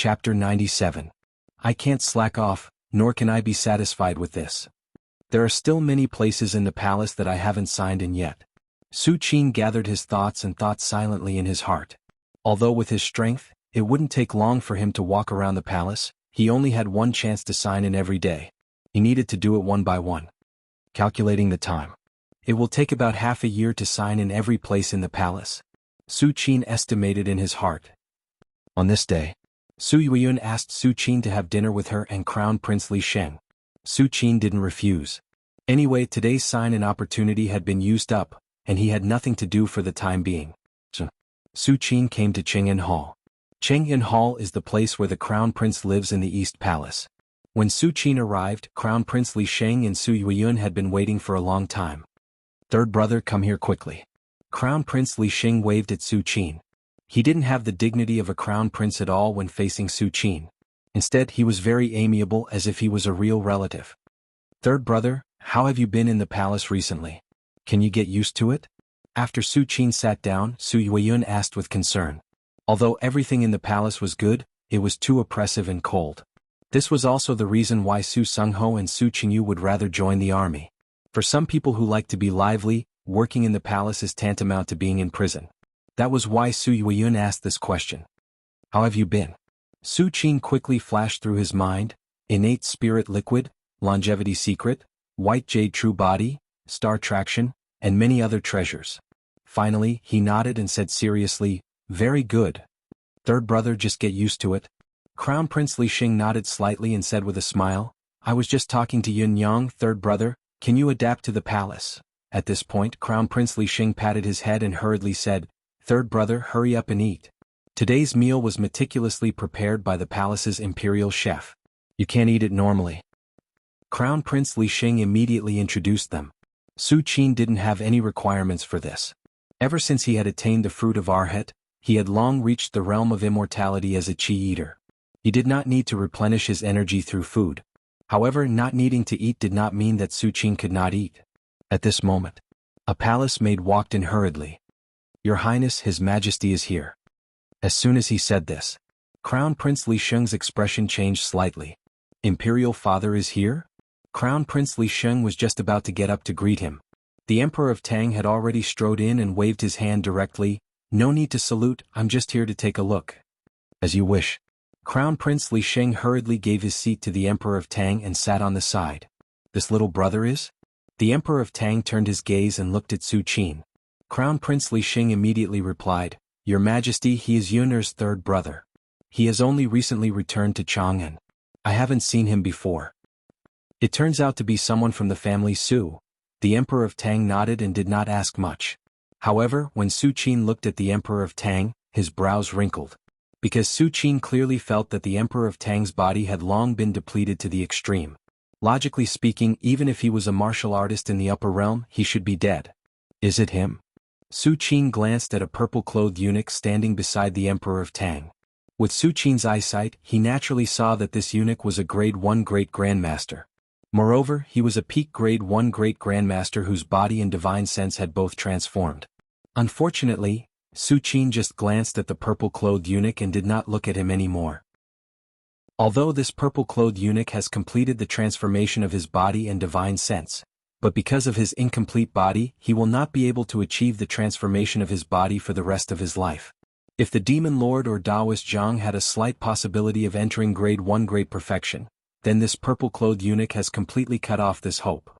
Chapter 97. I can't slack off, nor can I be satisfied with this. There are still many places in the palace that I haven't signed in yet. Su Qin gathered his thoughts and thought silently in his heart. Although with his strength, it wouldn't take long for him to walk around the palace, he only had one chance to sign in every day. He needed to do it one by one. Calculating the time. It will take about half a year to sign in every place in the palace. Su Qin estimated in his heart. On this day, Su Yueyun asked Su Qin to have dinner with her and Crown Prince Li Sheng. Su Qin didn't refuse. Anyway, today's sign-in opportunity had been used up, and he had nothing to do for the time being. Su Qin came to Cheng'an Hall. Cheng'an Hall is the place where the Crown Prince lives in the East Palace. When Su Qin arrived, Crown Prince Li Sheng and Su Yueyun had been waiting for a long time. Third brother, come here quickly. Crown Prince Li Sheng waved at Su Qin. He didn't have the dignity of a crown prince at all when facing Su Qin. Instead, he was very amiable, as if he was a real relative. Third brother, how have you been in the palace recently? Can you get used to it? After Su Qin sat down, Su Yueyun asked with concern. Although everything in the palace was good, it was too oppressive and cold. This was also the reason why Su Sungho and Su Qingyu would rather join the army. For some people who like to be lively, working in the palace is tantamount to being in prison. That was why Su Yueyun asked this question. How have you been? Su Qin quickly flashed through his mind: innate spirit liquid, longevity secret, white jade true body, star traction, and many other treasures. Finally, he nodded and said seriously, very good. Third brother, just get used to it. Crown Prince Li Sheng nodded slightly and said with a smile, I was just talking to Yun Yang. Third brother, can you adapt to the palace? At this point, Crown Prince Li Sheng patted his head and hurriedly said, Third brother, hurry up and eat. Today's meal was meticulously prepared by the palace's imperial chef. You can't eat it normally. Crown Prince Li Sheng immediately introduced them. Su Qin didn't have any requirements for this. Ever since he had attained the fruit of Arhat, he had long reached the realm of immortality as a chi eater. He did not need to replenish his energy through food. However, not needing to eat did not mean that Su Qin could not eat. At this moment, a palace maid walked in hurriedly. Your Highness, His Majesty is here. As soon as he said this, Crown Prince Li Sheng's expression changed slightly. Imperial Father is here? Crown Prince Li Sheng was just about to get up to greet him. The Emperor of Tang had already strode in and waved his hand directly. No need to salute, I'm just here to take a look. As you wish. Crown Prince Li Sheng hurriedly gave his seat to the Emperor of Tang and sat on the side. This little brother is? The Emperor of Tang turned his gaze and looked at Su Qin. Crown Prince Li Sheng immediately replied, Your Majesty, he is Yun'er's third brother. He has only recently returned to Chang'an. I haven't seen him before. It turns out to be someone from the family Su. The Emperor of Tang nodded and did not ask much. However, when Su Qin looked at the Emperor of Tang, his brows wrinkled. Because Su Qin clearly felt that the Emperor of Tang's body had long been depleted to the extreme. Logically speaking, even if he was a martial artist in the upper realm, he should be dead. Is it him? Su Qin glanced at a purple-clothed eunuch standing beside the Emperor of Tang. With Su Qin's eyesight, he naturally saw that this eunuch was a Grade 1 Great Grandmaster. Moreover, he was a peak Grade 1 Great Grandmaster whose body and divine sense had both transformed. Unfortunately, Su Qin just glanced at the purple-clothed eunuch and did not look at him anymore. Although this purple-clothed eunuch has completed the transformation of his body and divine sense, but because of his incomplete body, he will not be able to achieve the transformation of his body for the rest of his life. If the Demon Lord or Taoist Jianghu had a slight possibility of entering Grade 1 Great Perfection, then this purple-clothed eunuch has completely cut off this hope.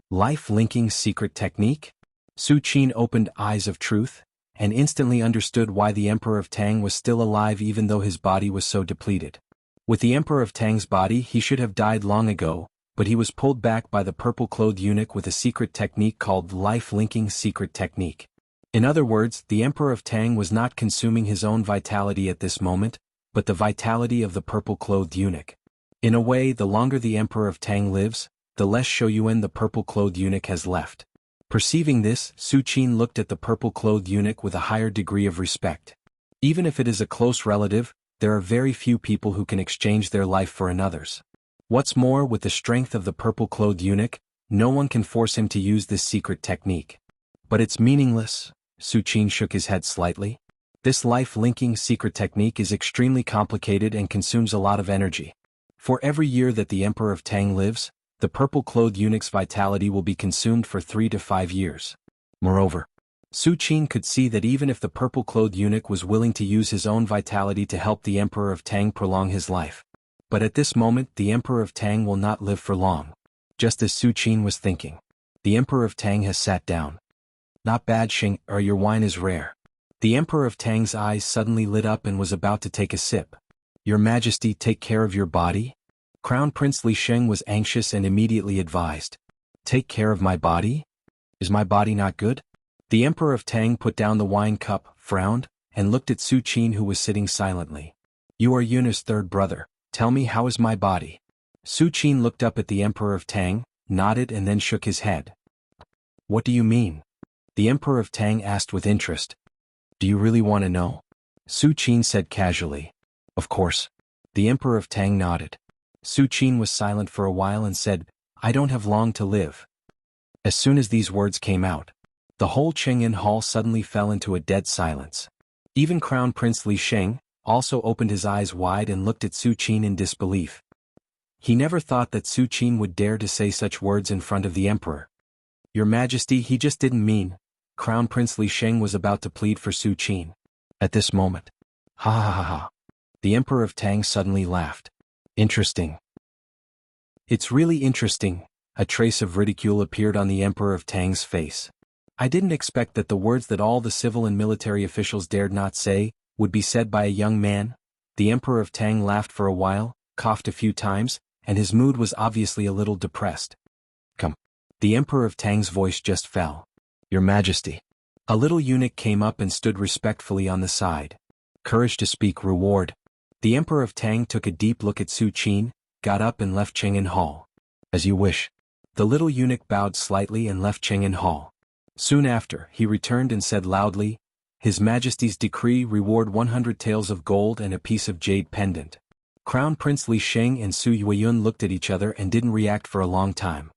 Life-linking secret technique? Su Qin opened eyes of truth, and instantly understood why the Emperor of Tang was still alive even though his body was so depleted. With the Emperor of Tang's body, he should have died long ago, but he was pulled back by the purple-clothed eunuch with a secret technique called life-linking secret technique. In other words, the Emperor of Tang was not consuming his own vitality at this moment, but the vitality of the purple-clothed eunuch. In a way, the longer the Emperor of Tang lives, the less Shoyuan the purple-clothed eunuch has left. Perceiving this, Su Qin looked at the purple-clothed eunuch with a higher degree of respect. Even if it is a close relative, there are very few people who can exchange their life for another's. What's more, with the strength of the purple-clothed eunuch, no one can force him to use this secret technique. But it's meaningless. Su Qin shook his head slightly. This life-linking secret technique is extremely complicated and consumes a lot of energy. For every year that the Emperor of Tang lives, the purple-clothed eunuch's vitality will be consumed for 3 to 5 years. Moreover, Su Qin could see that even if the purple-clothed eunuch was willing to use his own vitality to help the Emperor of Tang prolong his life. But at this moment the Emperor of Tang will not live for long. Just as Su Qin was thinking, the Emperor of Tang has sat down. Not bad, Xing, or your wine is rare. The Emperor of Tang's eyes suddenly lit up and was about to take a sip. Your Majesty, take care of your body? Crown Prince Li Sheng was anxious and immediately advised. Take care of my body? Is my body not good? The Emperor of Tang put down the wine cup, frowned, and looked at Su Qin, who was sitting silently. You are Yunna's third brother. Tell me, how is my body? Su Qin looked up at the Emperor of Tang, nodded and then shook his head. What do you mean? The Emperor of Tang asked with interest. Do you really want to know? Su Qin said casually. Of course. The Emperor of Tang nodded. Su Qin was silent for a while and said, I don't have long to live. As soon as these words came out, the whole Cheng'an hall suddenly fell into a dead silence. Even Crown Prince Li Sheng also opened his eyes wide and looked at Su Qin in disbelief. He never thought that Su Qin would dare to say such words in front of the Emperor. Your Majesty, he just didn't mean. Crown Prince Li Sheng was about to plead for Su Qin. At this moment, ha ha ha ha. The Emperor of Tang suddenly laughed. Interesting. It's really interesting. A trace of ridicule appeared on the Emperor of Tang's face. I didn't expect that the words that all the civil and military officials dared not say would be said by a young man. The Emperor of Tang laughed for a while, coughed a few times, and his mood was obviously a little depressed. Come. The Emperor of Tang's voice just fell. Your Majesty. A little eunuch came up and stood respectfully on the side. Courage to speak, reward. The Emperor of Tang took a deep look at Su Qin, got up and left Cheng'an Hall. As you wish. The little eunuch bowed slightly and left Cheng'an Hall. Soon after, he returned and said loudly, His Majesty's decree, reward 100 taels of gold and a piece of jade pendant. Crown Prince Li Sheng and Su Yueyun looked at each other and didn't react for a long time.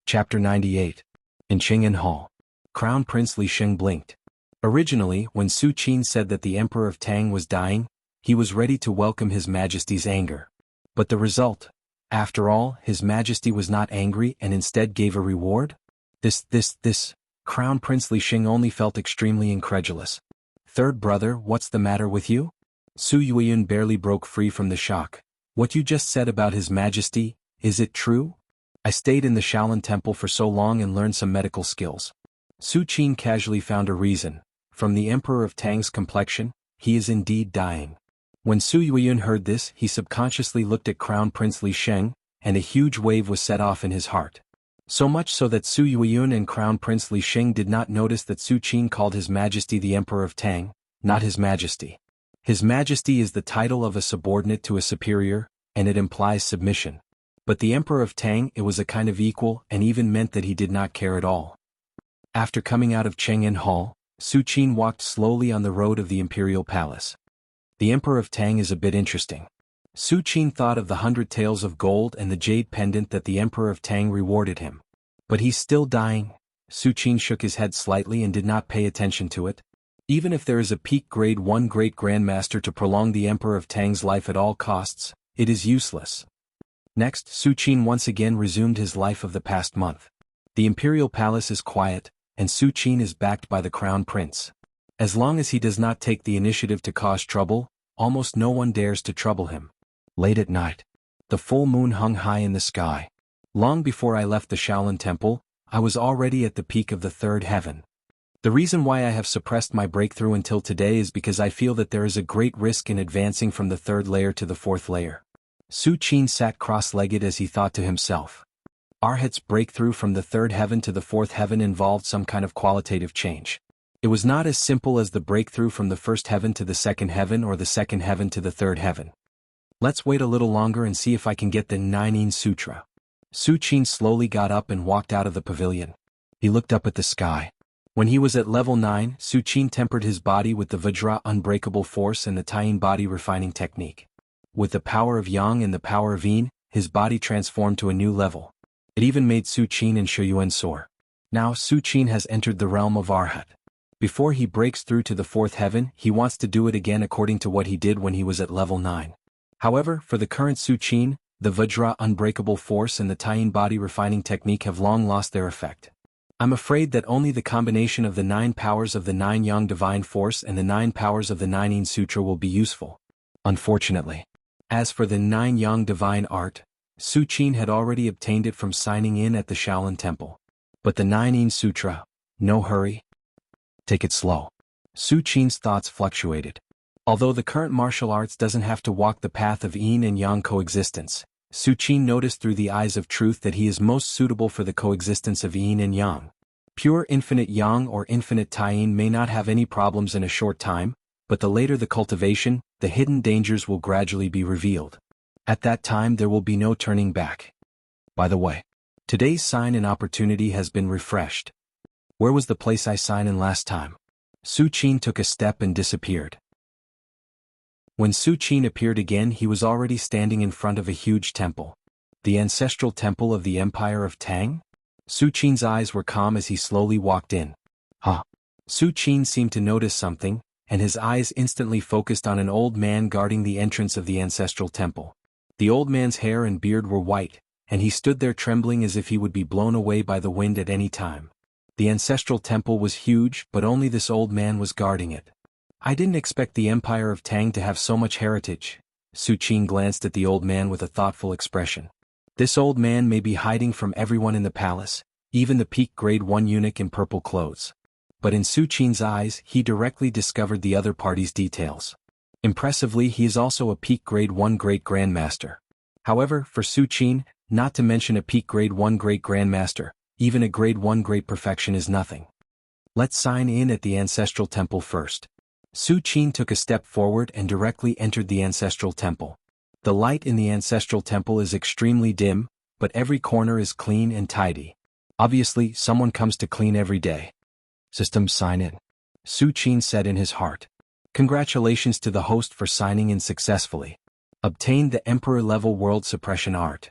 Chapter 98. In Cheng'an Hall. Crown Prince Li Sheng blinked. Originally, when Su Qin said that the Emperor of Tang was dying, he was ready to welcome His Majesty's anger. But the result? After all, His Majesty was not angry and instead gave a reward? This. Crown Prince Li Sheng only felt extremely incredulous. Third brother, what's the matter with you? Su Yueyun barely broke free from the shock. What you just said about His Majesty, is it true? I stayed in the Shaolin Temple for so long and learned some medical skills. Su Qin casually found a reason. From the Emperor of Tang's complexion, he is indeed dying. When Su Yueyun heard this, he subconsciously looked at Crown Prince Li Sheng, and a huge wave was set off in his heart. So much so that Su Yueyun and Crown Prince Li Sheng did not notice that Su Qin called His Majesty the Emperor of Tang, not His Majesty. His Majesty is the title of a subordinate to a superior, and it implies submission. But the Emperor of Tang, it was a kind of equal and even meant that he did not care at all. After coming out of Cheng'an Hall, Su Qin walked slowly on the road of the Imperial Palace. The Emperor of Tang is a bit interesting. Su Qin thought of the 100 taels of gold and the jade pendant that the Emperor of Tang rewarded him. But he's still dying. Su Qin shook his head slightly and did not pay attention to it. Even if there is a peak grade 1 great grandmaster to prolong the Emperor of Tang's life at all costs, it is useless. Next, Su Qin once again resumed his life of the past month. The Imperial Palace is quiet, and Su Qin is backed by the Crown Prince. As long as he does not take the initiative to cause trouble, almost no one dares to trouble him. Late at night, the full moon hung high in the sky. Long before I left the Shaolin Temple, I was already at the peak of the third heaven. The reason why I have suppressed my breakthrough until today is because I feel that there is a great risk in advancing from the third layer to the fourth layer. Su Qin sat cross-legged as he thought to himself. Arhat's breakthrough from the third heaven to the fourth heaven involved some kind of qualitative change. It was not as simple as the breakthrough from the first heaven to the second heaven or the second heaven to the third heaven. Let's wait a little longer and see if I can get the Nine Sutra. Su Qin slowly got up and walked out of the pavilion. He looked up at the sky. When he was at level 9, Su Qin tempered his body with the Vajra unbreakable force and the Taiyin body refining technique. With the power of Yang and the power of Yin, his body transformed to a new level. It even made Su Qin and Shuyuan soar. Now Su Qin has entered the realm of Arhat. Before he breaks through to the fourth heaven, he wants to do it again according to what he did when he was at level 9. However, for the current Su Qin, the Vajra unbreakable force and the Taiyin body refining technique have long lost their effect. I'm afraid that only the combination of the 9 powers of the 9 Yang divine force and the 9 powers of the 9 Yin Sutra will be useful. Unfortunately. As for the 9 Yang divine art, Su Qin had already obtained it from signing in at the Shaolin Temple. But the 9 Yin Sutra, no hurry. Take it slow. Su Qin's thoughts fluctuated. Although the current martial arts doesn't have to walk the path of yin and yang coexistence, Su Qin noticed through the eyes of truth that he is most suitable for the coexistence of yin and yang. Pure infinite yang or infinite taiyin may not have any problems in a short time, but the later the cultivation, the hidden dangers will gradually be revealed. At that time there will be no turning back. By the way, today's sign and opportunity has been refreshed. Where was the place I signed in last time? Su Qin took a step and disappeared. When Su Qin appeared again, he was already standing in front of a huge temple. The ancestral temple of the Empire of Tang? Su Qin's eyes were calm as he slowly walked in. Huh. Su Qin seemed to notice something, and his eyes instantly focused on an old man guarding the entrance of the ancestral temple. The old man's hair and beard were white, and he stood there trembling as if he would be blown away by the wind at any time. The ancestral temple was huge, but only this old man was guarding it. I didn't expect the Empire of Tang to have so much heritage. Su Qin glanced at the old man with a thoughtful expression. This old man may be hiding from everyone in the palace, even the peak grade 1 eunuch in purple clothes. But in Su Qin's eyes, he directly discovered the other party's details. Impressively, he is also a peak grade 1 great grandmaster. However, for Su Qin, not to mention a peak grade 1 great grandmaster, even a grade 1 great perfection is nothing. Let's sign in at the ancestral temple first. Su Qin took a step forward and directly entered the ancestral temple. The light in the ancestral temple is extremely dim, but every corner is clean and tidy. Obviously, someone comes to clean every day. System sign in. Su Qin said in his heart. Congratulations to the host for signing in successfully. Obtained the Emperor-level world suppression art.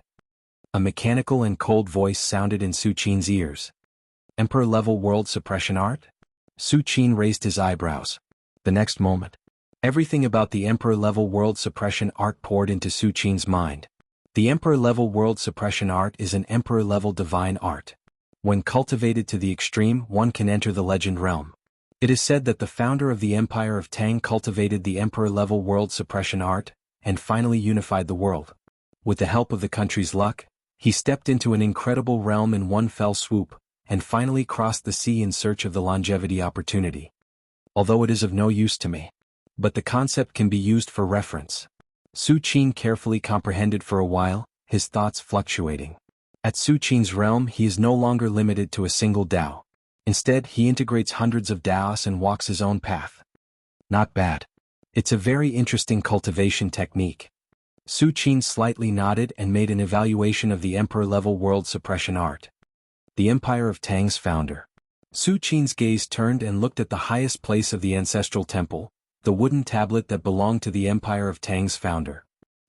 A mechanical and cold voice sounded in Su Qin's ears. Emperor-level world suppression art? Su Qin raised his eyebrows. The next moment, everything about the Emperor-level world suppression art poured into Su Qin's mind. The Emperor-level world suppression art is an Emperor-level divine art. When cultivated to the extreme, one can enter the legend realm. It is said that the founder of the Empire of Tang cultivated the Emperor-level world suppression art, and finally unified the world. With the help of the country's luck, he stepped into an incredible realm in one fell swoop, and finally crossed the sea in search of the longevity opportunity. Although it is of no use to me. But the concept can be used for reference. Su Qin carefully comprehended for a while, his thoughts fluctuating. At Su Qin's realm, he is no longer limited to a single Dao. Instead, he integrates hundreds of Daos and walks his own path. Not bad. It's a very interesting cultivation technique. Su Qin slightly nodded and made an evaluation of the Emperor-level world suppression art. The Empire of Tang's founder. Su Qin's gaze turned and looked at the highest place of the ancestral temple, the wooden tablet that belonged to the Empire of Tang's founder.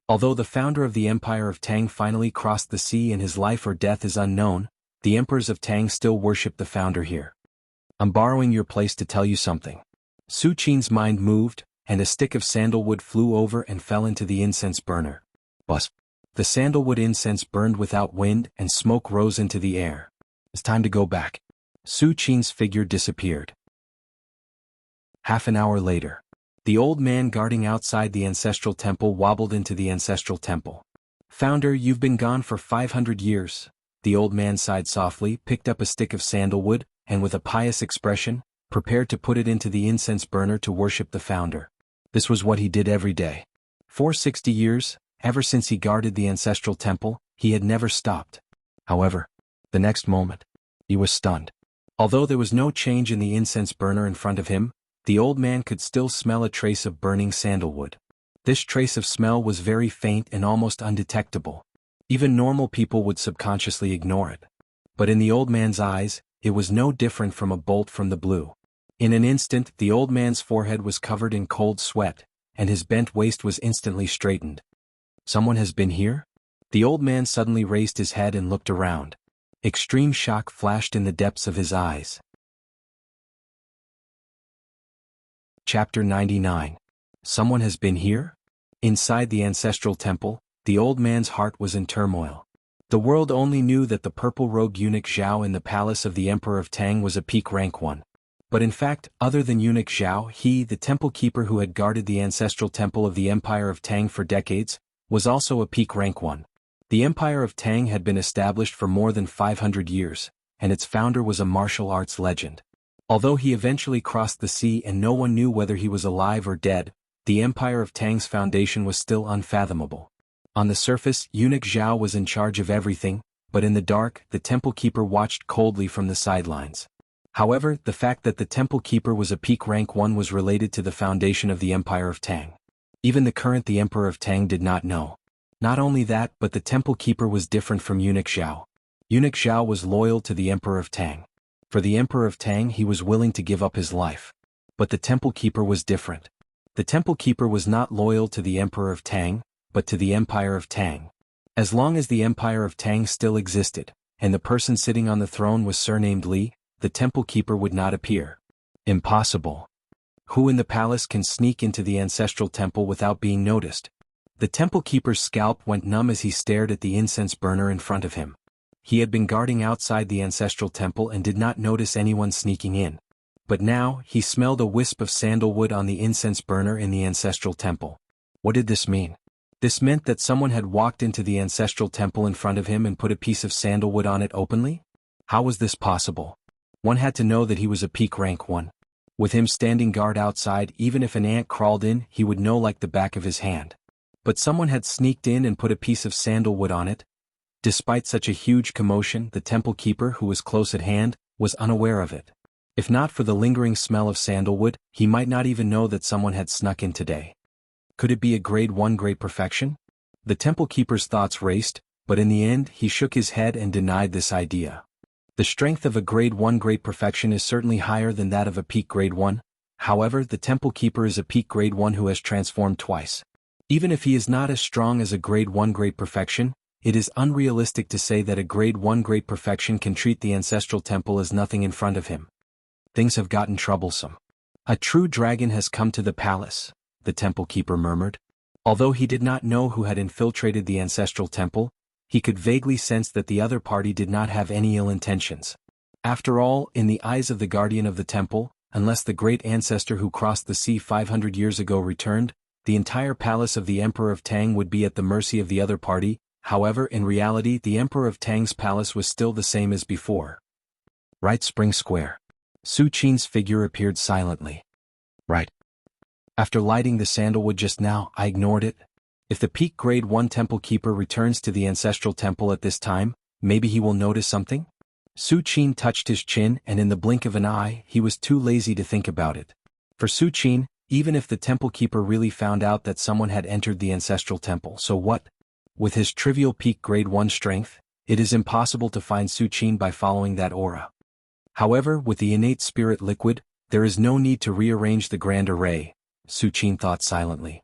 Although the founder of the Empire of Tang finally crossed the sea and his life or death is unknown, the emperors of Tang still worship the founder here. I'm borrowing your place to tell you something. Su Qin's mind moved, and a stick of sandalwood flew over and fell into the incense burner. Buzz. The sandalwood incense burned without wind and smoke rose into the air. It's time to go back. Su Qin's figure disappeared. Half an hour later, the old man guarding outside the ancestral temple wobbled into the ancestral temple. Founder, you've been gone for 500 years. The old man sighed softly, picked up a stick of sandalwood, and with a pious expression, prepared to put it into the incense burner to worship the founder. This was what he did every day. For 60 years, ever since he guarded the ancestral temple, he had never stopped. However, the next moment, he was stunned. Although there was no change in the incense burner in front of him, the old man could still smell a trace of burning sandalwood. This trace of smell was very faint and almost undetectable. Even normal people would subconsciously ignore it. But in the old man's eyes, it was no different from a bolt from the blue. In an instant, the old man's forehead was covered in cold sweat, and his bent waist was instantly straightened. Someone has been here? The old man suddenly raised his head and looked around. Extreme shock flashed in the depths of his eyes. Chapter 99. Someone has been here? Inside the ancestral temple, the old man's heart was in turmoil. The world only knew that the purple-robed eunuch Zhao in the palace of the Emperor of Tang was a peak rank 1. But in fact, other than eunuch Zhao, he, the temple keeper who had guarded the ancestral temple of the Empire of Tang for decades, was also a peak rank 1. The Empire of Tang had been established for more than 500 years, and its founder was a martial arts legend. Although he eventually crossed the sea and no one knew whether he was alive or dead, the Empire of Tang's foundation was still unfathomable. On the surface, eunuch Zhao was in charge of everything, but in the dark, the temple keeper watched coldly from the sidelines. However, the fact that the temple keeper was a peak rank 1 was related to the foundation of the Empire of Tang. Even the Emperor of Tang did not know. Not only that, but the temple keeper was different from eunuch Zhao. Eunuch Zhao was loyal to the Emperor of Tang. For the Emperor of Tang he was willing to give up his life. But the temple keeper was different. The temple keeper was not loyal to the Emperor of Tang, but to the Empire of Tang. As long as the Empire of Tang still existed, and the person sitting on the throne was surnamed Li, the temple keeper would not appear. Impossible. Who in the palace can sneak into the ancestral temple without being noticed? The temple keeper's scalp went numb as he stared at the incense burner in front of him. He had been guarding outside the ancestral temple and did not notice anyone sneaking in. But now, he smelled a wisp of sandalwood on the incense burner in the ancestral temple. What did this mean? This meant that someone had walked into the ancestral temple in front of him and put a piece of sandalwood on it openly? How was this possible? One had to know that he was a peak rank 1. With him standing guard outside, even if an ant crawled in, he would know like the back of his hand. But someone had sneaked in and put a piece of sandalwood on it. Despite such a huge commotion, the temple keeper, who was close at hand, was unaware of it. If not for the lingering smell of sandalwood, he might not even know that someone had snuck in today. Could it be a grade 1 great perfection? The temple keeper's thoughts raced, but in the end he shook his head and denied this idea. The strength of a grade 1 great perfection is certainly higher than that of a peak grade 1, however the temple keeper is a peak grade 1 who has transformed twice. Even if he is not as strong as a grade 1 great perfection, it is unrealistic to say that a grade 1 great perfection can treat the ancestral temple as nothing in front of him. Things have gotten troublesome. A true dragon has come to the palace, the temple keeper murmured. Although he did not know who had infiltrated the ancestral temple, he could vaguely sense that the other party did not have any ill intentions. After all, in the eyes of the guardian of the temple, unless the great ancestor who crossed the sea 500 years ago returned, the entire palace of the Emperor of Tang would be at the mercy of the other party. However, in reality, the Emperor of Tang's palace was still the same as before. Right Spring Square. Su Qin's figure appeared silently. Right. After lighting the sandalwood just now, I ignored it. If the peak grade 1 temple keeper returns to the ancestral temple at this time, maybe he will notice something? Su Qin touched his chin and in the blink of an eye, he was too lazy to think about it. For Su Qin, even if the temple keeper really found out that someone had entered the ancestral temple, so what? With his trivial peak grade 1 strength, it is impossible to find Su Qin by following that aura. However, with the innate spirit liquid, there is no need to rearrange the grand array, Su Qin thought silently.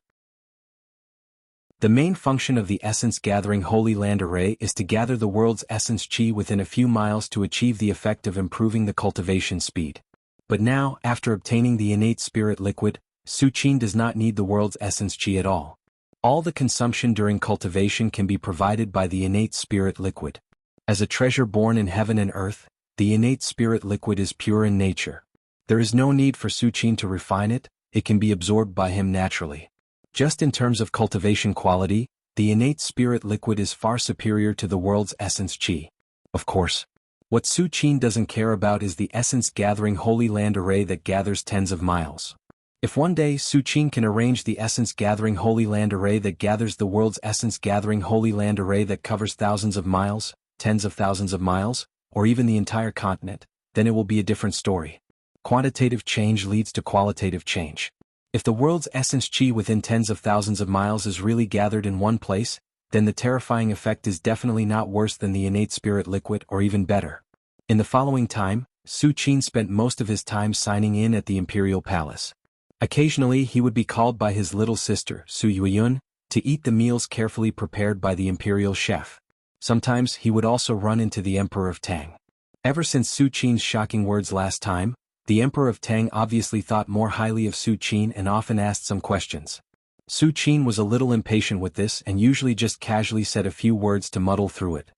The main function of the Essence Gathering Holy Land Array is to gather the world's essence qi within a few miles to achieve the effect of improving the cultivation speed. But now, after obtaining the innate spirit liquid, Su Qin does not need the world's essence qi at all. All the consumption during cultivation can be provided by the innate spirit liquid. As a treasure born in heaven and earth, the innate spirit liquid is pure in nature. There is no need for Su Qin to refine it, it can be absorbed by him naturally. Just in terms of cultivation quality, the innate spirit liquid is far superior to the world's essence qi. Of course. What Su Qin doesn't care about is the essence gathering holy land array that gathers tens of miles. If one day Su Qin can arrange the essence gathering holy land array that gathers the world's essence gathering holy land array that covers thousands of miles, tens of thousands of miles, or even the entire continent, then it will be a different story. Quantitative change leads to qualitative change. If the world's essence qi within tens of thousands of miles is really gathered in one place, then the terrifying effect is definitely not worse than the innate spirit liquid or even better. In the following time, Su Qin spent most of his time signing in at the imperial palace. Occasionally he would be called by his little sister, Su Yueyun, to eat the meals carefully prepared by the imperial chef. Sometimes he would also run into the Emperor of Tang. Ever since Su Qin's shocking words last time, The Emperor of Tang obviously thought more highly of Su Qin and often asked some questions. Su Qin was a little impatient with this and usually just casually said a few words to muddle through it.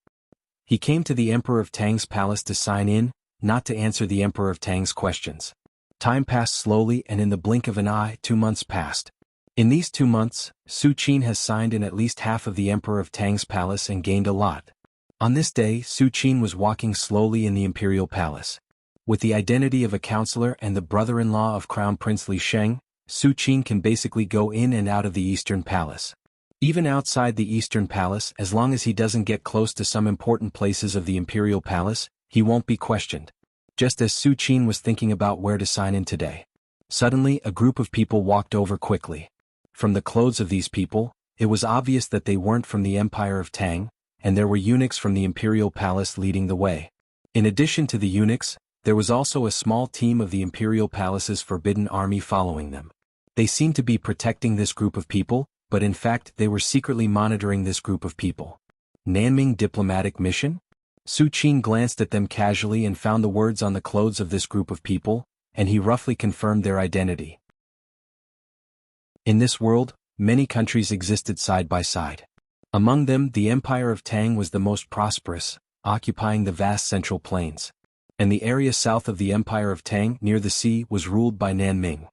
He came to the Emperor of Tang's palace to sign in, not to answer the Emperor of Tang's questions. Time passed slowly and in the blink of an eye 2 months passed. In these 2 months, Su Qin has signed in at least half of the Emperor of Tang's palace and gained a lot. On this day, Su Qin was walking slowly in the imperial palace. With the identity of a counselor and the brother-in-law of Crown Prince Li Sheng, Su Qin can basically go in and out of the Eastern Palace. Even outside the Eastern Palace, as long as he doesn't get close to some important places of the Imperial Palace, he won't be questioned. Just as Su Qin was thinking about where to sign in today. Suddenly, a group of people walked over quickly. From the clothes of these people, it was obvious that they weren't from the Empire of Tang, and there were eunuchs from the Imperial Palace leading the way. In addition to the eunuchs, there was also a small team of the Imperial Palace's Forbidden Army following them. They seemed to be protecting this group of people, but in fact they were secretly monitoring this group of people. Nanming diplomatic mission? Su Qin glanced at them casually and found the words on the clothes of this group of people, and he roughly confirmed their identity. In this world, many countries existed side by side. Among them, the Empire of Tang was the most prosperous, occupying the vast central plains. And the area south of the Empire of Tang, near the sea, was ruled by Nanming.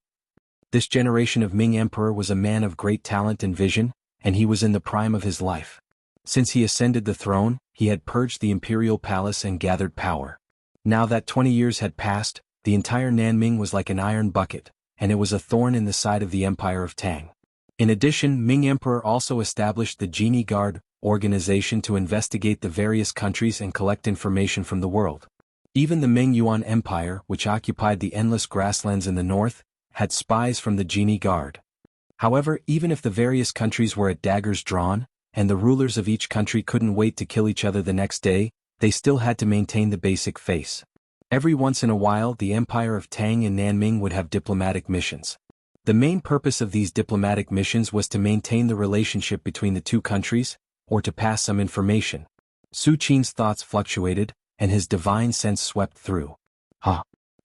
This generation of Ming Emperor was a man of great talent and vision, and he was in the prime of his life. Since he ascended the throne, he had purged the imperial palace and gathered power. Now that 20 years had passed, the entire Nanming was like an iron bucket, and it was a thorn in the side of the Empire of Tang. In addition, Ming Emperor also established the Genie Guard organization to investigate the various countries and collect information from the world. Even the Ming Yuan Empire, which occupied the endless grasslands in the north, had spies from the Genie Guard. However, even if the various countries were at daggers drawn, and the rulers of each country couldn't wait to kill each other the next day, they still had to maintain the basic face. Every once in a while, the Empire of Tang and Nanming would have diplomatic missions. The main purpose of these diplomatic missions was to maintain the relationship between the two countries, or to pass some information. Su Qin's thoughts fluctuated, and his divine sense swept through.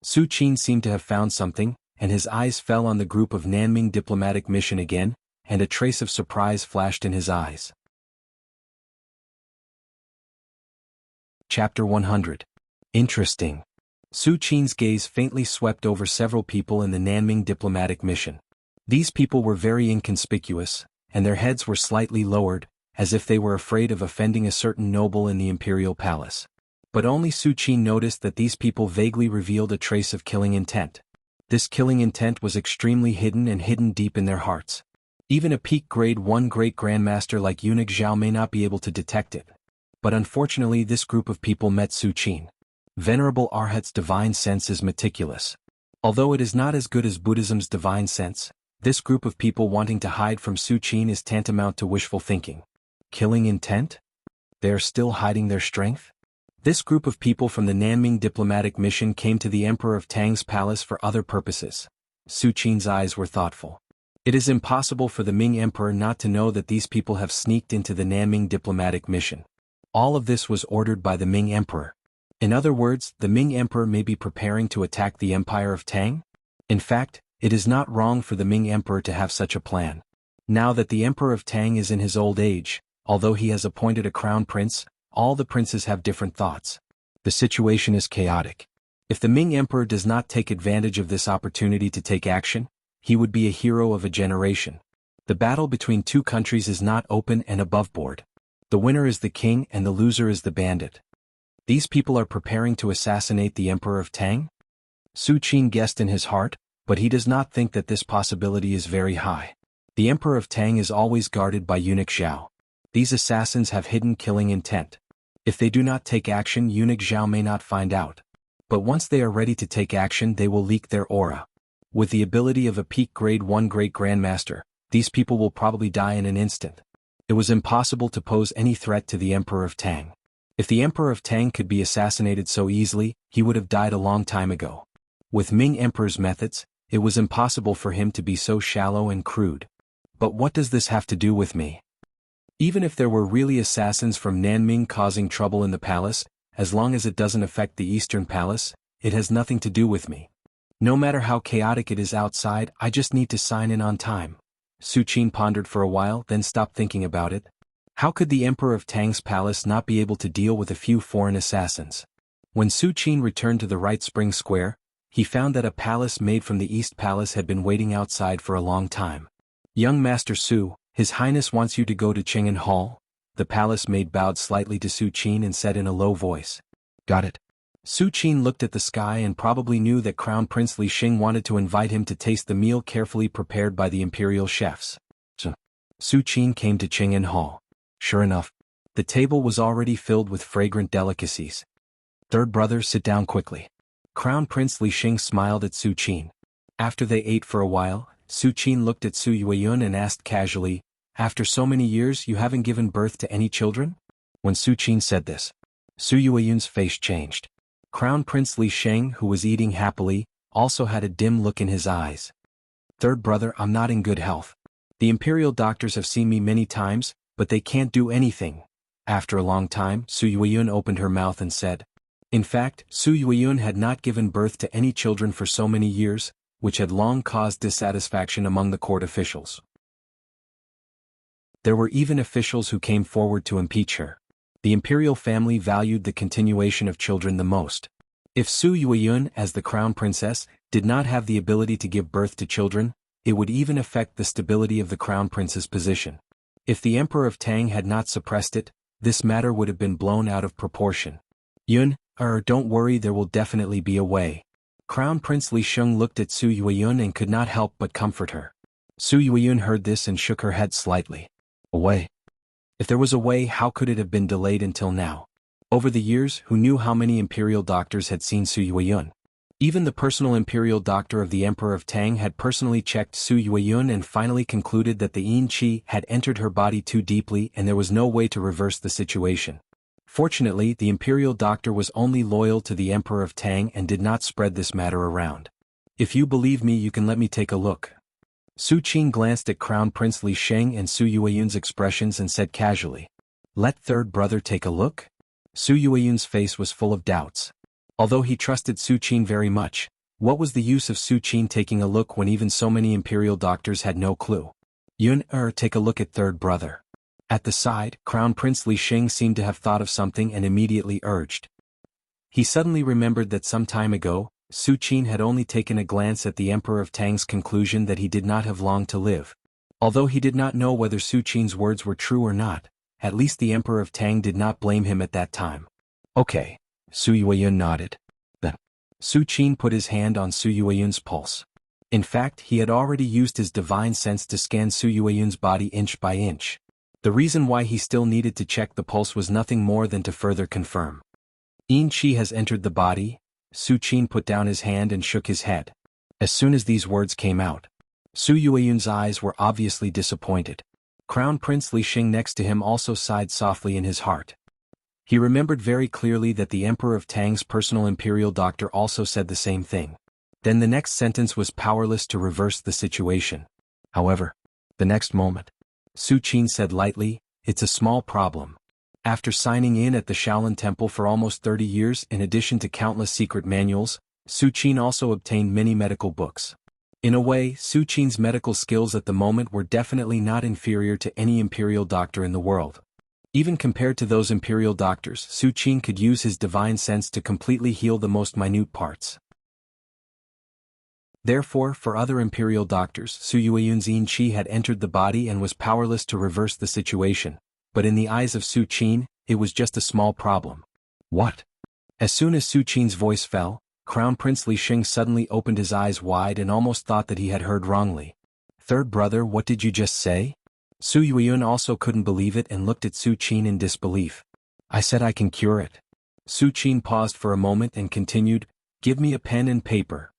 Su Qin seemed to have found something, and his eyes fell on the group of Nanming diplomatic mission again, and a trace of surprise flashed in his eyes. Chapter 100. Interesting. Su Qin's gaze faintly swept over several people in the Nanming diplomatic mission. These people were very inconspicuous, and their heads were slightly lowered, as if they were afraid of offending a certain noble in the imperial palace. But only Su Qin noticed that these people vaguely revealed a trace of killing intent. This killing intent was extremely hidden and hidden deep in their hearts. Even a peak grade 1 great grandmaster like Eunuch Zhao may not be able to detect it. But unfortunately this group of people met Su Qin. Venerable Arhat's divine sense is meticulous. Although it is not as good as Buddhism's divine sense, this group of people wanting to hide from Su Qin is tantamount to wishful thinking. Killing intent? They are still hiding their strength? This group of people from the Nanming diplomatic mission came to the Emperor of Tang's palace for other purposes. Su Qin's eyes were thoughtful. It is impossible for the Ming Emperor not to know that these people have sneaked into the Nanming diplomatic mission. All of this was ordered by the Ming Emperor. In other words, the Ming Emperor may be preparing to attack the Empire of Tang? In fact, it is not wrong for the Ming Emperor to have such a plan. Now that the Emperor of Tang is in his old age, although he has appointed a crown prince, all the princes have different thoughts. The situation is chaotic. If the Ming Emperor does not take advantage of this opportunity to take action, he would be a hero of a generation. The battle between two countries is not open and above board. The winner is the king and the loser is the bandit. These people are preparing to assassinate the Emperor of Tang? Su Qin guessed in his heart, but he does not think that this possibility is very high. The Emperor of Tang is always guarded by Eunuch Zhao. These assassins have hidden killing intent. If they do not take action, Eunuch Zhao may not find out. But once they are ready to take action, they will leak their aura. With the ability of a peak grade 1 great grandmaster, these people will probably die in an instant. It was impossible to pose any threat to the Emperor of Tang. If the Emperor of Tang could be assassinated so easily, he would have died a long time ago. With Ming Emperor's methods, it was impossible for him to be so shallow and crude. But what does this have to do with me? Even if there were really assassins from Nanming causing trouble in the palace, as long as it doesn't affect the Eastern Palace, it has nothing to do with me. No matter how chaotic it is outside, I just need to sign in on time. Su Qin pondered for a while, then stopped thinking about it. How could the Emperor of Tang's palace not be able to deal with a few foreign assassins? When Su Qin returned to the right spring square, he found that a palace made from the East Palace had been waiting outside for a long time. Young Master Su, His Highness wants you to go to Chang'an Hall. The palace maid bowed slightly to Su Qin and said in a low voice. Got it. Su Qin looked at the sky and probably knew that Crown Prince Li Xing wanted to invite him to taste the meal carefully prepared by the imperial chefs. So, Su Qin came to Chang'an Hall. Sure enough, the table was already filled with fragrant delicacies. Third brother, sit down quickly. Crown Prince Li Xing smiled at Su Qin. After they ate for a while, Su Qin looked at Su Yueyun and asked casually, after so many years you haven't given birth to any children? When Su Qin said this, Su Yueyun's face changed. Crown Prince Li Sheng, who was eating happily, also had a dim look in his eyes. Third brother, I'm not in good health. The imperial doctors have seen me many times, but they can't do anything. After a long time, Su Yueyun opened her mouth and said. In fact, Su Yueyun had not given birth to any children for so many years, which had long caused dissatisfaction among the court officials. There were even officials who came forward to impeach her. The imperial family valued the continuation of children the most. If Su Yueyun, as the crown princess, did not have the ability to give birth to children, it would even affect the stability of the crown prince's position. If the Emperor of Tang had not suppressed it, this matter would have been blown out of proportion. Don't worry, there will definitely be a way. Crown Prince Li Sheng looked at Su Yueyun and could not help but comfort her. Su Yueyun heard this and shook her head slightly. A way? If there was a way, how could it have been delayed until now? Over the years, who knew how many imperial doctors had seen Su Yueyun? Even the personal imperial doctor of the Emperor of Tang had personally checked Su Yueyun and finally concluded that the yin qi had entered her body too deeply and there was no way to reverse the situation. Fortunately, the imperial doctor was only loyal to the Emperor of Tang and did not spread this matter around. If you believe me, you can let me take a look. Su Qin glanced at Crown Prince Li Sheng and Su Yueyun's expressions and said casually, Let third brother take a look? Su Yueyun's face was full of doubts. Although he trusted Su Qin very much, what was the use of Su Qin taking a look when even so many imperial doctors had no clue? Take a look at third brother. At the side, Crown Prince Li Sheng seemed to have thought of something and immediately urged. He suddenly remembered that some time ago, Su Qin had only taken a glance at the Emperor of Tang's conclusion that he did not have long to live. Although he did not know whether Su Qin's words were true or not, at least the Emperor of Tang did not blame him at that time. Okay. Su Yueyun nodded. Then, Su Qin put his hand on Su Yueyun's pulse. In fact, he had already used his divine sense to scan Su Yueyun's body inch by inch. The reason why he still needed to check the pulse was nothing more than to further confirm. Yin Qi has entered the body. Su Qin put down his hand and shook his head. As soon as these words came out, Su Yueyun's eyes were obviously disappointed. Crown Prince Li Xing next to him also sighed softly in his heart. He remembered very clearly that the Emperor of Tang's personal imperial doctor also said the same thing. Then the next sentence was powerless to reverse the situation. However, the next moment, Su Qin said lightly, It's a small problem. After signing in at the Shaolin Temple for almost 30 years in addition to countless secret manuals, Su Qin also obtained many medical books. In a way, Su Qin's medical skills at the moment were definitely not inferior to any imperial doctor in the world. Even compared to those imperial doctors, Su Qin could use his divine sense to completely heal the most minute parts. Therefore, for other imperial doctors, Su Yueyun's yin qi had entered the body and was powerless to reverse the situation. But in the eyes of Su Qin, it was just a small problem. What? As soon as Su Qin's voice fell, Crown Prince Li Xing suddenly opened his eyes wide and almost thought that he had heard wrongly. Third brother, what did you just say? Su Yueyun also couldn't believe it and looked at Su Qin in disbelief. I said I can cure it. Su Qin paused for a moment and continued, Give me a pen and paper.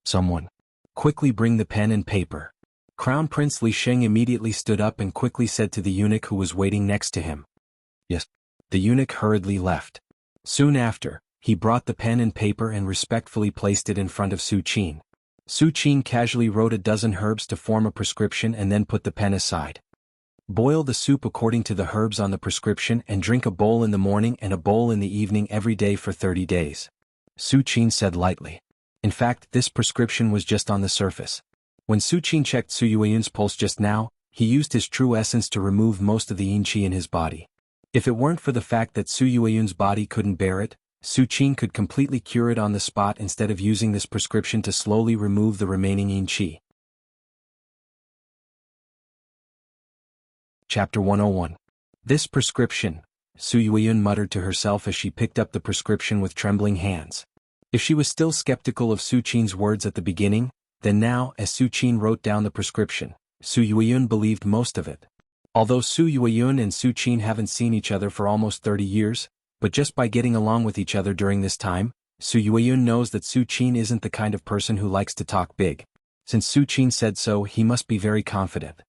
Someone. Quickly bring the pen and paper. Crown Prince Li Xing immediately stood up and quickly said to the eunuch who was waiting next to him. Yes. The eunuch hurriedly left. Soon after, he brought the pen and paper and respectfully placed it in front of Su Qin. Su Qin casually wrote a dozen herbs to form a prescription and then put the pen aside. Boil the soup according to the herbs on the prescription and drink a bowl in the morning and a bowl in the evening every day for 30 days. Su Qin said lightly. In fact, this prescription was just on the surface. When Su Qin checked Su Yueyun's pulse just now, he used his true essence to remove most of the yin qi in his body. If it weren't for the fact that Su Yueyun's body couldn't bear it, Su Qin could completely cure it on the spot instead of using this prescription to slowly remove the remaining yin qi. Chapter 101. This prescription, Su Yueyun muttered to herself as she picked up the prescription with trembling hands. If she was still skeptical of Su Qin's words at the beginning, then now, as Su Qin wrote down the prescription, Su Yueyun believed most of it. Although Su Yueyun and Su Qin haven't seen each other for almost 30 years, but just by getting along with each other during this time, Su Yueyun knows that Su Qin isn't the kind of person who likes to talk big. Since Su Qin said so, he must be very confident.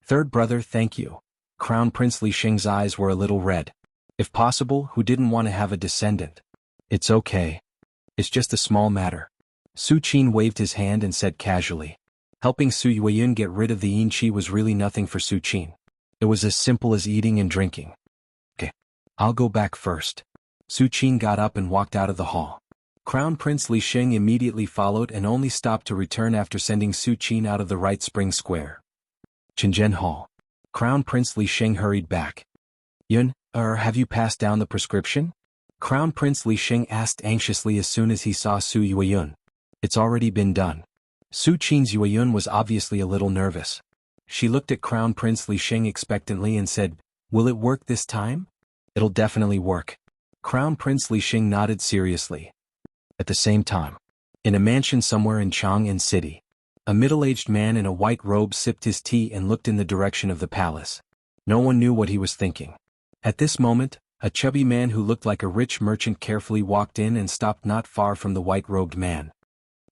Third brother, thank you. Crown Prince Li Sheng's eyes were a little red. If possible, who didn't want to have a descendant? It's okay. It's just a small matter. Su Qin waved his hand and said casually. Helping Su Yueyun get rid of the yin qi was really nothing for Su Qin. It was as simple as eating and drinking. Okay. I'll go back first. Su Qin got up and walked out of the hall. Crown Prince Li Sheng immediately followed and only stopped to return after sending Su Qin out of the right spring square. Qingzhen Hall. Crown Prince Li Sheng hurried back. Yun, have you passed down the prescription? Crown Prince Li Sheng asked anxiously as soon as he saw Su Yueyun. It's already been done. Su Qin's Yueyun was obviously a little nervous. She looked at Crown Prince Li Sheng expectantly and said, will it work this time? It'll definitely work. Crown Prince Li Sheng nodded seriously. At the same time, in a mansion somewhere in Chang'an City, a middle-aged man in a white robe sipped his tea and looked in the direction of the palace. No one knew what he was thinking. At this moment, a chubby man who looked like a rich merchant carefully walked in and stopped not far from the white-robed man.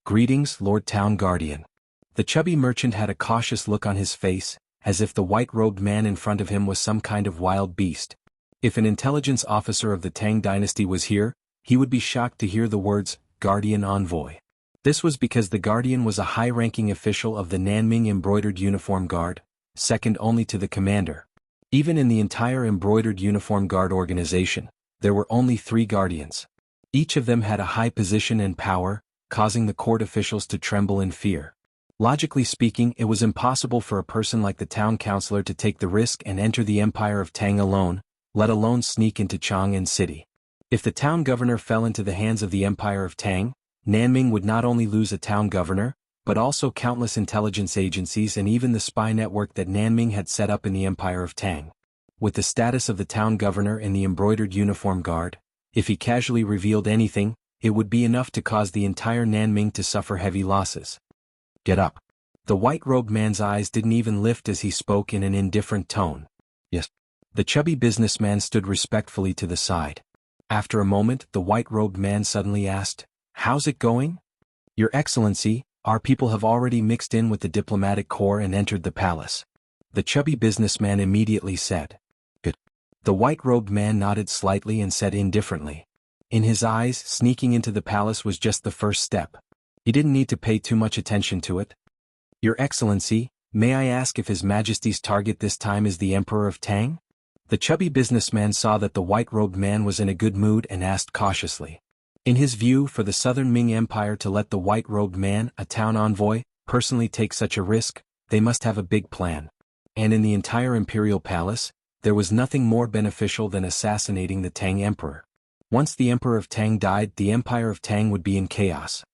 Greetings, Lord Town Guardian. The chubby merchant had a cautious look on his face, as if the white-robed man in front of him was some kind of wild beast. If an intelligence officer of the Tang dynasty was here, he would be shocked to hear the words, Guardian Envoy. This was because the Guardian was a high-ranking official of the Nanming Embroidered Uniform Guard, second only to the commander. Even in the entire Embroidered Uniform Guard organization, there were only 3 Guardians. Each of them had a high position and power, causing the court officials to tremble in fear. Logically speaking, it was impossible for a person like the town councilor to take the risk and enter the Empire of Tang alone, let alone sneak into Chang'an City. If the town governor fell into the hands of the Empire of Tang, Nanming would not only lose a town governor, but also countless intelligence agencies and even the spy network that Nanming had set up in the Empire of Tang. With the status of the town governor in the Embroidered Uniform Guard, if he casually revealed anything, it would be enough to cause the entire Nanming to suffer heavy losses. Get up. The white-robed man's eyes didn't even lift as he spoke in an indifferent tone. Yes. The chubby businessman stood respectfully to the side. After a moment, the white-robed man suddenly asked, How's it going? Your Excellency, our people have already mixed in with the diplomatic corps and entered the palace. The chubby businessman immediately said. Good. The white-robed man nodded slightly and said indifferently. In his eyes, sneaking into the palace was just the first step. He didn't need to pay too much attention to it. Your Excellency, may I ask if His Majesty's target this time is the Emperor of Tang? The chubby businessman saw that the white-robed man was in a good mood and asked cautiously. In his view, for the Southern Ming Empire to let the white-robed man, a town envoy, personally take such a risk, they must have a big plan. And in the entire imperial palace, there was nothing more beneficial than assassinating the Tang Emperor. Once the Emperor of Tang died, the Empire of Tang would be in chaos.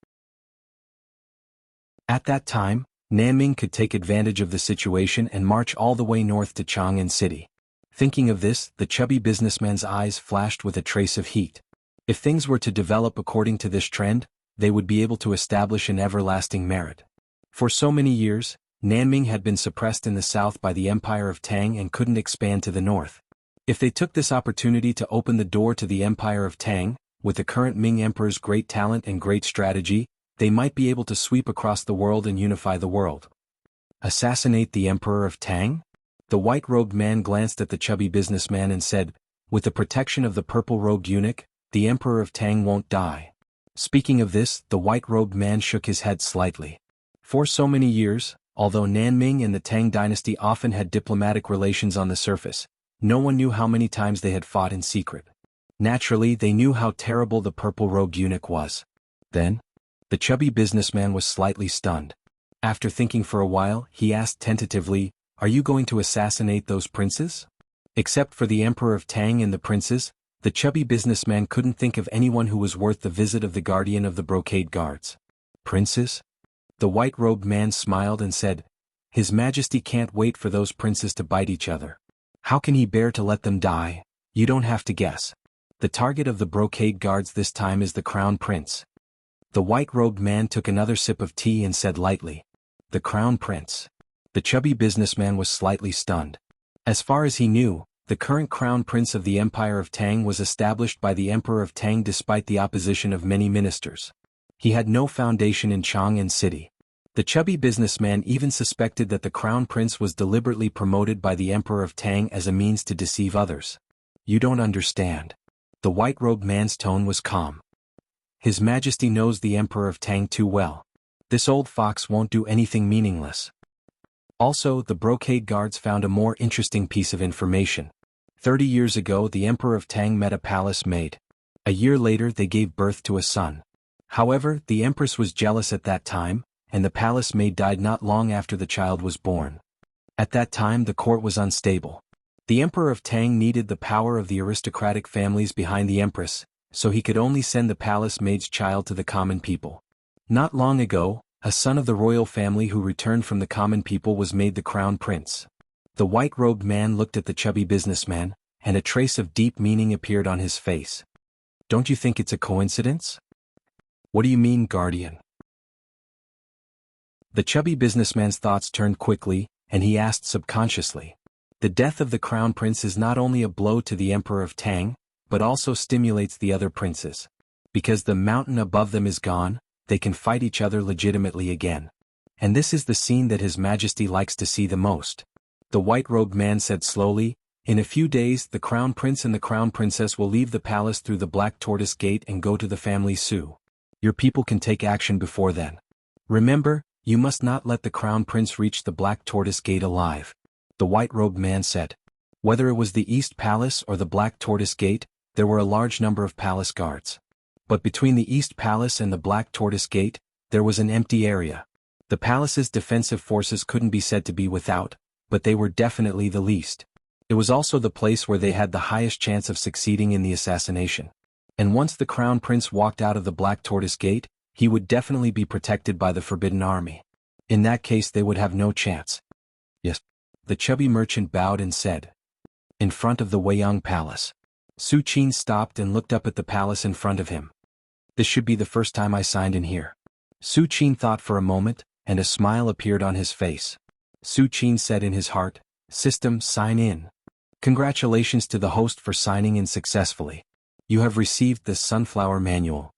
At that time, Nanming could take advantage of the situation and march all the way north to Chang'an City. Thinking of this, the chubby businessman's eyes flashed with a trace of heat. If things were to develop according to this trend, they would be able to establish an everlasting merit. For so many years, Nanming had been suppressed in the south by the Empire of Tang and couldn't expand to the north. If they took this opportunity to open the door to the Empire of Tang, with the current Ming Emperor's great talent and great strategy, they might be able to sweep across the world and unify the world. Assassinate the Emperor of Tang? The white-robed man glanced at the chubby businessman and said, with the protection of the purple-robed eunuch, the Emperor of Tang won't die. Speaking of this, the white-robed man shook his head slightly. For so many years, although Nanming and the Tang dynasty often had diplomatic relations on the surface, no one knew how many times they had fought in secret. Naturally, they knew how terrible the purple-robed eunuch was. Then, The chubby businessman was slightly stunned. After thinking for a while, he asked tentatively, "Are you going to assassinate those princes?" Except for the Emperor of Tang and the princes, the chubby businessman couldn't think of anyone who was worth the visit of the guardian of the brocade guards. "Princes?" The white-robed man smiled and said, "His Majesty can't wait for those princes to bite each other. How can he bear to let them die? You don't have to guess. The target of the brocade guards this time is the crown prince." The white-robed man took another sip of tea and said lightly, "The crown prince." The chubby businessman was slightly stunned. As far as he knew, the current crown prince of the Empire of Tang was established by the Emperor of Tang despite the opposition of many ministers. He had no foundation in Chang'an City. The chubby businessman even suspected that the crown prince was deliberately promoted by the Emperor of Tang as a means to deceive others. "You don't understand." The white-robed man's tone was calm. "His Majesty knows the Emperor of Tang too well. This old fox won't do anything meaningless." Also, the brocade guards found a more interesting piece of information. 30 years ago, the Emperor of Tang met a palace maid. A year later, they gave birth to a son. However, the Empress was jealous at that time, and the palace maid died not long after the child was born. At that time, the court was unstable. The Emperor of Tang needed the power of the aristocratic families behind the Empress, so he could only send the palace maid's child to the common people. Not long ago, a son of the royal family who returned from the common people was made the crown prince. The white-robed man looked at the chubby businessman, and a trace of deep meaning appeared on his face. "Don't you think it's a coincidence?" "What do you mean, guardian?" The chubby businessman's thoughts turned quickly, and he asked subconsciously. "The death of the crown prince is not only a blow to the Emperor of Tang, but also stimulates the other princes. Because the mountain above them is gone, they can fight each other legitimately again. And this is the scene that His Majesty likes to see the most." The white-robed man said slowly, "In a few days the crown prince and the crown princess will leave the palace through the Black Tortoise Gate and go to the family Su. Your people can take action before then. Remember, you must not let the crown prince reach the Black Tortoise Gate alive." The white-robed man said. Whether it was the East Palace or the Black Tortoise Gate, there were a large number of palace guards. But between the East Palace and the Black Tortoise Gate, there was an empty area. The palace's defensive forces couldn't be said to be without, but they were definitely the least. It was also the place where they had the highest chance of succeeding in the assassination. And once the crown prince walked out of the Black Tortoise Gate, he would definitely be protected by the Forbidden Army. In that case they would have no chance. "Yes." The chubby merchant bowed and said. "In front of the Weiyang Palace." Su Qin stopped and looked up at the palace in front of him. "This should be the first time I signed in here." Su Qin thought for a moment, and a smile appeared on his face. Su Qin said in his heart, "System, sign in." Congratulations to the host for signing in successfully. You have received the Sunflower Manual.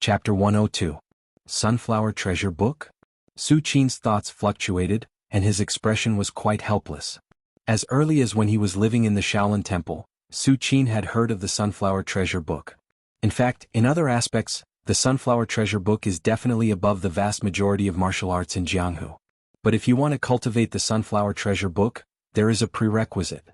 Chapter 102. Sunflower Treasure Book? Su Qin's thoughts fluctuated, and his expression was quite helpless. As early as when he was living in the Shaolin Temple, Su Qin had heard of the Sunflower Treasure Book. In fact, in other aspects, the Sunflower Treasure Book is definitely above the vast majority of martial arts in Jianghu. But if you want to cultivate the Sunflower Treasure Book, there is a prerequisite.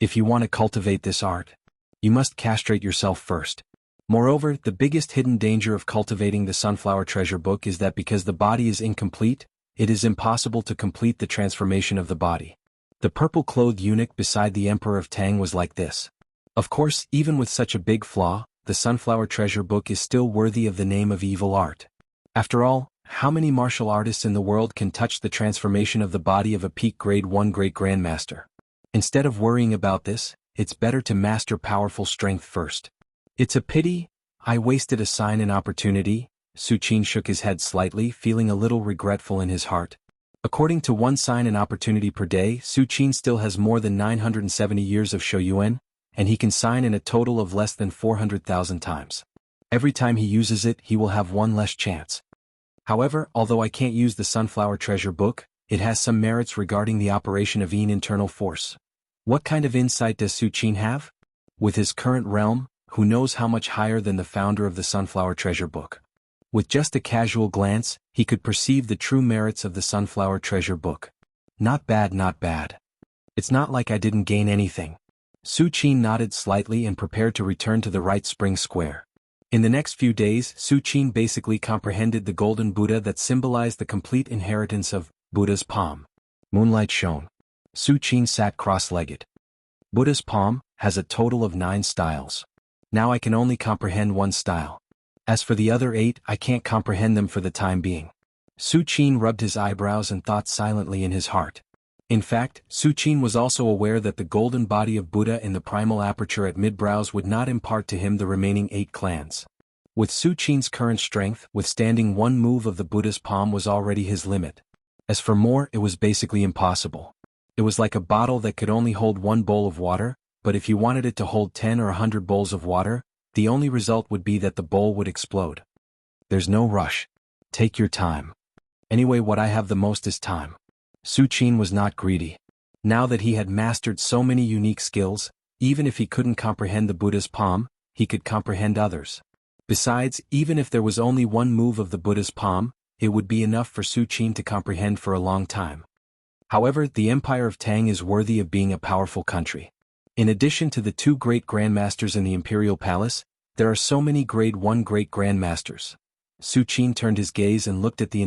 If you want to cultivate this art, you must castrate yourself first. Moreover, the biggest hidden danger of cultivating the Sunflower Treasure Book is that because the body is incomplete, it is impossible to complete the transformation of the body. The purple-clothed eunuch beside the Emperor of Tang was like this. Of course, even with such a big flaw, the Sunflower Treasure Book is still worthy of the name of evil art. After all, how many martial artists in the world can touch the transformation of the body of a peak grade 1 great grandmaster? Instead of worrying about this, it's better to master powerful strength first. It's a pity, I wasted a sign-in opportunity. Su Qin shook his head slightly, feeling a little regretful in his heart. According to one sign-in opportunity per day, Su Qin still has more than 970 years of Shouyuan, and he can sign in a total of less than 400,000 times. Every time he uses it, he will have one less chance. However, although I can't use the Sunflower Treasure Book, it has some merits regarding the operation of Yin internal force. What kind of insight does Su Qin have? With his current realm, who knows how much higher than the founder of the Sunflower Treasure Book? With just a casual glance, he could perceive the true merits of the Sunflower Treasure Book. Not bad, not bad. It's not like I didn't gain anything. Su Qin nodded slightly and prepared to return to the right spring square. In the next few days, Su Qin basically comprehended the golden Buddha that symbolized the complete inheritance of Buddha's palm. Moonlight shone. Su Qin sat cross-legged. Buddha's palm has a total of 9 styles. Now I can only comprehend 1 style. As for the other 8, I can't comprehend them for the time being. Su Qin rubbed his eyebrows and thought silently in his heart. In fact, Su Qin was also aware that the golden body of Buddha in the primal aperture at mid-brows would not impart to him the remaining 8 clans. With Su Qin's current strength, withstanding 1 move of the Buddha's palm was already his limit. As for more, it was basically impossible. It was like a bottle that could only hold 1 bowl of water, but if you wanted it to hold 10 or 100 bowls of water, the only result would be that the bowl would explode. There's no rush. Take your time. Anyway, what I have the most is time. Su Qin was not greedy. Now that he had mastered so many unique skills, even if he couldn't comprehend the Buddha's palm, he could comprehend others. Besides, even if there was only 1 move of the Buddha's palm, it would be enough for Su Qin to comprehend for a long time. However, the Empire of Tang is worthy of being a powerful country. In addition to the 2 great grandmasters in the Imperial Palace, there are so many grade 1 great grandmasters. Su Qin turned his gaze and looked at the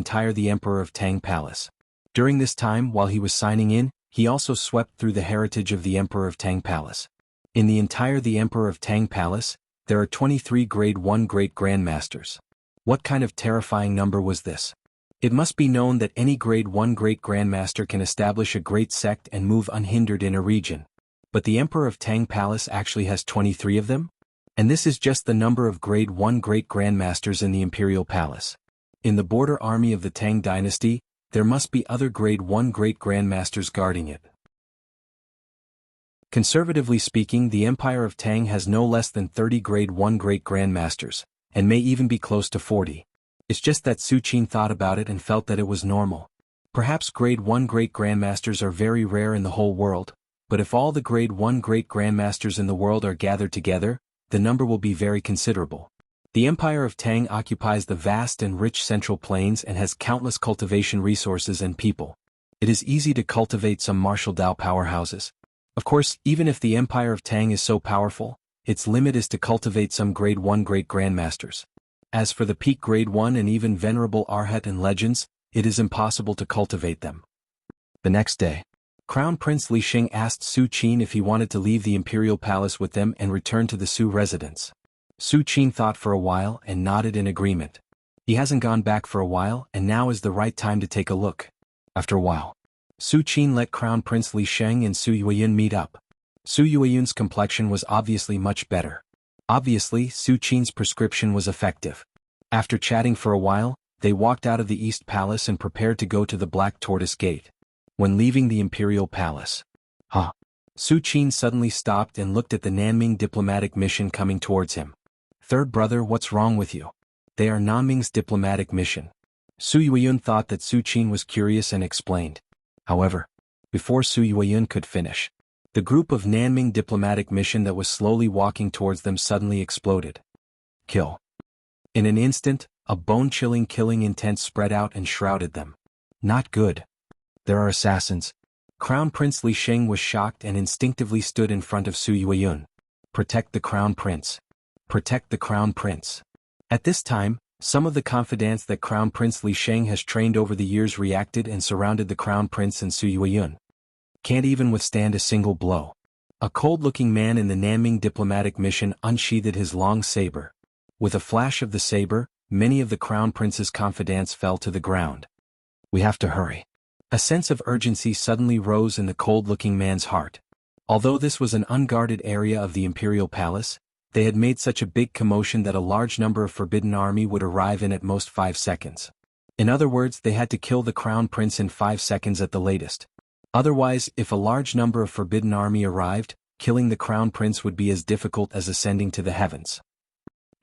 Emperor of Tang Palace. During this time, while he was signing in, he also swept through the heritage of the Emperor of Tang Palace. In the Emperor of Tang Palace, there are 23 grade 1 great grandmasters. What kind of terrifying number was this? It must be known that any grade 1 great grandmaster can establish a great sect and move unhindered in a region. But the Emperor of Tang Palace actually has 23 of them? And this is just the number of grade 1 great grandmasters in the Imperial Palace. In the border army of the Tang dynasty, there must be other grade 1 great grandmasters guarding it. Conservatively speaking, the Empire of Tang has no less than 30 grade 1 great grandmasters, and may even be close to 40. It's just that Su Qin thought about it and felt that it was normal. Perhaps grade 1 great grandmasters are very rare in the whole world, but if all the grade 1 great grandmasters in the world are gathered together, the number will be very considerable. The Empire of Tang occupies the vast and rich central plains and has countless cultivation resources and people. It is easy to cultivate some martial Dao powerhouses. Of course, even if the Empire of Tang is so powerful, its limit is to cultivate some grade 1 great grandmasters. As for the peak grade 1 and even venerable Arhat and legends, it is impossible to cultivate them. The next day, Crown Prince Li Xing asked Su Qin if he wanted to leave the Imperial Palace with them and return to the Su residence. Su Qin thought for a while and nodded in agreement. He hasn't gone back for a while and now is the right time to take a look. After a while, Su Qin let Crown Prince Li Sheng and Su Yueyun meet up. Su Yueyun's complexion was obviously much better. Obviously, Su Qin's prescription was effective. After chatting for a while, they walked out of the East Palace and prepared to go to the Black Tortoise Gate. When leaving the Imperial Palace, Su Qin suddenly stopped and looked at the Nanming diplomatic mission coming towards him. Third brother, what's wrong with you? They are Nanming's diplomatic mission. Su Yueyun thought that Su Qin was curious and explained. However, before Su Yueyun could finish, the group of Nanming diplomatic mission that was slowly walking towards them suddenly exploded. Kill. In an instant, a bone-chilling killing intent spread out and shrouded them. Not good. There are assassins. Crown Prince Li Sheng was shocked and instinctively stood in front of Su Yueyun. Protect the Crown Prince. Protect the Crown Prince. At this time, some of the confidants that Crown Prince Li Sheng has trained over the years reacted and surrounded the Crown Prince and Su Yueyun. Can't even withstand a single blow. A cold-looking man in the Nanming diplomatic mission unsheathed his long saber. With a flash of the saber, many of the Crown Prince's confidants fell to the ground. We have to hurry. A sense of urgency suddenly rose in the cold-looking man's heart. Although this was an unguarded area of the Imperial Palace, they had made such a big commotion that a large number of Forbidden Army would arrive in at most 5 seconds. In other words, they had to kill the Crown Prince in 5 seconds at the latest. Otherwise, if a large number of Forbidden Army arrived, killing the Crown Prince would be as difficult as ascending to the heavens.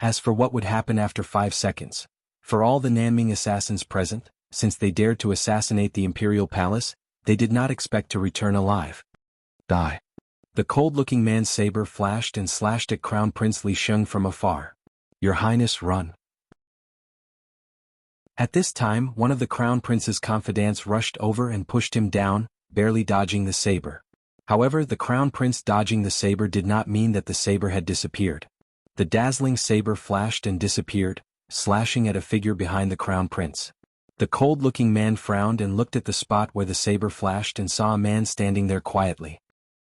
As for what would happen after 5 seconds, for all the Nanming assassins present, since they dared to assassinate the Imperial Palace, they did not expect to return alive. Die. The cold-looking man's saber flashed and slashed at Crown Prince Li Sheng from afar. Your Highness, run. At this time, one of the Crown Prince's confidants rushed over and pushed him down, barely dodging the saber. However, the Crown Prince dodging the saber did not mean that the saber had disappeared. The dazzling saber flashed and disappeared, slashing at a figure behind the Crown Prince. The cold-looking man frowned and looked at the spot where the saber flashed and saw a man standing there quietly.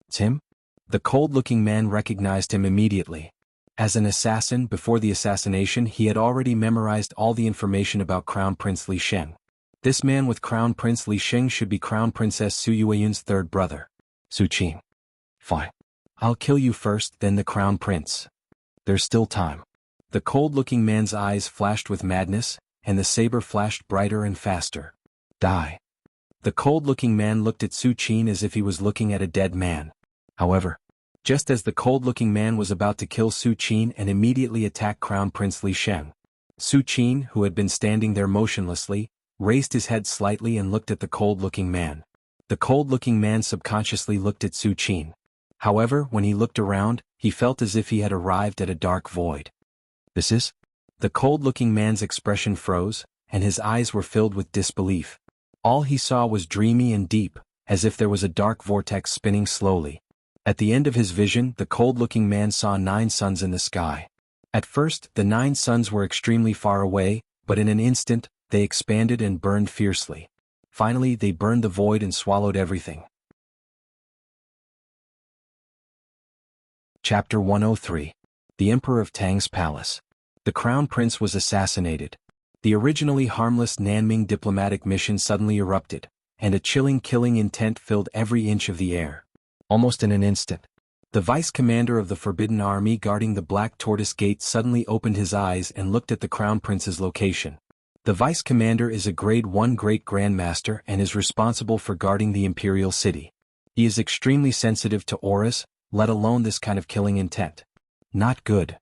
"It's him?" The cold-looking man recognized him immediately. As an assassin, before the assassination he had already memorized all the information about Crown Prince Li Sheng. This man with Crown Prince Li Sheng should be Crown Princess Su Yueyun's third brother. Su Qin. Fine. I'll kill you first, then the Crown Prince. There's still time. The cold-looking man's eyes flashed with madness, and the saber flashed brighter and faster. Die. The cold-looking man looked at Su Qin as if he was looking at a dead man. However, just as the cold-looking man was about to kill Su Qin and immediately attack Crown Prince Li Sheng, Su Qin, who had been standing there motionlessly, raised his head slightly and looked at the cold-looking man. The cold-looking man subconsciously looked at Su Qin. However, when he looked around, he felt as if he had arrived at a dark void. This is? The cold-looking man's expression froze, and his eyes were filled with disbelief. All he saw was dreamy and deep, as if there was a dark vortex spinning slowly. At the end of his vision, the cold-looking man saw 9 suns in the sky. At first, the 9 suns were extremely far away, but in an instant, they expanded and burned fiercely. Finally, they burned the void and swallowed everything. Chapter 103. The Emperor of Tang's Palace. The Crown Prince was assassinated. The originally harmless Nanming diplomatic mission suddenly erupted, and a chilling killing intent filled every inch of the air. Almost in an instant, the vice commander of the Forbidden Army guarding the Black Tortoise Gate suddenly opened his eyes and looked at the Crown Prince's location. The vice commander is a Grade 1 Great Grandmaster and is responsible for guarding the Imperial City. He is extremely sensitive to auras, let alone this kind of killing intent. Not good.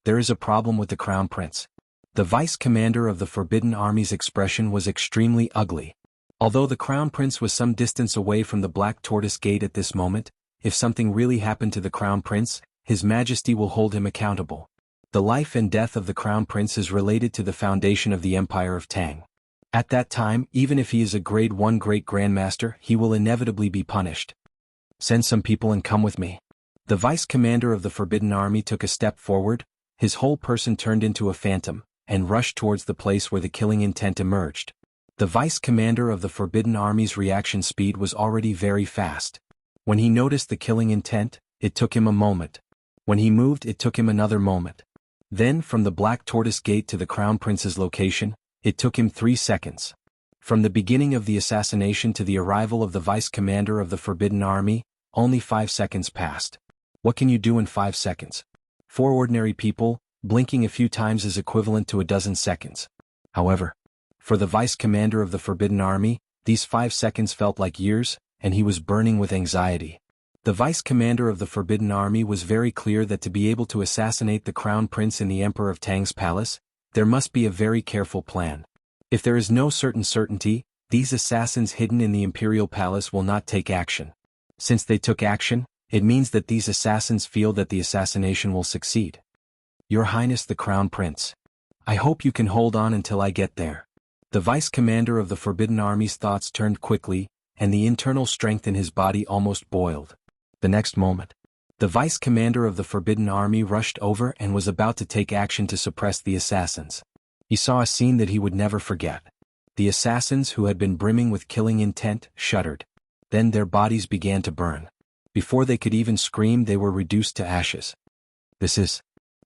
There is a problem with the Crown Prince. The vice commander of the Forbidden Army's expression was extremely ugly. Although the Crown Prince was some distance away from the Black Tortoise Gate at this moment, if something really happened to the Crown Prince, His Majesty will hold him accountable. The life and death of the Crown Prince is related to the foundation of the Empire of Tang. At that time, even if he is a Grade 1 Great Grandmaster, he will inevitably be punished. Send some people and come with me. The vice commander of the Forbidden Army took a step forward, his whole person turned into a phantom, and rushed towards the place where the killing intent emerged. The vice commander of the Forbidden Army's reaction speed was already very fast. When he noticed the killing intent, it took him a moment. When he moved, it took him another moment. Then, from the Black Tortoise Gate to the Crown Prince's location, it took him 3 seconds. From the beginning of the assassination to the arrival of the vice commander of the Forbidden Army, only 5 seconds passed. What can you do in 5 seconds? For ordinary people, blinking a few times is equivalent to a dozen seconds. However, for the vice commander of the Forbidden Army, these 5 seconds felt like years, and he was burning with anxiety. The vice commander of the Forbidden Army was very clear that to be able to assassinate the Crown Prince in the Emperor of Tang's palace, there must be a very careful plan. If there is no certain certainty, these assassins hidden in the Imperial Palace will not take action. Since they took action, it means that these assassins feel that the assassination will succeed. Your Highness the Crown Prince. I hope you can hold on until I get there. The vice commander of the Forbidden Army's thoughts turned quickly, and the internal strength in his body almost boiled. The next moment, the vice commander of the Forbidden Army rushed over and was about to take action to suppress the assassins. He saw a scene that he would never forget. The assassins who had been brimming with killing intent shuddered. Then their bodies began to burn. Before they could even scream, they were reduced to ashes. This is...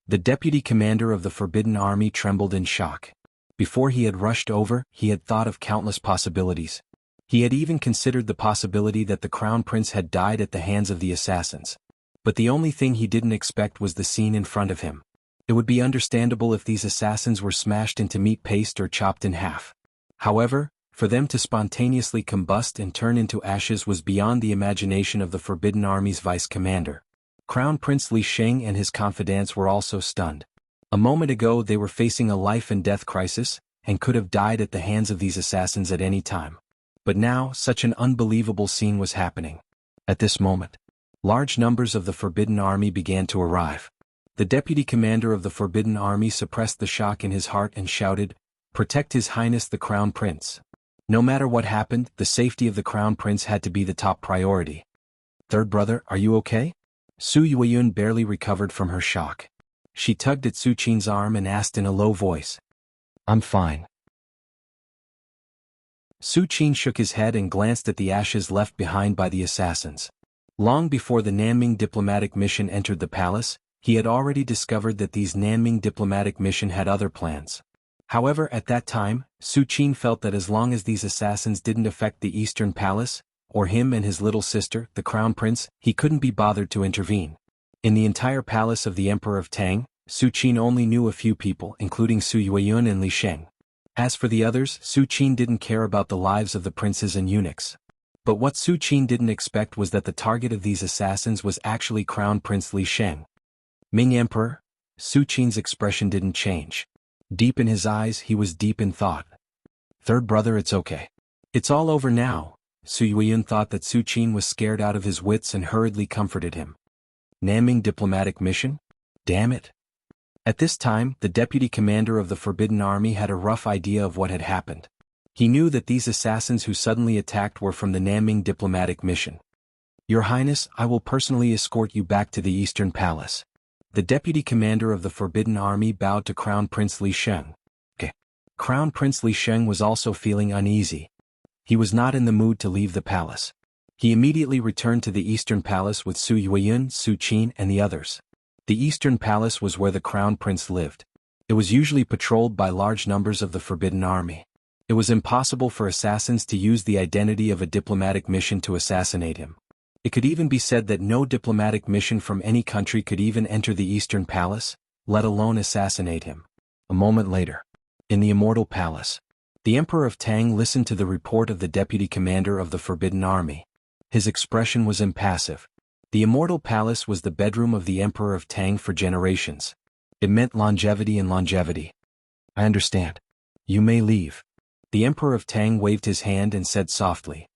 The deputy commander of the Forbidden Army trembled in shock. Before he had rushed over, he had thought of countless possibilities. He had even considered the possibility that the Crown Prince had died at the hands of the assassins. But the only thing he didn't expect was the scene in front of him. It would be understandable if these assassins were smashed into meat paste or chopped in half. However, for them to spontaneously combust and turn into ashes was beyond the imagination of the Forbidden Army's vice commander. Crown Prince Li Sheng and his confidants were also stunned. A moment ago they were facing a life and death crisis, and could have died at the hands of these assassins at any time. But now, such an unbelievable scene was happening. At this moment, large numbers of the Forbidden Army began to arrive. The deputy commander of the Forbidden Army suppressed the shock in his heart and shouted, "Protect His Highness the Crown Prince." No matter what happened, the safety of the Crown Prince had to be the top priority. Third brother, are you okay? Su Yueyun barely recovered from her shock. She tugged at Su Qin's arm and asked in a low voice. I'm fine. Su Qin shook his head and glanced at the ashes left behind by the assassins. Long before the Nanming diplomatic mission entered the palace, he had already discovered that these Nanming diplomatic mission had other plans. However, at that time, Su Qin felt that as long as these assassins didn't affect the Eastern Palace, or him and his little sister, the Crown Prince, he couldn't be bothered to intervene. In the entire palace of the Emperor of Tang, Su Qin only knew a few people, including Su Yueyun and Li Sheng. As for the others, Su Qin didn't care about the lives of the princes and eunuchs. But what Su Qin didn't expect was that the target of these assassins was actually Crown Prince Li Sheng. Ming Emperor? Su Qin's expression didn't change. Deep in his eyes, he was deep in thought. Third brother, it's okay. It's all over now. Su Yueyun thought that Su Qin was scared out of his wits and hurriedly comforted him. Nanming diplomatic mission? Damn it. At this time, the deputy commander of the Forbidden Army had a rough idea of what had happened. He knew that these assassins who suddenly attacked were from the Nanming diplomatic mission. Your Highness, I will personally escort you back to the Eastern Palace. The deputy commander of the Forbidden Army bowed to Crown Prince Li Sheng. Crown Prince Li Sheng was also feeling uneasy. He was not in the mood to leave the palace. He immediately returned to the Eastern Palace with Su Yueyun, Su Qin, and the others. The Eastern Palace was where the Crown Prince lived. It was usually patrolled by large numbers of the Forbidden Army. It was impossible for assassins to use the identity of a diplomatic mission to assassinate him. It could even be said that no diplomatic mission from any country could even enter the Eastern Palace, let alone assassinate him. A moment later, in the Immortal Palace, the Emperor of Tang listened to the report of the deputy commander of the Forbidden Army. His expression was impassive. The Immortal Palace was the bedroom of the Emperor of Tang for generations. It meant longevity and longevity. I understand. You may leave. The Emperor of Tang waved his hand and said softly.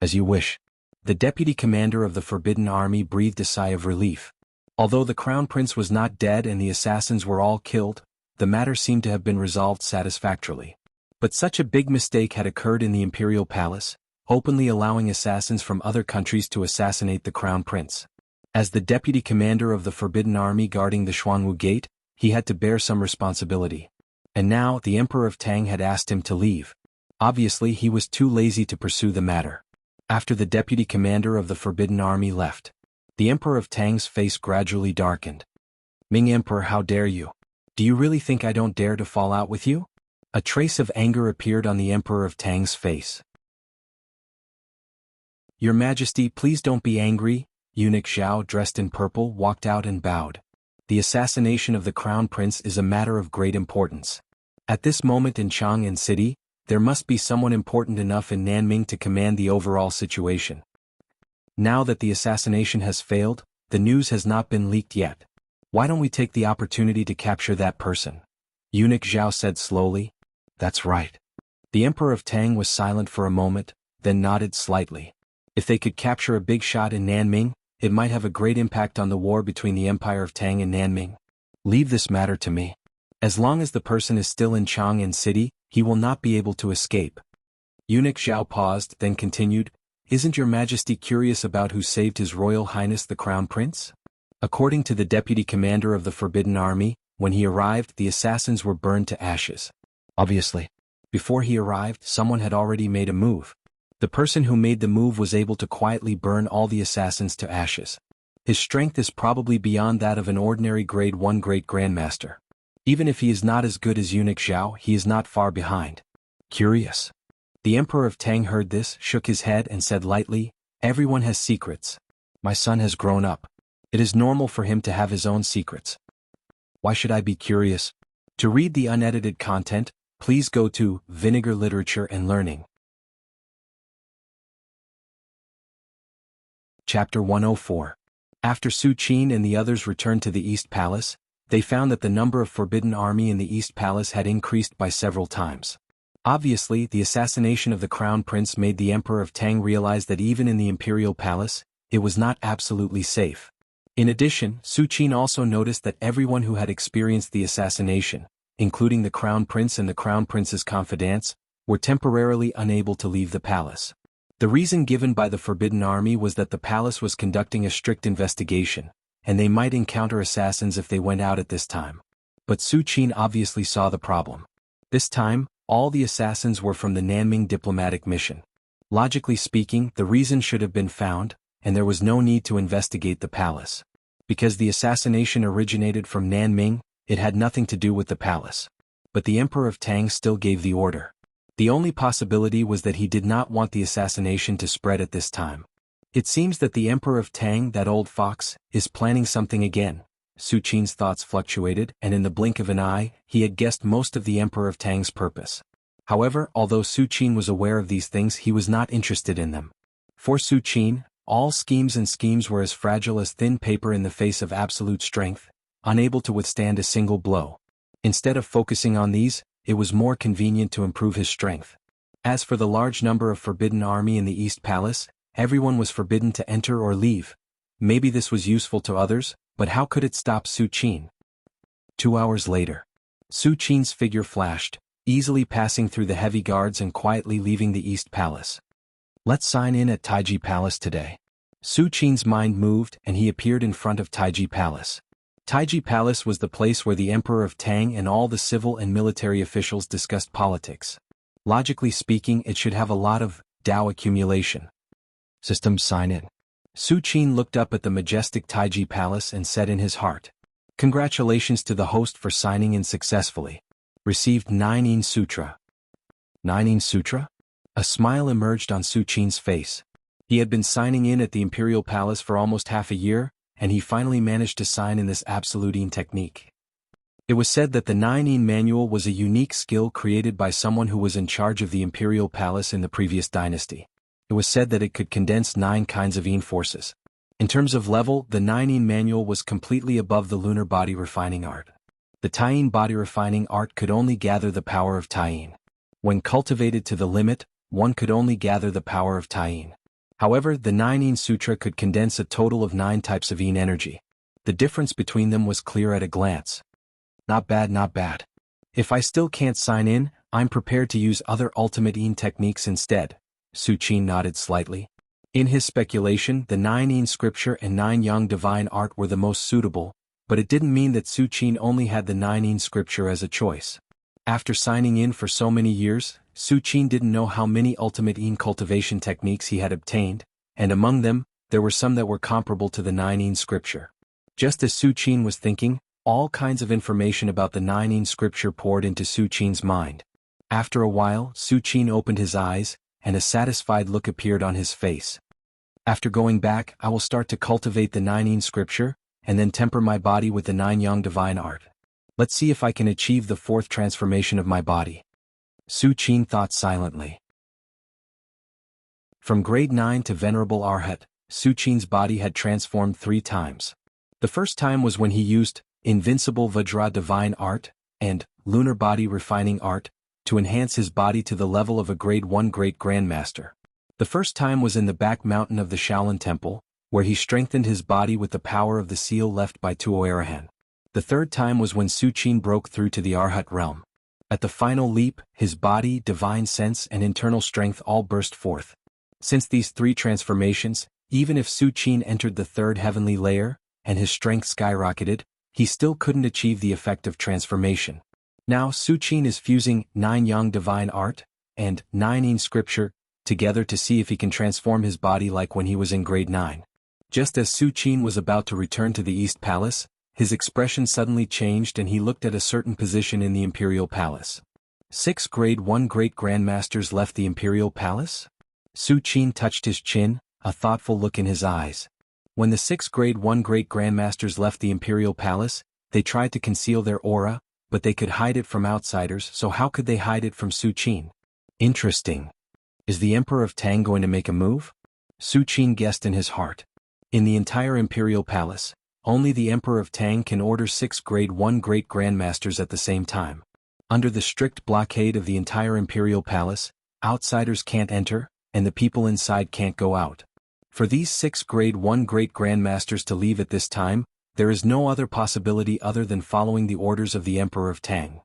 As you wish. The deputy commander of the Forbidden Army breathed a sigh of relief. Although the Crown Prince was not dead and the assassins were all killed, the matter seemed to have been resolved satisfactorily. But such a big mistake had occurred in the Imperial Palace, openly allowing assassins from other countries to assassinate the Crown Prince. As the deputy commander of the Forbidden Army guarding the Xuanwu Gate, he had to bear some responsibility. And now, the Emperor of Tang had asked him to leave. Obviously, he was too lazy to pursue the matter. After the deputy commander of the Forbidden Army left, the Emperor of Tang's face gradually darkened. Ming Emperor, how dare you? Do you really think I don't dare to fall out with you? A trace of anger appeared on the Emperor of Tang's face. Your Majesty, please don't be angry. Eunuch Zhao, dressed in purple, walked out and bowed. The assassination of the Crown Prince is a matter of great importance. At this moment in Chang'an City, there must be someone important enough in Nanming to command the overall situation. Now that the assassination has failed, the news has not been leaked yet. Why don't we take the opportunity to capture that person? Eunuch Zhao said slowly. That's right. The Emperor of Tang was silent for a moment, then nodded slightly. If they could capture a big shot in Nanming, it might have a great impact on the war between the Empire of Tang and Nanming. Leave this matter to me. As long as the person is still in Chang'an City, he will not be able to escape. Eunuch Zhao paused, then continued, Isn't your Majesty curious about who saved His Royal Highness the Crown Prince? According to the deputy commander of the Forbidden Army, when he arrived, the assassins were burned to ashes. Obviously. Before he arrived, someone had already made a move. The person who made the move was able to quietly burn all the assassins to ashes. His strength is probably beyond that of an ordinary Grade 1 Great Grandmaster. Even if he is not as good as Eunuch Zhao, he is not far behind. Curious. The Emperor of Tang heard this, shook his head and said lightly, Everyone has secrets. My son has grown up. It is normal for him to have his own secrets. Why should I be curious? To read the unedited content, please go to Vinegar Literature and Learning. Chapter 104. After Su Qin and the others returned to the East Palace, they found that the number of Forbidden Army in the East Palace had increased by several times. Obviously, the assassination of the Crown Prince made the Emperor of Tang realize that even in the Imperial Palace, it was not absolutely safe. In addition, Su Qin also noticed that everyone who had experienced the assassination, including the Crown Prince and the Crown Prince's confidants, were temporarily unable to leave the palace. The reason given by the Forbidden Army was that the palace was conducting a strict investigation, and they might encounter assassins if they went out at this time. But Su Qin obviously saw the problem. This time, all the assassins were from the Nanming diplomatic mission. Logically speaking, the reason should have been found, and there was no need to investigate the palace. Because the assassination originated from Nanming, it had nothing to do with the palace. But the Emperor of Tang still gave the order. The only possibility was that he did not want the assassination to spread at this time. It seems that the Emperor of Tang, that old fox, is planning something again. Su Qin's thoughts fluctuated, and in the blink of an eye, he had guessed most of the Emperor of Tang's purpose. However, although Su Qin was aware of these things, he was not interested in them. For Su Qin, all schemes were as fragile as thin paper in the face of absolute strength, unable to withstand a single blow. Instead of focusing on these, it was more convenient to improve his strength. As for the large number of Forbidden Army in the East Palace, everyone was forbidden to enter or leave. Maybe this was useful to others, but how could it stop Su Qin? 2 hours later, Su Qin's figure flashed, easily passing through the heavy guards and quietly leaving the East Palace. Let's sign in at Taiji Palace today. Su Qin's mind moved and he appeared in front of Taiji Palace. Taiji Palace was the place where the Emperor of Tang and all the civil and military officials discussed politics. Logically speaking, it should have a lot of Dao accumulation. System sign in. Su Qin looked up at the majestic Taiji Palace and said in his heart, "Congratulations to the host for signing in successfully. Received 9 Sutra." 9 Sutra? A smile emerged on Su Qin's face. He had been signing in at the Imperial Palace for almost half a year, and he finally managed to sign in this absolute technique. It was said that the 9 manual was a unique skill created by someone who was in charge of the Imperial Palace in the previous dynasty. It was said that it could condense 9 kinds of forces. In terms of level, the 9 manual was completely above the lunar body refining art. The Taiyin body refining art could only gather the power of Taiyin. When cultivated to the limit, one could only gather the power of Taiyin. However, the 9 Sutra could condense a total of 9 types of energy. The difference between them was clear at a glance. Not bad, not bad. If I still can't sign in, I'm prepared to use other ultimate techniques instead. Su Qin nodded slightly. In his speculation, the 9 scripture and 9 yang divine art were the most suitable, but it didn't mean that Su Qin only had the 9 scripture as a choice. After signing in for so many years, Su Qin didn't know how many ultimate cultivation techniques he had obtained, and among them, there were some that were comparable to the 9 scripture. Just as Su Qin was thinking, all kinds of information about the 9 scripture poured into Su Qin's mind. After a while, Su Qin opened his eyes, and a satisfied look appeared on his face. After going back, I will start to cultivate the 9 scripture, and then temper my body with the 9 yang divine art. Let's see if I can achieve the 4th transformation of my body. Su Qin thought silently. From grade 9 to Venerable Arhat, Su Qin's body had transformed 3 times. The first time was when he used Invincible Vajra divine art and Lunar body refining art to enhance his body to the level of a grade 1 great grandmaster. The first time was in the back mountain of the Shaolin Temple, where he strengthened his body with the power of the seal left by Tuo Arahan. The third time was when Su Qin broke through to the Arhat realm. At the final leap, his body, divine sense and internal strength all burst forth. Since these 3 transformations, even if Su Qin entered the 3rd heavenly layer, and his strength skyrocketed, he still couldn't achieve the effect of transformation. Now Su Qin is fusing 9 yang divine art and 9 scripture together to see if he can transform his body like when he was in grade 9. Just as Su Qin was about to return to the East Palace, his expression suddenly changed and he looked at a certain position in the Imperial Palace. 6 grade 1 great grandmasters left the Imperial Palace? Su Qin touched his chin, a thoughtful look in his eyes. When the 6 grade 1 great grandmasters left the Imperial Palace, they tried to conceal their aura, but they could hide it from outsiders, so how could they hide it from Su Qin? Interesting. Is the Emperor of Tang going to make a move? Su Qin guessed in his heart. In the entire Imperial Palace, only the Emperor of Tang can order 6 grade 1 great grandmasters at the same time. Under the strict blockade of the entire Imperial Palace, outsiders can't enter, and the people inside can't go out. For these 6 grade 1 great grandmasters to leave at this time, there is no other possibility other than following the orders of the Emperor of Tang.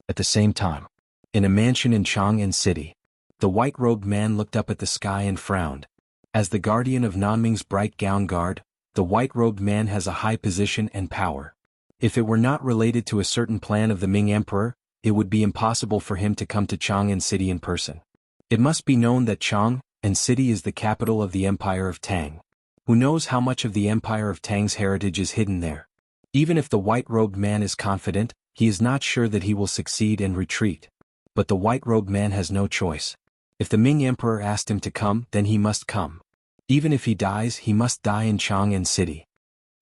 At the same time, in a mansion in Chang'an City, The white-robed man looked up at the sky and frowned. As the guardian of Nanming's bright gown guard, the white-robed man has a high position and power. If it were not related to a certain plan of the Ming Emperor, it would be impossible for him to come to Chang'an City in person. It must be known that Chang'an City is the capital of the Empire of Tang. Who knows how much of the Empire of Tang's heritage is hidden there? Even if the white-robed man is confident, he is not sure that he will succeed and retreat. But the white-robed man has no choice. If the Ming Emperor asked him to come, then he must come. Even if he dies, he must die in Chang'an City.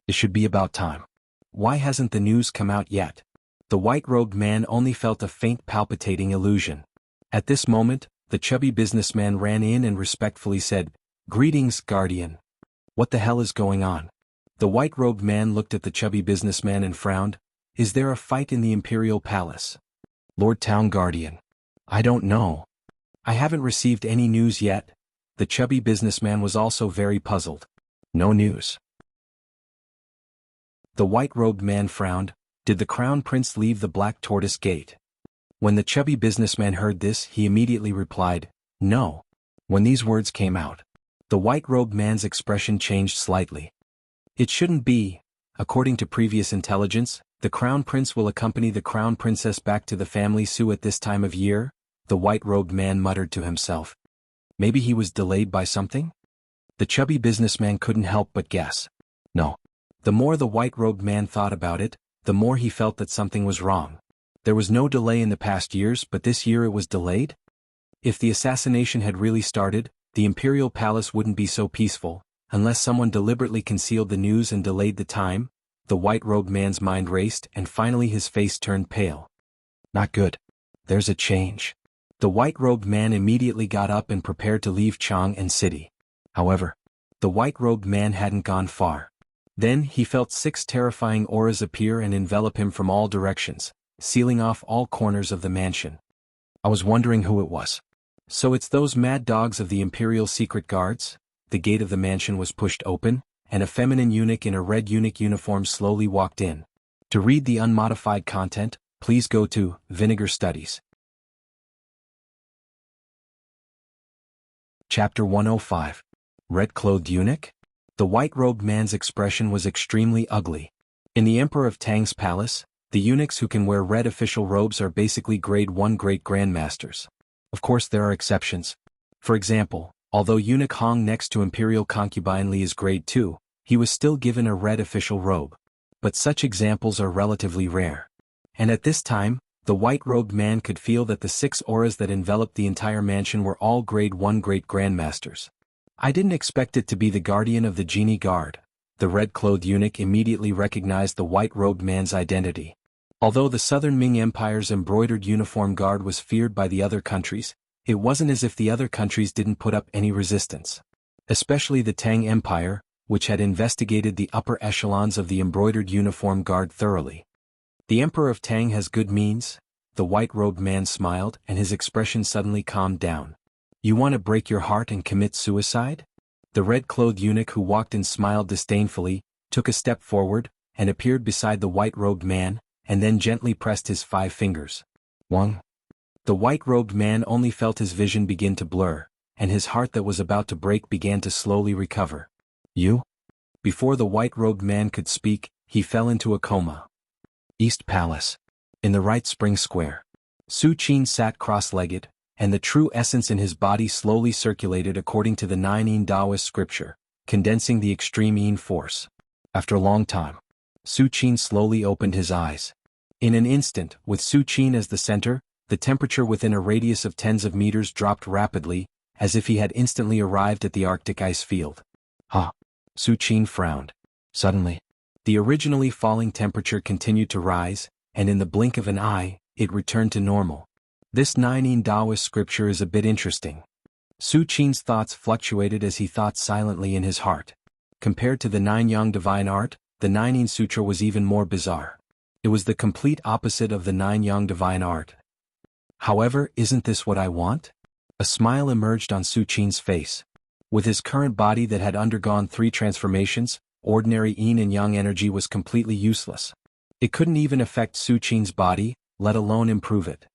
It should be about time. Why hasn't the news come out yet? The white-robed man only felt a faint palpitating illusion. At this moment, the chubby businessman ran in and respectfully said, "Greetings, Guardian. What the hell is going on?" The white-robed man looked at the chubby businessman and frowned. "Is there a fight in the Imperial Palace?" "Lord Town Guardian. I don't know. I haven't received any news yet." The chubby businessman was also very puzzled. "No news." The white-robed man frowned. "Did the Crown Prince leave the Black Tortoise Gate?" When the chubby businessman heard this, he immediately replied, "No." When these words came out, the white-robed man's expression changed slightly. "It shouldn't be. According to previous intelligence, the Crown Prince will accompany the Crown Princess back to the family Su at this time of year," the white-robed man muttered to himself. Maybe he was delayed by something? The chubby businessman couldn't help but guess. No. The more the white-robed man thought about it, the more he felt that something was wrong. There was no delay in the past years, but this year it was delayed? If the assassination had really started, the Imperial Palace wouldn't be so peaceful, unless someone deliberately concealed the news and delayed the time. The white-robed man's mind raced, and finally his face turned pale. Not good. There's a change. The white-robed man immediately got up and prepared to leave Chang'an City. However, the white-robed man hadn't gone far. Then he felt 6 terrifying auras appear and envelop him from all directions, sealing off all corners of the mansion. I was wondering who it was. So it's those mad dogs of the Imperial Secret Guards? The gate of the mansion was pushed open, and a feminine eunuch in a red eunuch uniform slowly walked in. To read the unmodified content, please go to Vinegar Studies. Chapter 105. Red-Clothed Eunuch? The white-robed man's expression was extremely ugly. In the Emperor of Tang's palace, the eunuchs who can wear red official robes are basically grade 1 great grandmasters. Of course there are exceptions. For example, although eunuch Hong next to imperial concubine Li is grade 2, he was still given a red official robe. But such examples are relatively rare. And at this time, the white-robed man could feel that the 6 auras that enveloped the entire mansion were all grade 1 great grandmasters. I didn't expect it to be the guardian of the genie guard. The red-clothed eunuch immediately recognized the white-robed man's identity. Although the Southern Ming Empire's embroidered uniform guard was feared by the other countries, it wasn't as if the other countries didn't put up any resistance. Especially the Tang Empire, which had investigated the upper echelons of the embroidered uniform guard thoroughly. The Emperor of Tang has good means? The white-robed man smiled, and his expression suddenly calmed down. You want to break your heart and commit suicide? The red-clothed eunuch who walked in smiled disdainfully, took a step forward, and appeared beside the white-robed man, and then gently pressed his 5 fingers. Wang. The white-robed man only felt his vision begin to blur, and his heart that was about to break began to slowly recover. You? Before the white-robed man could speak, he fell into a coma. East Palace. In the right spring square. Su Qin sat cross-legged, and the true essence in his body slowly circulated according to the 9 Yin Taoist scripture, condensing the extreme Yin force. After a long time, Su Qin slowly opened his eyes. In an instant, with Su Qin as the center, the temperature within a radius of tens of meters dropped rapidly, as if he had instantly arrived at the Arctic ice field. Huh. Su Qin frowned. Suddenly, the originally falling temperature continued to rise, and in the blink of an eye, it returned to normal. This 9 Yin Taoist scripture is a bit interesting. Su Qin's thoughts fluctuated as he thought silently in his heart. Compared to the 9 Yang Divine Art, the 9 Yin Sutra was even more bizarre. It was the complete opposite of the 9 Yang Divine Art. However, isn't this what I want? A smile emerged on Su Qin's face. With his current body that had undergone 3 transformations, ordinary Yin and Yang energy was completely useless. It couldn't even affect Su Qin's body, let alone improve it.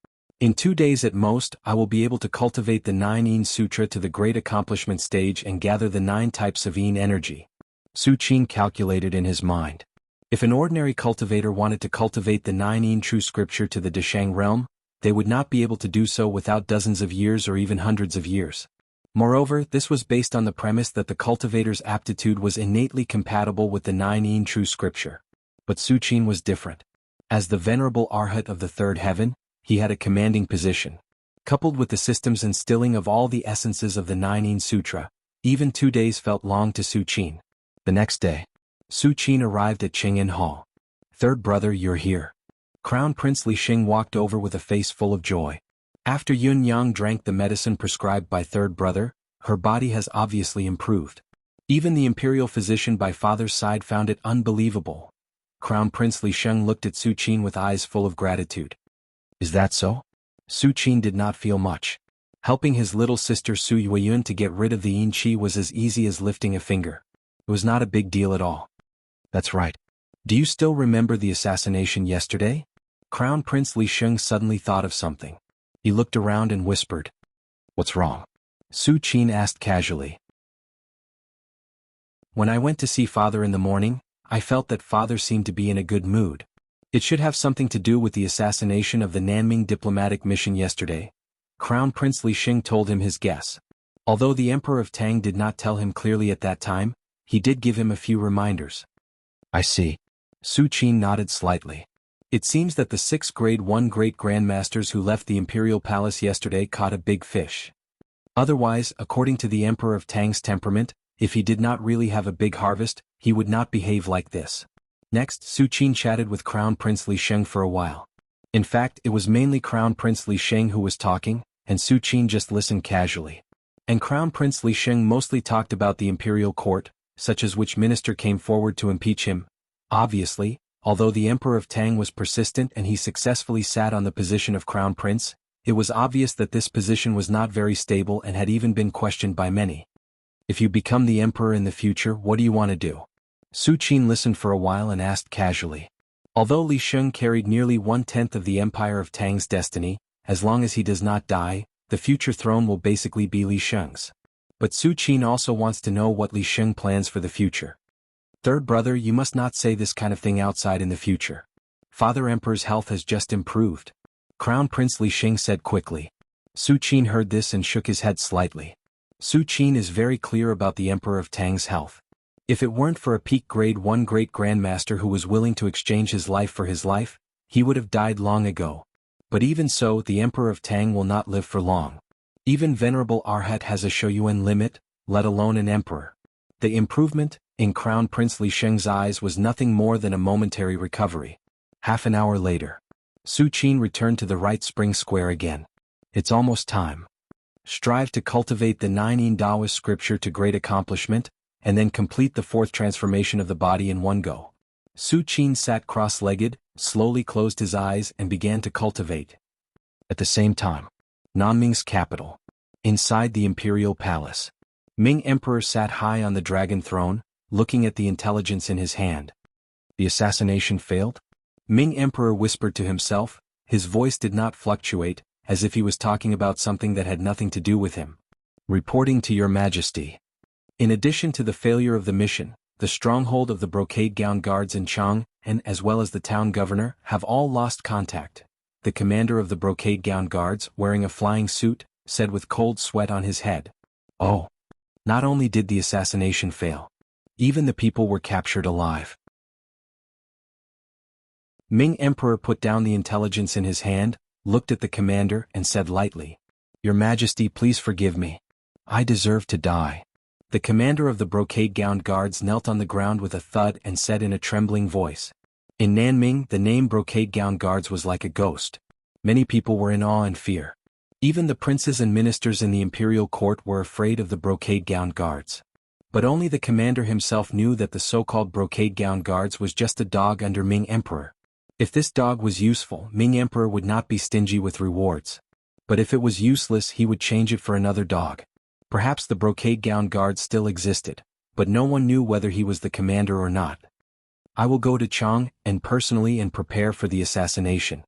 In 2 days at most, I will be able to cultivate the 9 Yin Sutra to the great accomplishment stage and gather the 9 types of Yin energy. Su Qin calculated in his mind. If an ordinary cultivator wanted to cultivate the 9 Yin true scripture to the Deshang realm, they would not be able to do so without dozens of years or even hundreds of years. Moreover, this was based on the premise that the cultivator's aptitude was innately compatible with the 9 Yin true scripture. But Su Qin was different. As the venerable Arhat of the third heaven, he had a commanding position. Coupled with the system's instilling of all the essences of the 9 Yin Sutra, even 2 days felt long to Su Qin. The next day, Su Qin arrived at Qing'an Hall. "Third brother, you're here." Crown Prince Li Xing walked over with a face full of joy. After Yun Yang drank the medicine prescribed by third brother, her body has obviously improved. Even the imperial physician by father's side found it unbelievable. Crown Prince Li Sheng looked at Su Qin with eyes full of gratitude. "Is that so?" Su Qin did not feel much. Helping his little sister Su Yueyun to get rid of the yin qi was as easy as lifting a finger. It was not a big deal at all. "That's right. Do you still remember the assassination yesterday?" Crown Prince Li Sheng suddenly thought of something. He looked around and whispered. "What's wrong?" Su Qin asked casually. "When I went to see father in the morning, I felt that father seemed to be in a good mood. It should have something to do with the assassination of the Nanming diplomatic mission yesterday." Crown Prince Li Xing told him his guess. Although the Emperor of Tang did not tell him clearly at that time, he did give him a few reminders. "I see." Su Qin nodded slightly. It seems that the 6th grade 1 great grandmasters who left the imperial palace yesterday caught a big fish. Otherwise, according to the Emperor of Tang's temperament, if he did not really have a big harvest, he would not behave like this. Next, Su Qin chatted with Crown Prince Li Sheng for a while. In fact, it was mainly Crown Prince Li Sheng who was talking, and Su Qin just listened casually. And Crown Prince Li Sheng mostly talked about the imperial court, such as which minister came forward to impeach him. Obviously, although the Emperor of Tang was persistent and he successfully sat on the position of Crown Prince, it was obvious that this position was not very stable and had even been questioned by many. "If you become the emperor in the future, what do you want to do?" Su Qin listened for a while and asked casually. Although Li Sheng carried nearly 1/10 of the Empire of Tang's destiny, as long as he does not die, the future throne will basically be Li Sheng's. But Su Qin also wants to know what Li Sheng plans for the future. "Third brother, you must not say this kind of thing outside in the future. Father Emperor's health has just improved," Crown Prince Li Sheng said quickly. Su Qin heard this and shook his head slightly. Su Qin is very clear about the Emperor of Tang's health. If it weren't for a peak grade 1 great grandmaster who was willing to exchange his life for his life, he would have died long ago. But even so, the Emperor of Tang will not live for long. Even Venerable Arhat has a Shoyuan limit, let alone an emperor. The improvement, in Crown Prince Li Sheng's eyes, was nothing more than a momentary recovery. Half an hour later, Su Qin returned to the right spring square again. "It's almost time. Strive to cultivate the 9 Yin Taoist scripture to great accomplishment, and then complete the 4th transformation of the body in one go." Su Qin sat cross-legged, slowly closed his eyes and began to cultivate. At the same time, Nanming's capital. Inside the imperial palace, Ming Emperor sat high on the dragon throne, looking at the intelligence in his hand. "The assassination failed?" Ming Emperor whispered to himself. His voice did not fluctuate, as if he was talking about something that had nothing to do with him. "Reporting to your majesty. In addition to the failure of the mission, the stronghold of the brocade gown guards in Chang, and as well as the town governor, have all lost contact." The commander of the brocade gown guards, wearing a flying suit, said with cold sweat on his head. "Oh. Not only did the assassination fail, even the people were captured alive." Ming Emperor put down the intelligence in his hand, looked at the commander and said lightly, "Your Majesty, please forgive me. I deserve to die." The commander of the brocade-gowned guards knelt on the ground with a thud and said in a trembling voice. In Nanming, the name brocade-gowned guards was like a ghost. Many people were in awe and fear. Even the princes and ministers in the imperial court were afraid of the brocade-gowned guards. But only the commander himself knew that the so-called brocade-gowned guards was just a dog under Ming Emperor. If this dog was useful, Ming Emperor would not be stingy with rewards. But if it was useless, he would change it for another dog. Perhaps the brocade-gowned guards still existed, but no one knew whether he was the commander or not. "I will go to Chang and personally prepare for the assassination.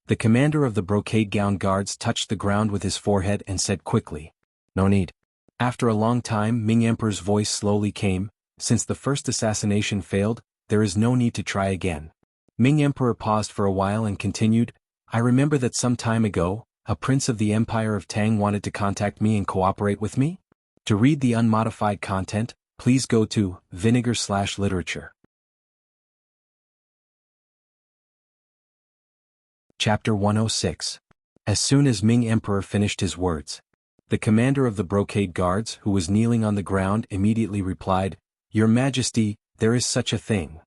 The commander of the brocade gown guards touched the ground with his forehead and said quickly, "No need." After a long time, Ming Emperor's voice slowly came, "Since the first assassination failed, there is no need to try again." Ming Emperor paused for a while and continued, "I remember that some time ago, a prince of the Empire of Tang wanted to contact me and cooperate with me? To read the unmodified content, please go to vinegar/literature. Chapter 106. As soon as Ming Emperor finished his words, the commander of the brocade guards, who was kneeling on the ground, immediately replied, "Your Majesty, there is such a thing."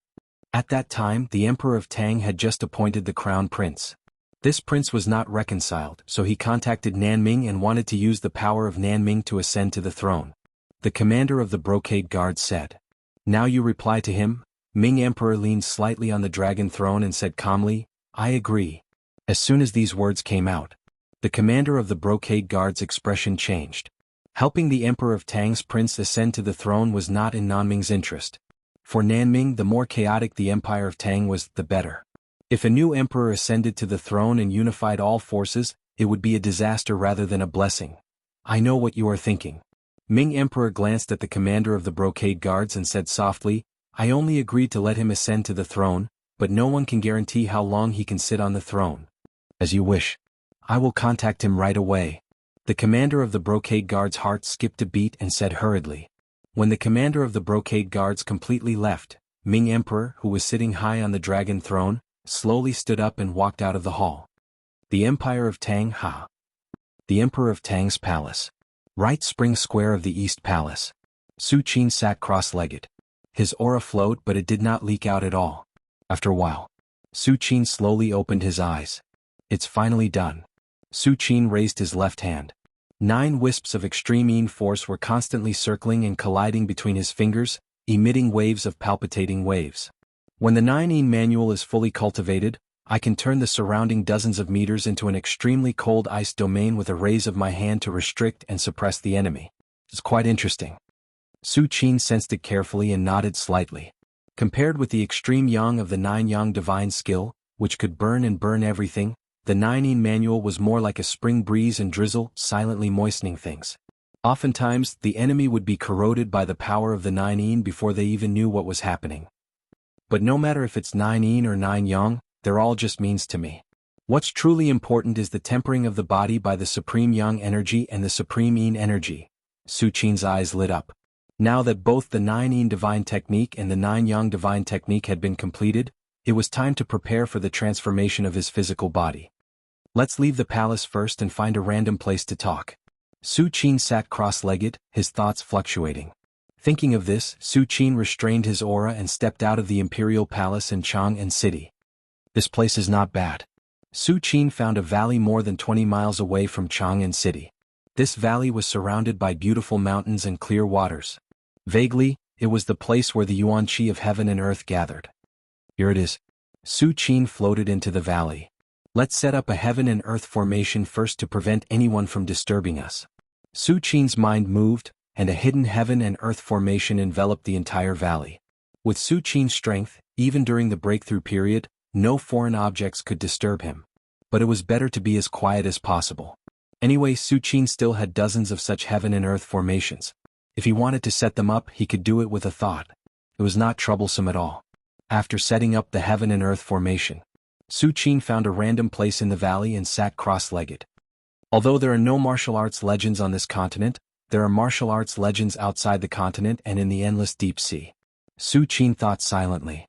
At that time, the Emperor of Tang had just appointed the crown prince. This prince was not reconciled, so he contacted Nanming and wanted to use the power of Nanming to ascend to the throne. The commander of the brocade guards said, "Now you reply to him?" Ming Emperor leaned slightly on the dragon throne and said calmly, "I agree." As soon as these words came out, the commander of the brocade guard's expression changed. Helping the Emperor of Tang's prince ascend to the throne was not in Nanming's interest. For Nanming, the more chaotic the Empire of Tang was, the better. If a new emperor ascended to the throne and unified all forces, it would be a disaster rather than a blessing. "I know what you are thinking." Ming Emperor glanced at the commander of the brocade guards and said softly, "I only agreed to let him ascend to the throne, but no one can guarantee how long he can sit on the throne." "As you wish. I will contact him right away." The commander of the brocade guard's heart skipped a beat and said hurriedly. When the commander of the brocade guards completely left, Ming Emperor, who was sitting high on the dragon throne, slowly stood up and walked out of the hall. The Empire of Tang, The Emperor of Tang's palace. Right Spring Square of the East Palace. Su Qin sat cross-legged. His aura flowed, but it did not leak out at all. After a while, Su Qin slowly opened his eyes. "It's finally done." Su Qin raised his left hand. 9 wisps of extreme yin force were constantly circling and colliding between his fingers, emitting waves of palpitating waves. When the 9 yin manual is fully cultivated, I can turn the surrounding dozens of meters into an extremely cold ice domain with a raise of my hand to restrict and suppress the enemy. It's quite interesting. Su Qin sensed it carefully and nodded slightly. Compared with the extreme yang of the 9 yang divine skill, which could burn and burn everything, the 9 yin manual was more like a spring breeze and drizzle, silently moistening things. Oftentimes, the enemy would be corroded by the power of the 9 yin before they even knew what was happening. But no matter if it's 9 yin or 9 yang, they're all just means to me. What's truly important is the tempering of the body by the supreme yang energy and the supreme yin energy. Su Qin's eyes lit up. Now that both the 9 yin divine technique and the 9 yang divine technique had been completed, it was time to prepare for the transformation of his physical body. "Let's leave the palace first and find a random place to talk." Su Qin sat cross-legged, his thoughts fluctuating. Thinking of this, Su Qin restrained his aura and stepped out of the imperial palace in Chang'an City. This place is not bad. Su Qin found a valley more than 20 miles away from Chang'an City. This valley was surrounded by beautiful mountains and clear waters. Vaguely, it was the place where the yuan qi of heaven and earth gathered. Here it is. Su Qin floated into the valley. "Let's set up a heaven and earth formation first to prevent anyone from disturbing us." Su Qin's mind moved, and a hidden heaven and earth formation enveloped the entire valley. With Su Qin's strength, even during the breakthrough period, no foreign objects could disturb him. But it was better to be as quiet as possible. Anyway, Su Qin still had dozens of such heaven and earth formations. If he wanted to set them up, he could do it with a thought. It was not troublesome at all. After setting up the heaven and earth formation, Su Qin found a random place in the valley and sat cross-legged. Although there are no martial arts legends on this continent, there are martial arts legends outside the continent and in the endless deep sea. Su Qin thought silently.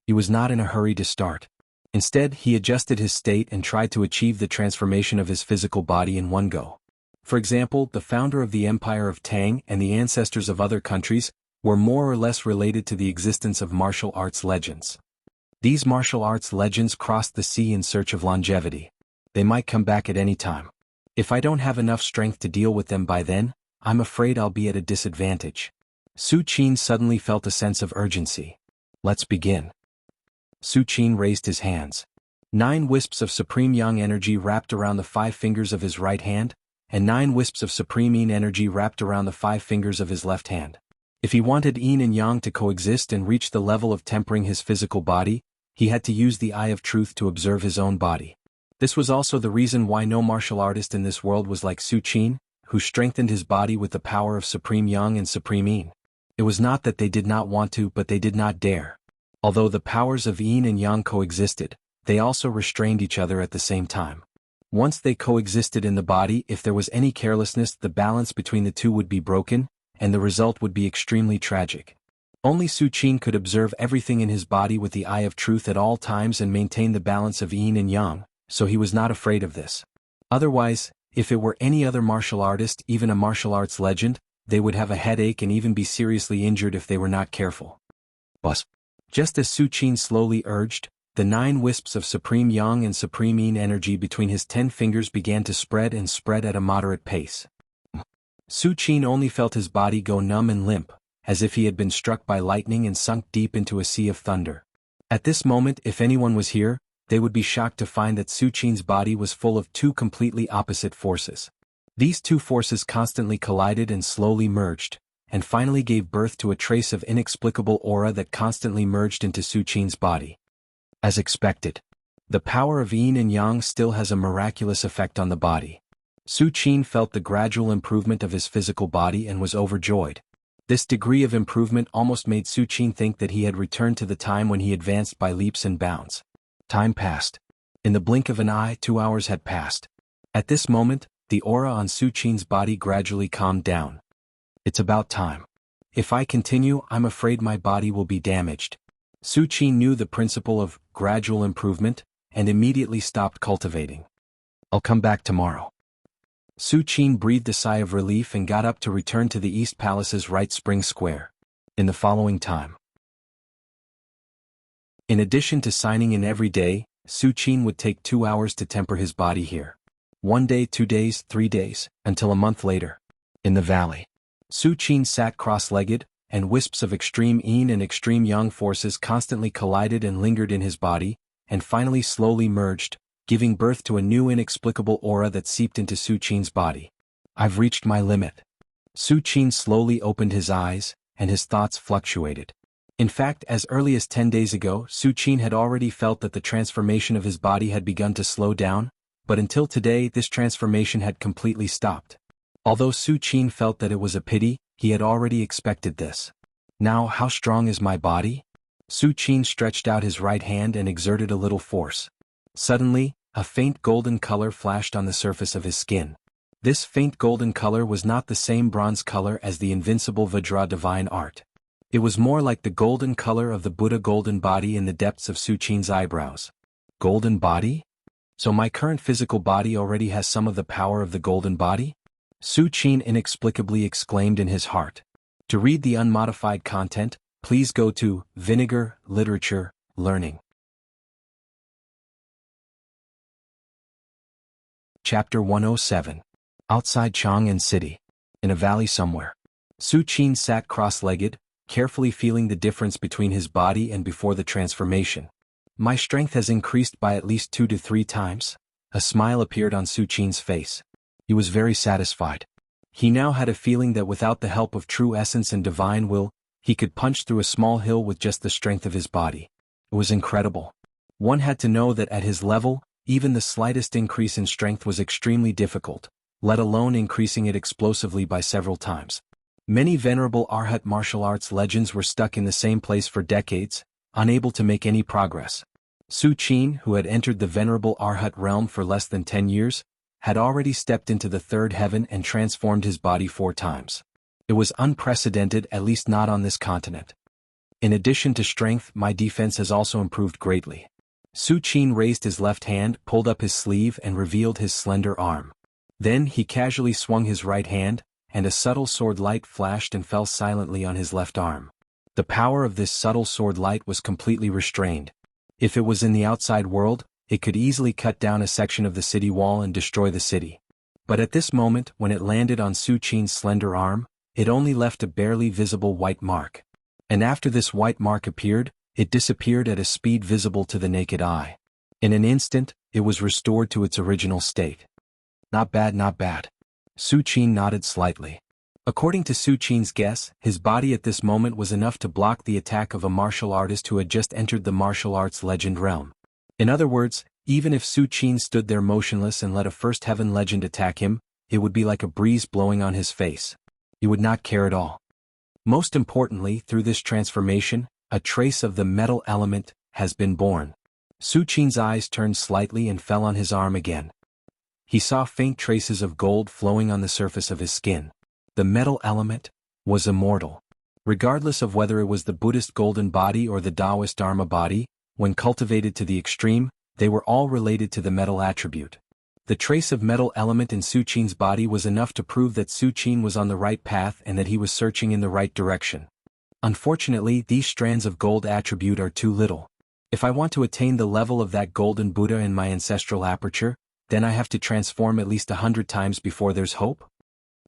He was not in a hurry to start. Instead, he adjusted his state and tried to achieve the transformation of his physical body in one go. For example, the founder of the Empire of Tang and the ancestors of other countries were more or less related to the existence of martial arts legends. These martial arts legends crossed the sea in search of longevity. They might come back at any time. If I don't have enough strength to deal with them by then, I'm afraid I'll be at a disadvantage. Su Qin suddenly felt a sense of urgency. "Let's begin." Su Qin raised his hands. 9 wisps of supreme yang energy wrapped around the 5 fingers of his right hand, and 9 wisps of supreme yin energy wrapped around the 5 fingers of his left hand. If he wanted yin and yang to coexist and reach the level of tempering his physical body, he had to use the eye of truth to observe his own body. This was also the reason why no martial artist in this world was like Su Qin, who strengthened his body with the power of Supreme Yang and Supreme Yin. It was not that they did not want to, but they did not dare. Although the powers of Yin and Yang coexisted, they also restrained each other at the same time. Once they coexisted in the body, if there was any carelessness, the balance between the two would be broken, and the result would be extremely tragic. Only Su Qin could observe everything in his body with the eye of truth at all times and maintain the balance of Yin and Yang, so he was not afraid of this. Otherwise, if it were any other martial artist, even a martial arts legend, they would have a headache and even be seriously injured if they were not careful. But just as Su Qin slowly urged, the 9 wisps of Supreme Yang and Supreme Yin energy between his 10 fingers began to spread and spread at a moderate pace. Su Qin only felt his body go numb and limp, as if he had been struck by lightning and sunk deep into a sea of thunder. At this moment, if anyone was here, they would be shocked to find that Su Qin's body was full of 2 completely opposite forces. These 2 forces constantly collided and slowly merged, and finally gave birth to a trace of inexplicable aura that constantly merged into Su Qin's body. As expected, the power of Yin and Yang still has a miraculous effect on the body. Su Qin felt the gradual improvement of his physical body and was overjoyed. This degree of improvement almost made Su Qin think that he had returned to the time when he advanced by leaps and bounds. Time passed. In the blink of an eye, 2 hours had passed. At this moment, the aura on Su Qin's body gradually calmed down. It's about time. If I continue, I'm afraid my body will be damaged. Su Qin knew the principle of gradual improvement, and immediately stopped cultivating. I'll come back tomorrow. Su Qin breathed a sigh of relief and got up to return to the East Palace's right spring square. In the following time. In addition to signing in every day, Su Qin would take 2 hours to temper his body here. 1 day, 2 days, 3 days, until a month later. In the valley. Su Qin sat cross-legged, and wisps of extreme Yin and extreme Yang forces constantly collided and lingered in his body, and finally slowly merged, giving birth to a new inexplicable aura that seeped into Su Qin's body. I've reached my limit. Su Qin slowly opened his eyes, and his thoughts fluctuated. In fact, as early as 10 days ago, Su Qin had already felt that the transformation of his body had begun to slow down, but until today this transformation had completely stopped. Although Su Qin felt that it was a pity, he had already expected this. Now, how strong is my body? Su Qin stretched out his right hand and exerted a little force. Suddenly, a faint golden color flashed on the surface of his skin. This faint golden color was not the same bronze color as the invincible Vajra divine art. It was more like the golden color of the Buddha golden body in the depths of Su Qin's eyebrows. Golden body? So my current physical body already has some of the power of the golden body? Su Qin inexplicably exclaimed in his heart. To read the unmodified content, please go to Vinegar, Literature, Learning. Chapter 107. Outside Chang'an City. In a valley somewhere. Su Qin sat cross-legged, carefully feeling the difference between his body and before the transformation. My strength has increased by at least 2 to 3 times. A smile appeared on Su Qin's face. He was very satisfied. He now had a feeling that without the help of true essence and divine will, he could punch through a small hill with just the strength of his body. It was incredible. One had to know that at his level, even the slightest increase in strength was extremely difficult, let alone increasing it explosively by several times. Many venerable Arhat martial arts legends were stuck in the same place for decades, unable to make any progress. Su Qin, who had entered the venerable Arhat realm for less than 10 years, had already stepped into the 3rd heaven and transformed his body 4 times. It was unprecedented, at least not on this continent. In addition to strength, my defense has also improved greatly. Su Qin raised his left hand, pulled up his sleeve and revealed his slender arm. Then he casually swung his right hand, and a subtle sword light flashed and fell silently on his left arm. The power of this subtle sword light was completely restrained. If it was in the outside world, it could easily cut down a section of the city wall and destroy the city. But at this moment, when it landed on Su Qin's slender arm, it only left a barely visible white mark. And after this white mark appeared, it disappeared at a speed visible to the naked eye. In an instant, it was restored to its original state. Not bad, not bad. Su Qin nodded slightly. According to Su Qin's guess, his body at this moment was enough to block the attack of a martial artist who had just entered the martial arts legend realm. In other words, even if Su Qin stood there motionless and let a first heaven legend attack him, it would be like a breeze blowing on his face. He would not care at all. Most importantly, through this transformation, a trace of the metal element has been born. Su Qin's eyes turned slightly and fell on his arm again. He saw faint traces of gold flowing on the surface of his skin. The metal element was immortal. Regardless of whether it was the Buddhist golden body or the Taoist Dharma body, when cultivated to the extreme, they were all related to the metal attribute. The trace of metal element in Su Qin's body was enough to prove that Su Qin was on the right path and that he was searching in the right direction. Unfortunately, these strands of gold attribute are too little. If I want to attain the level of that golden Buddha in my ancestral aperture, then I have to transform at least 100 times before there's hope?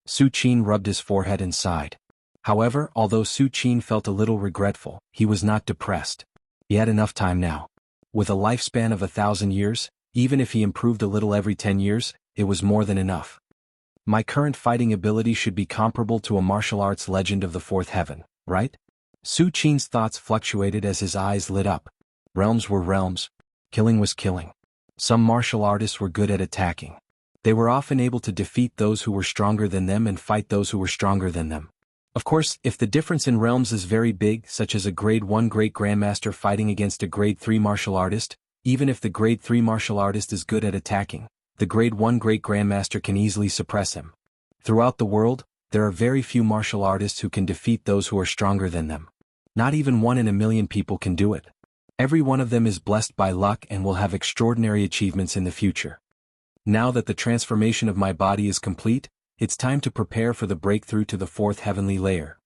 Su Qin rubbed his forehead and sighed. However, although Su Qin felt a little regretful, he was not depressed. He had enough time now. With a lifespan of 1,000 years, even if he improved a little every 10 years, it was more than enough. My current fighting ability should be comparable to a martial arts legend of the fourth heaven, right? Su Qin's thoughts fluctuated as his eyes lit up. Realms were realms. Killing was killing. Some martial artists were good at attacking. They were often able to defeat those who were stronger than them and fight those who were stronger than them. Of course, if the difference in realms is very big, such as a Grade 1 Great Grandmaster fighting against a Grade 3 martial artist, even if the Grade 3 martial artist is good at attacking, the Grade 1 Great Grandmaster can easily suppress him. Throughout the world, there are very few martial artists who can defeat those who are stronger than them. Not even 1 in a million people can do it. Every one of them is blessed by luck and will have extraordinary achievements in the future. Now that the transformation of my body is complete, it's time to prepare for the breakthrough to the fourth heavenly layer.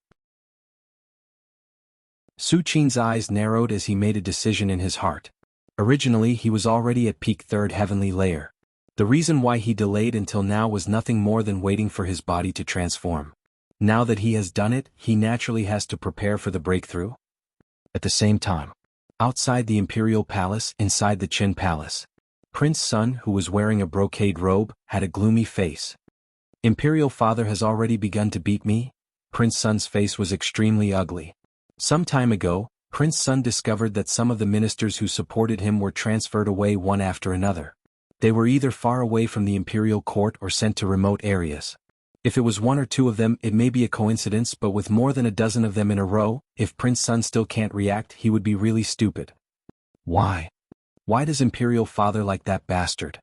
Su Qin's eyes narrowed as he made a decision in his heart. Originally, he was already at peak third heavenly layer. The reason why he delayed until now was nothing more than waiting for his body to transform. Now that he has done it, he naturally has to prepare for the breakthrough. At the same time, outside the imperial palace, inside the Qin palace, Prince Sun, who was wearing a brocade robe, had a gloomy face. Imperial father has already begun to beat me? Prince Sun's face was extremely ugly. Some time ago, Prince Sun discovered that some of the ministers who supported him were transferred away one after another. They were either far away from the imperial court or sent to remote areas. If it was 1 or 2 of them, it may be a coincidence, but with more than a dozen of them in a row, if Prince Sun still can't react, he would be really stupid. Why? Why does Imperial Father like that bastard?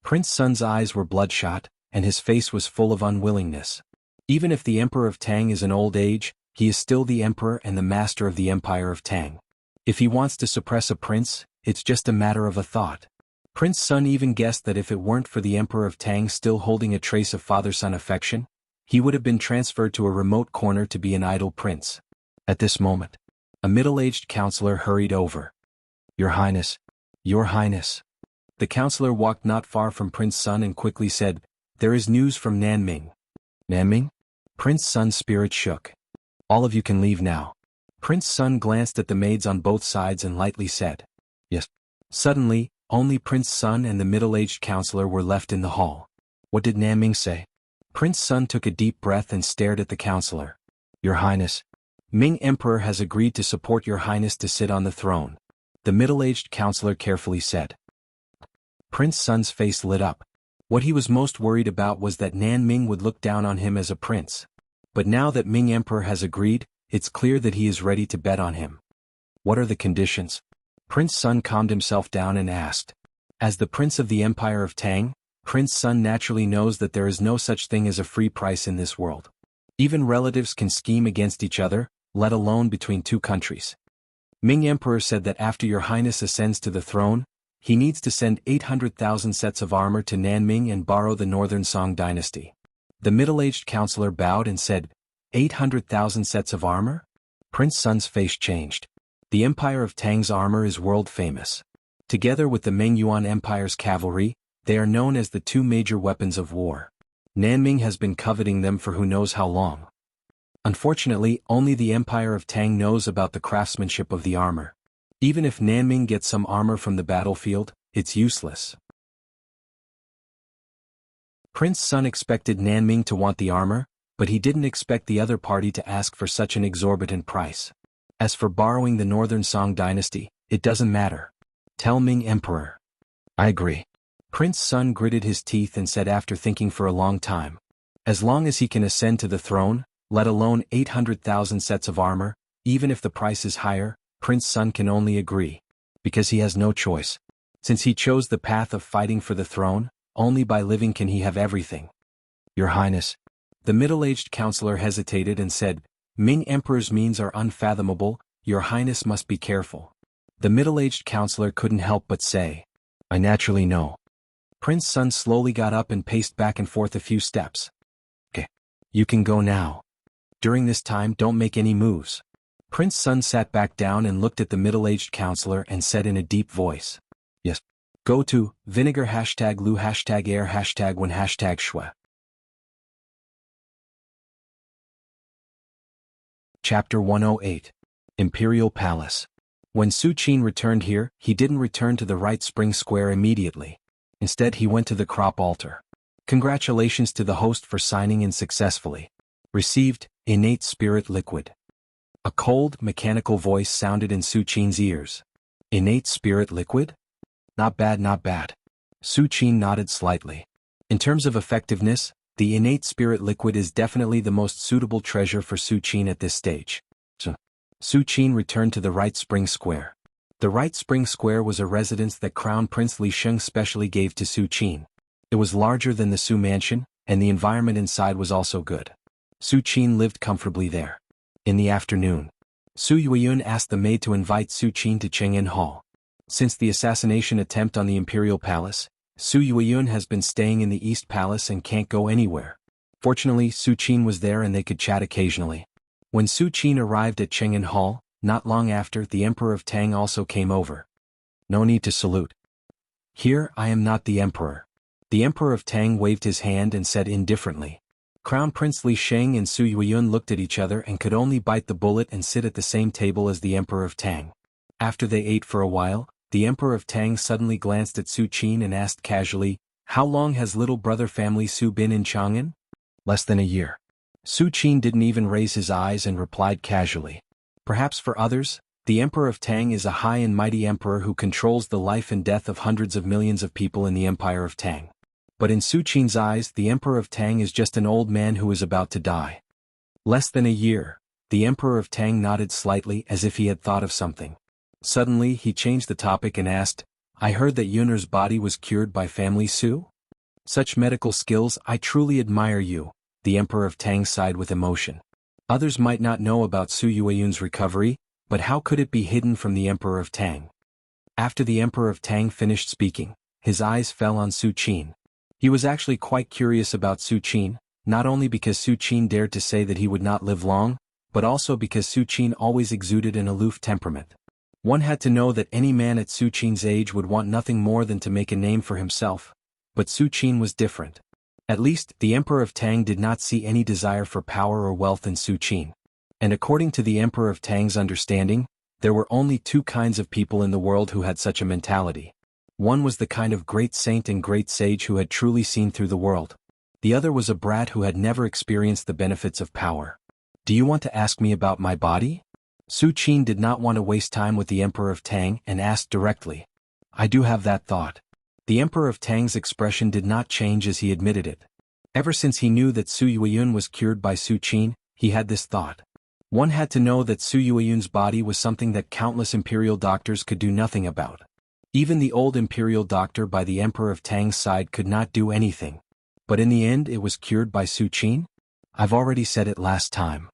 Prince Sun's eyes were bloodshot, and his face was full of unwillingness. Even if the Emperor of Tang is in old age, he is still the Emperor and the master of the Empire of Tang. If he wants to suppress a prince, it's just a matter of a thought. Prince Sun even guessed that if it weren't for the Emperor of Tang still holding a trace of father-son affection, he would have been transferred to a remote corner to be an idle prince. At this moment, a middle-aged counselor hurried over. Your Highness. Your Highness. The counselor walked not far from Prince Sun and quickly said, There is news from Nanming. Nanming? Prince Sun's spirit shook. All of you can leave now. Prince Sun glanced at the maids on both sides and lightly said, Yes. Suddenly, only Prince Sun and the middle-aged counselor were left in the hall. What did Nanming say? Prince Sun took a deep breath and stared at the counselor. Your Highness. Ming Emperor has agreed to support Your Highness to sit on the throne. The middle-aged counselor carefully said. Prince Sun's face lit up. What he was most worried about was that Nanming would look down on him as a prince. But now that Ming Emperor has agreed, it's clear that he is ready to bet on him. What are the conditions? Prince Sun calmed himself down and asked. As the prince of the Empire of Tang, Prince Sun naturally knows that there is no such thing as a free price in this world. Even relatives can scheme against each other, let alone between 2 countries. Ming Emperor said that after Your Highness ascends to the throne, he needs to send 800,000 sets of armor to Nanming and borrow the Northern Song dynasty. The middle-aged counselor bowed and said, 800,000 sets of armor? Prince Sun's face changed. The Empire of Tang's armor is world famous. Together with the Ming Yuan Empire's cavalry, they are known as the 2 major weapons of war. Nanming has been coveting them for who knows how long. Unfortunately, only the Empire of Tang knows about the craftsmanship of the armor. Even if Nanming gets some armor from the battlefield, it's useless. Prince Sun expected Nanming to want the armor, but he didn't expect the other party to ask for such an exorbitant price. As for borrowing the Northern Song dynasty, it doesn't matter. Tell Ming Emperor. I agree. Prince Sun gritted his teeth and said after thinking for a long time. As long as he can ascend to the throne, let alone 800,000 sets of armor, even if the price is higher, Prince Sun can only agree. Because he has no choice. Since he chose the path of fighting for the throne, only by living can he have everything. Your Highness. The middle-aged counselor hesitated and said, Ming Emperor's means are unfathomable, Your Highness must be careful. The middle-aged counselor couldn't help but say, I naturally know. Prince Sun slowly got up and paced back and forth a few steps. Okay. You can go now. During this time don't make any moves. Prince Sun sat back down and looked at the middle-aged counselor and said in a deep voice. Yes. Go to vinegar #lu #air #1 #shue. Chapter 108. Imperial Palace. When Su Qin returned here, he didn't return to the Right Spring Square immediately. Instead he went to the crop altar. Congratulations to the host for signing in successfully. Received, innate spirit liquid. A cold, mechanical voice sounded in Su Qin's ears. Innate spirit liquid? Not bad, not bad. Su Qin nodded slightly. In terms of effectiveness, the innate spirit liquid is definitely the most suitable treasure for Su Qin at this stage. So, Su Qin returned to the Right Spring Square. The Right Spring Square was a residence that Crown Prince Li Sheng specially gave to Su Qin. It was larger than the Su Mansion, and the environment inside was also good. Su Qin lived comfortably there. In the afternoon, Su Yueyun asked the maid to invite Su Qin to Cheng'an Hall. Since the assassination attempt on the Imperial Palace, Su Yueyun has been staying in the East Palace and can't go anywhere. Fortunately, Su Qin was there and they could chat occasionally. When Su Qin arrived at Cheng'an Hall, not long after, the Emperor of Tang also came over. No need to salute. Here, I am not the Emperor. The Emperor of Tang waved his hand and said indifferently. Crown Prince Li Sheng and Su Yueyun looked at each other and could only bite the bullet and sit at the same table as the Emperor of Tang. After they ate for a while, the Emperor of Tang suddenly glanced at Su Qin and asked casually, How long has little brother family Su been in Chang'an? Less than a year. Su Qin didn't even raise his eyes and replied casually. Perhaps for others, the Emperor of Tang is a high and mighty emperor who controls the life and death of hundreds of millions of people in the Empire of Tang. But in Su Qin's eyes, the Emperor of Tang is just an old man who is about to die. Less than a year. The Emperor of Tang nodded slightly as if he had thought of something. Suddenly, he changed the topic and asked, I heard that Yun'er's body was cured by family Su? Such medical skills, I truly admire you, the Emperor of Tang sighed with emotion. Others might not know about Su Yueyun's recovery, but how could it be hidden from the Emperor of Tang? After the Emperor of Tang finished speaking, his eyes fell on Su Qin. He was actually quite curious about Su Qin, not only because Su Qin dared to say that he would not live long, but also because Su Qin always exuded an aloof temperament. One had to know that any man at Su Qin's age would want nothing more than to make a name for himself. But Su Qin was different. At least, the Emperor of Tang did not see any desire for power or wealth in Su Qin. And according to the Emperor of Tang's understanding, there were only two kinds of people in the world who had such a mentality. One was the kind of great saint and great sage who had truly seen through the world. The other was a brat who had never experienced the benefits of power. Do you want to ask me about my body? Su Qin did not want to waste time with the Emperor of Tang and asked directly. I do have that thought. The Emperor of Tang's expression did not change as he admitted it. Ever since he knew that Su Yueyun was cured by Su Qin, he had this thought. One had to know that Su Yueyun's body was something that countless imperial doctors could do nothing about. Even the old imperial doctor by the Emperor of Tang's side could not do anything. But in the end it was cured by Su Qin? I've already said it last time.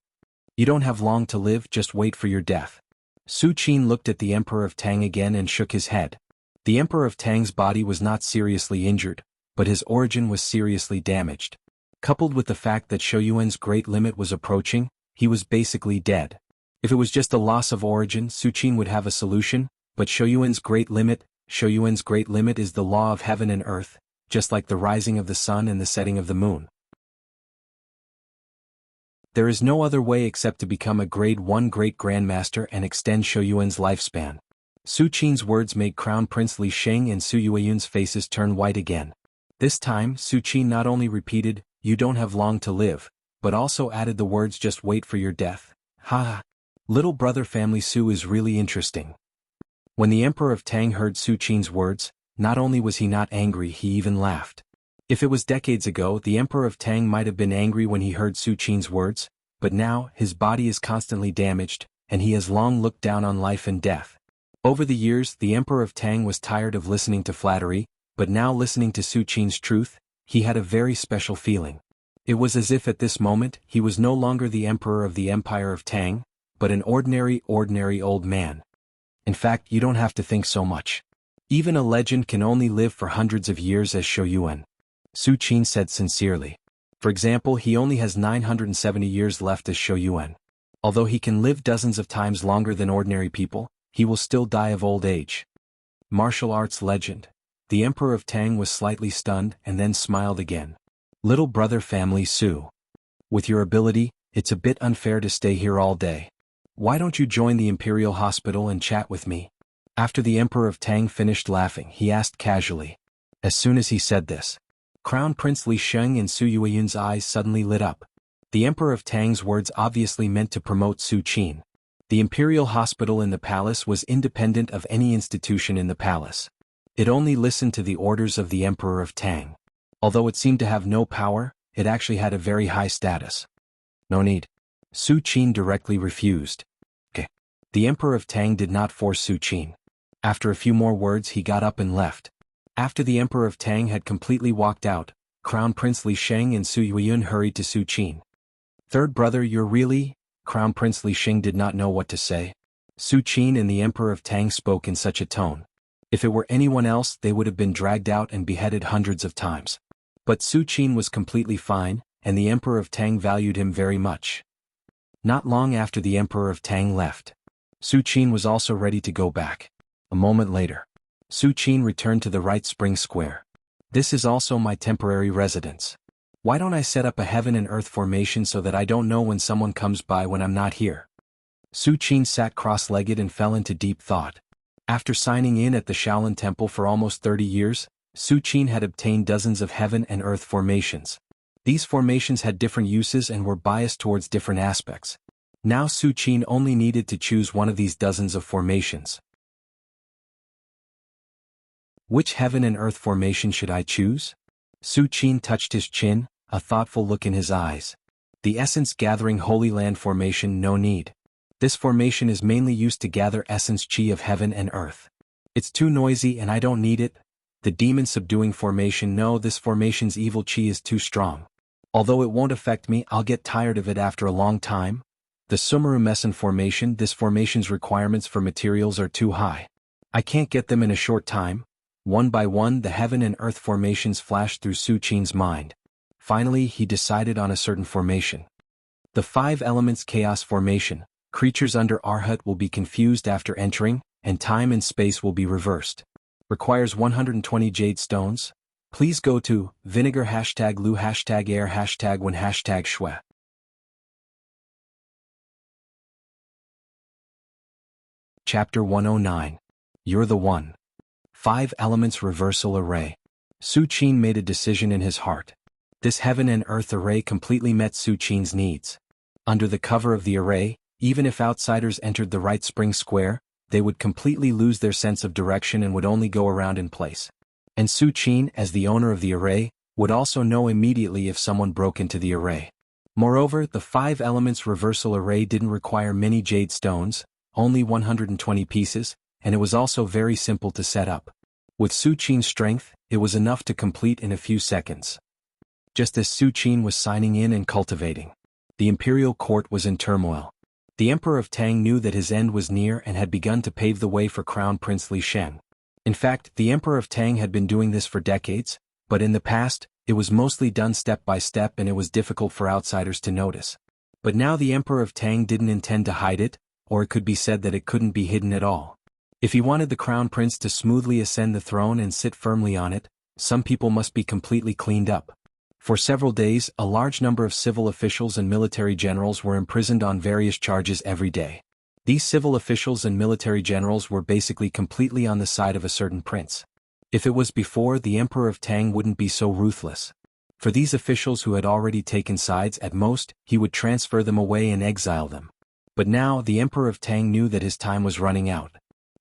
You don't have long to live, just wait for your death. Su Qin looked at the Emperor of Tang again and shook his head. The Emperor of Tang's body was not seriously injured, but his origin was seriously damaged. Coupled with the fact that Shouyuan's great limit was approaching, he was basically dead. If it was just a loss of origin, Su Qin would have a solution, but Shouyuan's great limit is the law of heaven and earth, just like the rising of the sun and the setting of the moon. There is no other way except to become a grade 1 great grandmaster and extend Shouyuan's lifespan. Su Qin's words made Crown Prince Li Sheng and Su Yueyun's faces turn white again. This time, Su Qin not only repeated, "You don't have long to live," but also added the words "just wait for your death." Ha! Little brother family Su is really interesting. When the Emperor of Tang heard Su Qin's words, not only was he not angry, he even laughed. If it was decades ago, the Emperor of Tang might have been angry when he heard Su Qin's words, but now, his body is constantly damaged, and he has long looked down on life and death. Over the years, the Emperor of Tang was tired of listening to flattery, but now listening to Su Qin's truth, he had a very special feeling. It was as if at this moment, he was no longer the Emperor of the Empire of Tang, but an ordinary old man. In fact, you don't have to think so much. Even a legend can only live for hundreds of years, as Shou Yuan. Su Qin said sincerely. For example, he only has 970 years left as Shou Yuan. Although he can live dozens of times longer than ordinary people, he will still die of old age. Martial arts legend. The Emperor of Tang was slightly stunned and then smiled again. Little brother family Su. With your ability, it's a bit unfair to stay here all day. Why don't you join the Imperial Hospital and chat with me? After the Emperor of Tang finished laughing, he asked casually. As soon as he said this, Crown Prince Li Sheng and Su Yuan's eyes suddenly lit up. The Emperor of Tang's words obviously meant to promote Su Qin. The Imperial Hospital in the palace was independent of any institution in the palace. It only listened to the orders of the Emperor of Tang. Although it seemed to have no power, it actually had a very high status. No need. Su Qin directly refused. The Emperor of Tang did not force Su Qin. After a few more words, he got up and left. After the Emperor of Tang had completely walked out, Crown Prince Li Sheng and Su Yuan hurried to Su Qin. Third brother, you're really? Crown Prince Li Sheng did not know what to say. Su Qin and the Emperor of Tang spoke in such a tone. If it were anyone else, they would have been dragged out and beheaded hundreds of times. But Su Qin was completely fine, and the Emperor of Tang valued him very much. Not long after the Emperor of Tang left, Su Qin was also ready to go back. A moment later, Su Qin returned to the right spring square. This is also my temporary residence. Why don't I set up a heaven and earth formation so that I don't know when someone comes by when I'm not here? Su Qin sat cross-legged and fell into deep thought. After signing in at the Shaolin Temple for almost 30 years, Su Qin had obtained dozens of heaven and earth formations. These formations had different uses and were biased towards different aspects. Now Su Qin only needed to choose one of these dozens of formations. Which heaven and earth formation should I choose? Su Qin touched his chin, a thoughtful look in his eyes. The Essence Gathering Holy Land formation, no need. This formation is mainly used to gather essence chi of heaven and earth. It's too noisy and I don't need it. The Demon Subduing formation, no, this formation's evil chi is too strong. Although it won't affect me, I'll get tired of it after a long time. The Sumeru Meson formation, this formation's requirements for materials are too high. I can't get them in a short time. One by one, the heaven and earth formations flashed through Su Qin's mind. Finally, he decided on a certain formation. The 5 Elements Chaos formation. Creatures under Arhat will be confused after entering, and time and space will be reversed. Requires 120 jade stones. Please go to vinegar #lu #air #1 #shue. Chapter 109. You're the One. 5 Elements Reversal Array. Su Qin made a decision in his heart. This heaven and earth array completely met Su Qin's needs. Under the cover of the array, even if outsiders entered the right spring square, they would completely lose their sense of direction and would only go around in place. And Su Qin, as the owner of the array, would also know immediately if someone broke into the array. Moreover, the 5 Elements Reversal Array didn't require many jade stones, only 120 pieces, and it was also very simple to set up. With Su Qin's strength, it was enough to complete in a few seconds. Just as Su Qin was signing in and cultivating, the imperial court was in turmoil. The Emperor of Tang knew that his end was near and had begun to pave the way for Crown Prince Li Sheng. In fact, the Emperor of Tang had been doing this for decades, but in the past, it was mostly done step by step and it was difficult for outsiders to notice. But now the Emperor of Tang didn't intend to hide it, or it could be said that it couldn't be hidden at all. If he wanted the Crown Prince to smoothly ascend the throne and sit firmly on it, some people must be completely cleaned up. For several days, a large number of civil officials and military generals were imprisoned on various charges every day. These civil officials and military generals were basically completely on the side of a certain prince. If it was before, the Emperor of Tang wouldn't be so ruthless. For these officials who had already taken sides, at most, he would transfer them away and exile them. But now the Emperor of Tang knew that his time was running out.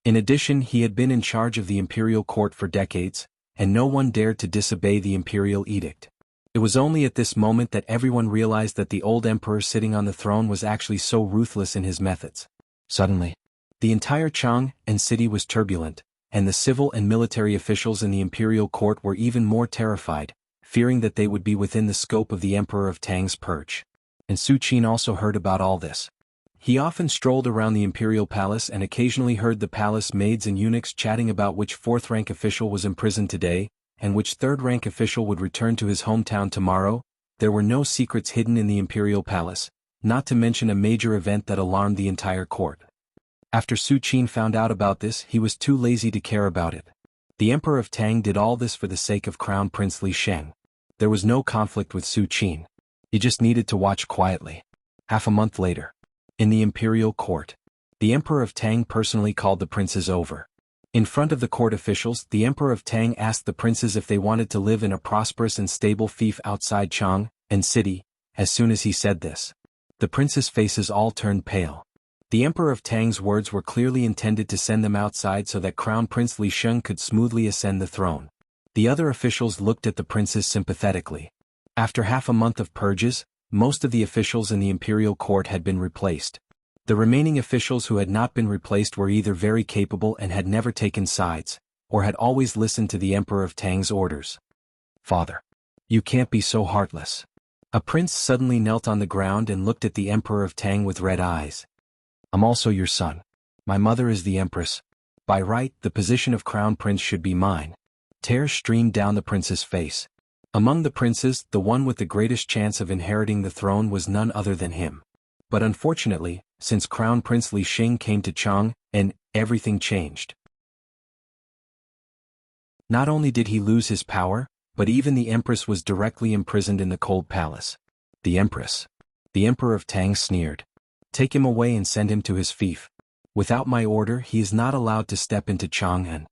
In addition, he had been in charge of the imperial court for decades, and no one dared to disobey the imperial edict. It was only at this moment that everyone realized that the old emperor sitting on the throne was actually so ruthless in his methods. Suddenly, the entire Jianghu city was turbulent, and the civil and military officials in the imperial court were even more terrified, fearing that they would be within the scope of the Emperor of Tang's purge. And Su Qin also heard about all this. He often strolled around the imperial palace and occasionally heard the palace maids and eunuchs chatting about which fourth-rank official was imprisoned today, and which third-rank official would return to his hometown tomorrow. There were no secrets hidden in the imperial palace, not to mention a major event that alarmed the entire court. After Su Qin found out about this, he was too lazy to care about it. The Emperor of Tang did all this for the sake of Crown Prince Li Sheng. There was no conflict with Su Qin. He just needed to watch quietly. Half a month later, in the imperial court, the Emperor of Tang personally called the princes over. In front of the court officials, the Emperor of Tang asked the princes if they wanted to live in a prosperous and stable fief outside Jianghu city. As soon as he said this, the princes' faces all turned pale. The Emperor of Tang's words were clearly intended to send them outside so that Crown Prince Li Sheng could smoothly ascend the throne. The other officials looked at the princes sympathetically. After half a month of purges, most of the officials in the imperial court had been replaced. The remaining officials who had not been replaced were either very capable and had never taken sides, or had always listened to the Emperor of Tang's orders. "Father, you can't be so heartless." A prince suddenly knelt on the ground and looked at the Emperor of Tang with red eyes. "I'm also your son. My mother is the empress. By right, the position of crown prince should be mine." Tears streamed down the prince's face. Among the princes, the one with the greatest chance of inheriting the throne was none other than him. But unfortunately, since Crown Prince Li Sheng came to Jianghu, everything changed. Not only did he lose his power, but even the empress was directly imprisoned in the cold palace. "The empress." The Emperor of Tang sneered. "Take him away and send him to his fief. Without my order, he is not allowed to step into Jianghu."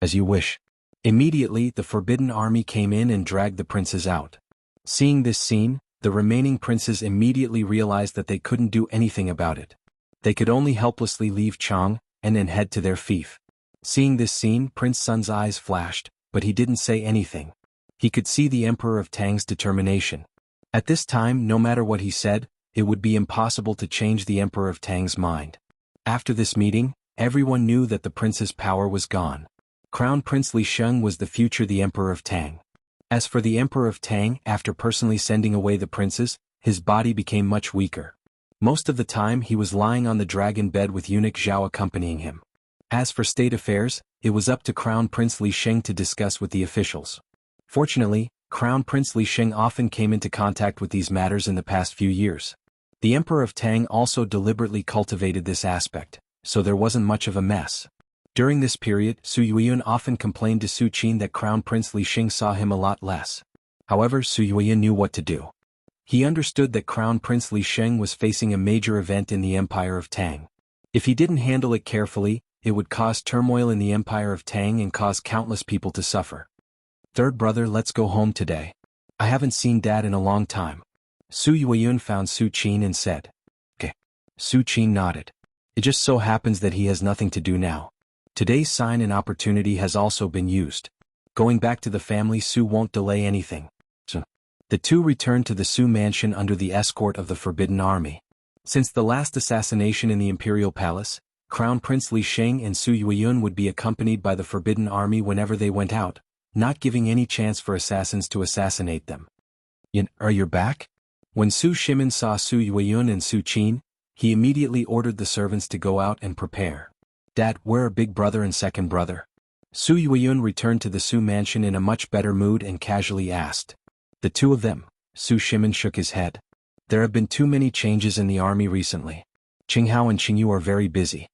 "As you wish." Immediately, the Forbidden Army came in and dragged the princes out. Seeing this scene, the remaining princes immediately realized that they couldn't do anything about it. They could only helplessly leave Jianghu and then head to their fief. Seeing this scene, Prince Sun's eyes flashed, but he didn't say anything. He could see the Emperor of Tang's determination. At this time, no matter what he said, it would be impossible to change the Emperor of Tang's mind. After this meeting, everyone knew that the prince's power was gone. Crown Prince Li Sheng was the future the Emperor of Tang. As for the Emperor of Tang, after personally sending away the princes, his body became much weaker. Most of the time he was lying on the dragon bed with eunuch Zhao accompanying him. As for state affairs, it was up to Crown Prince Li Sheng to discuss with the officials. Fortunately, Crown Prince Li Sheng often came into contact with these matters in the past few years. The Emperor of Tang also deliberately cultivated this aspect, so there wasn't much of a mess. During this period, Su Yueyun often complained to Su Qin that Crown Prince Li Sheng saw him a lot less. However, Su Yueyun knew what to do. He understood that Crown Prince Li Sheng was facing a major event in the Empire of Tang. If he didn't handle it carefully, it would cause turmoil in the Empire of Tang and cause countless people to suffer. "Third brother, let's go home today. I haven't seen Dad in a long time." Su Yueyun found Su Qin and said. "Okay." Su Qin nodded. "It just so happens that he has nothing to do now. Today's sign and opportunity has also been used. Going back to the family, Su won't delay anything." So, the two returned to the Su mansion under the escort of the Forbidden Army. Since the last assassination in the Imperial Palace, Crown Prince Li Sheng and Su Yueyun would be accompanied by the Forbidden Army whenever they went out, not giving any chance for assassins to assassinate them. "Are you back?" When Su Shimin saw Su Yueyun and Su Qin, he immediately ordered the servants to go out and prepare. "Dad, where are big brother and second brother?" Su Yueyun returned to the Su mansion in a much better mood and casually asked. "The two of them." Su Shimin shook his head. "There have been too many changes in the army recently. Qinghao and Qingyu are very busy."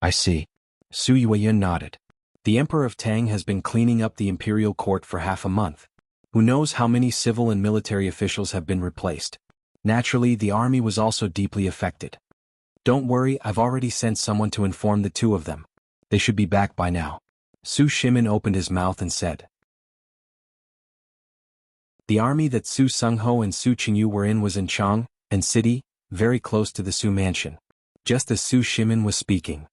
"I see." Su Yueyun nodded. "The Emperor of Tang has been cleaning up the imperial court for half a month. Who knows how many civil and military officials have been replaced. Naturally, the army was also deeply affected. Don't worry, I've already sent someone to inform the two of them. They should be back by now." Su Shimin opened his mouth and said. The army that Su Sungho and Su Qingyu were in was in Chang and city, very close to the Su mansion. Just as Su Shimin was speaking.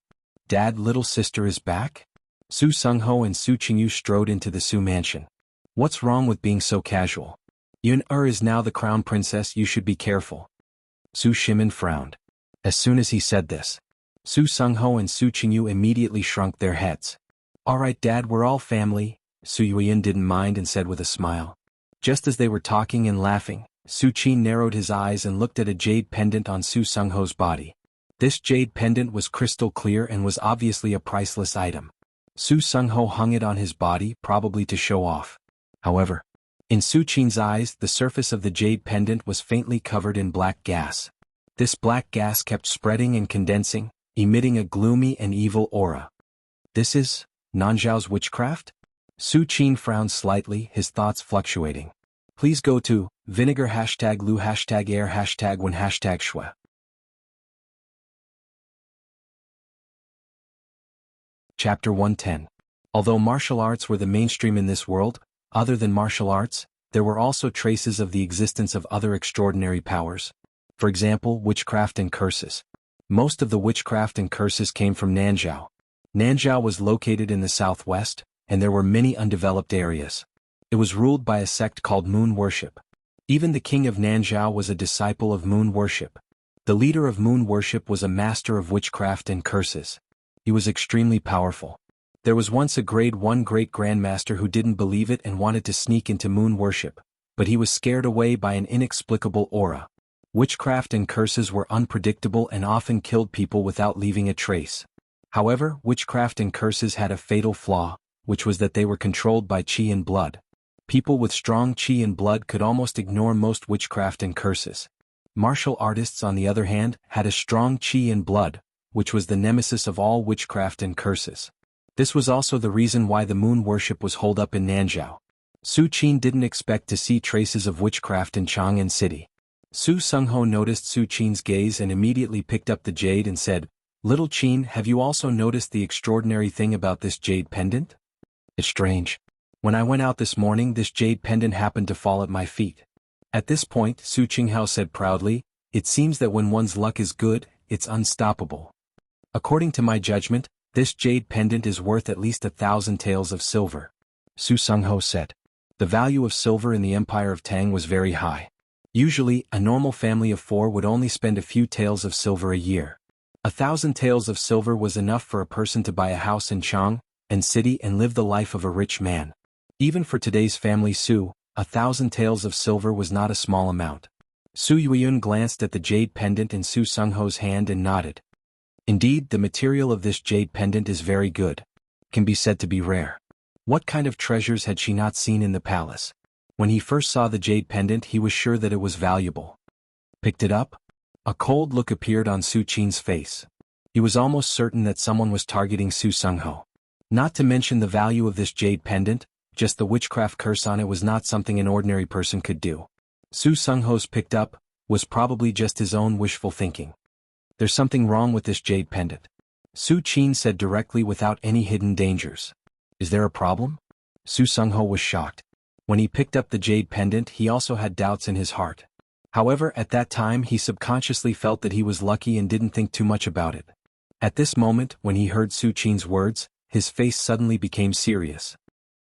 Dad, little sister is back? Su Sungho and Su Qingyu strode into the Su mansion. What's wrong with being so casual? Yun-er is now the crown princess, you should be careful. Su Shimin frowned. As soon as he said this, Su Sungho and Su Qingyu immediately shrunk their heads. Alright Dad, we're all family, Su Yuyin didn't mind and said with a smile. Just as they were talking and laughing, Su Qin narrowed his eyes and looked at a jade pendant on Su Sungho's body. This jade pendant was crystal clear and was obviously a priceless item. Su Sungho hung it on his body, probably to show off. However, in Su Qin's eyes, the surface of the jade pendant was faintly covered in black gas. This black gas kept spreading and condensing, emitting a gloomy and evil aura. This is Nanzhao's witchcraft? Su Qin frowned slightly, his thoughts fluctuating. Please go to vinegar #lu #air #win #shua. Chapter 110. Although martial arts were the mainstream in this world, other than martial arts, there were also traces of the existence of other extraordinary powers. For example, witchcraft and curses. Most of the witchcraft and curses came from Nanzhao. Nanzhao was located in the southwest, and there were many undeveloped areas. It was ruled by a sect called moon worship. Even the king of Nanzhao was a disciple of moon worship. The leader of moon worship was a master of witchcraft and curses. He was extremely powerful. There was once a grade 1 great grandmaster who didn't believe it and wanted to sneak into moon worship, but he was scared away by an inexplicable aura. Witchcraft and curses were unpredictable and often killed people without leaving a trace. However, witchcraft and curses had a fatal flaw, which was that they were controlled by qi and blood. People with strong qi and blood could almost ignore most witchcraft and curses. Martial artists, on the other hand, had a strong qi and blood, which was the nemesis of all witchcraft and curses. This was also the reason why the moon worship was holed up in Nanzhao. Su Qin didn't expect to see traces of witchcraft in Chang'an City. Su Sungho noticed Su Qin's gaze and immediately picked up the jade and said, Little Qin, have you also noticed the extraordinary thing about this jade pendant? It's strange. When I went out this morning, this jade pendant happened to fall at my feet. At this point, Su Qinghao said proudly, It seems that when one's luck is good, it's unstoppable. According to my judgment, this jade pendant is worth at least 1,000 taels of silver. Su Sungho said. The value of silver in the Empire of Tang was very high. Usually, a normal family of 4 would only spend a few taels of silver a year. 1,000 taels of silver was enough for a person to buy a house in Chang'an City and live the life of a rich man. Even for today's family Su, 1,000 taels of silver was not a small amount. Su Yuiyun glanced at the jade pendant in Su Sungho's hand and nodded. Indeed, the material of this jade pendant is very good. Can be said to be rare. What kind of treasures had she not seen in the palace? When he first saw the jade pendant, he was sure that it was valuable. Picked it up? A cold look appeared on Su Qin's face. He was almost certain that someone was targeting Su Sungho. Not to mention the value of this jade pendant, just the witchcraft curse on it was not something an ordinary person could do. Su Sungho's picked up was probably just his own wishful thinking. There's something wrong with this jade pendant. Su Qin said directly without any hidden dangers. Is there a problem? Su Sungho was shocked. When he picked up the jade pendant, he also had doubts in his heart. However, at that time he subconsciously felt that he was lucky and didn't think too much about it. At this moment, when he heard Su Qin's words, his face suddenly became serious.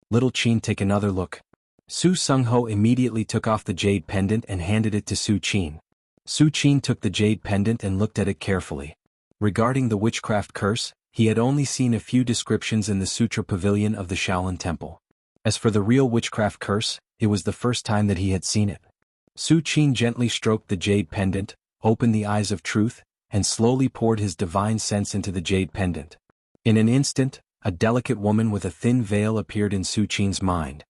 Little Qin, take another look. Su Sungho immediately took off the jade pendant and handed it to Su Qin. Su Qin took the jade pendant and looked at it carefully. Regarding the witchcraft curse, he had only seen a few descriptions in the Sutra Pavilion of the Shaolin Temple. As for the real witchcraft curse, it was the first time that he had seen it. Su Qin gently stroked the jade pendant, opened the eyes of truth, and slowly poured his divine sense into the jade pendant. In an instant, a delicate woman with a thin veil appeared in Su Qin's mind.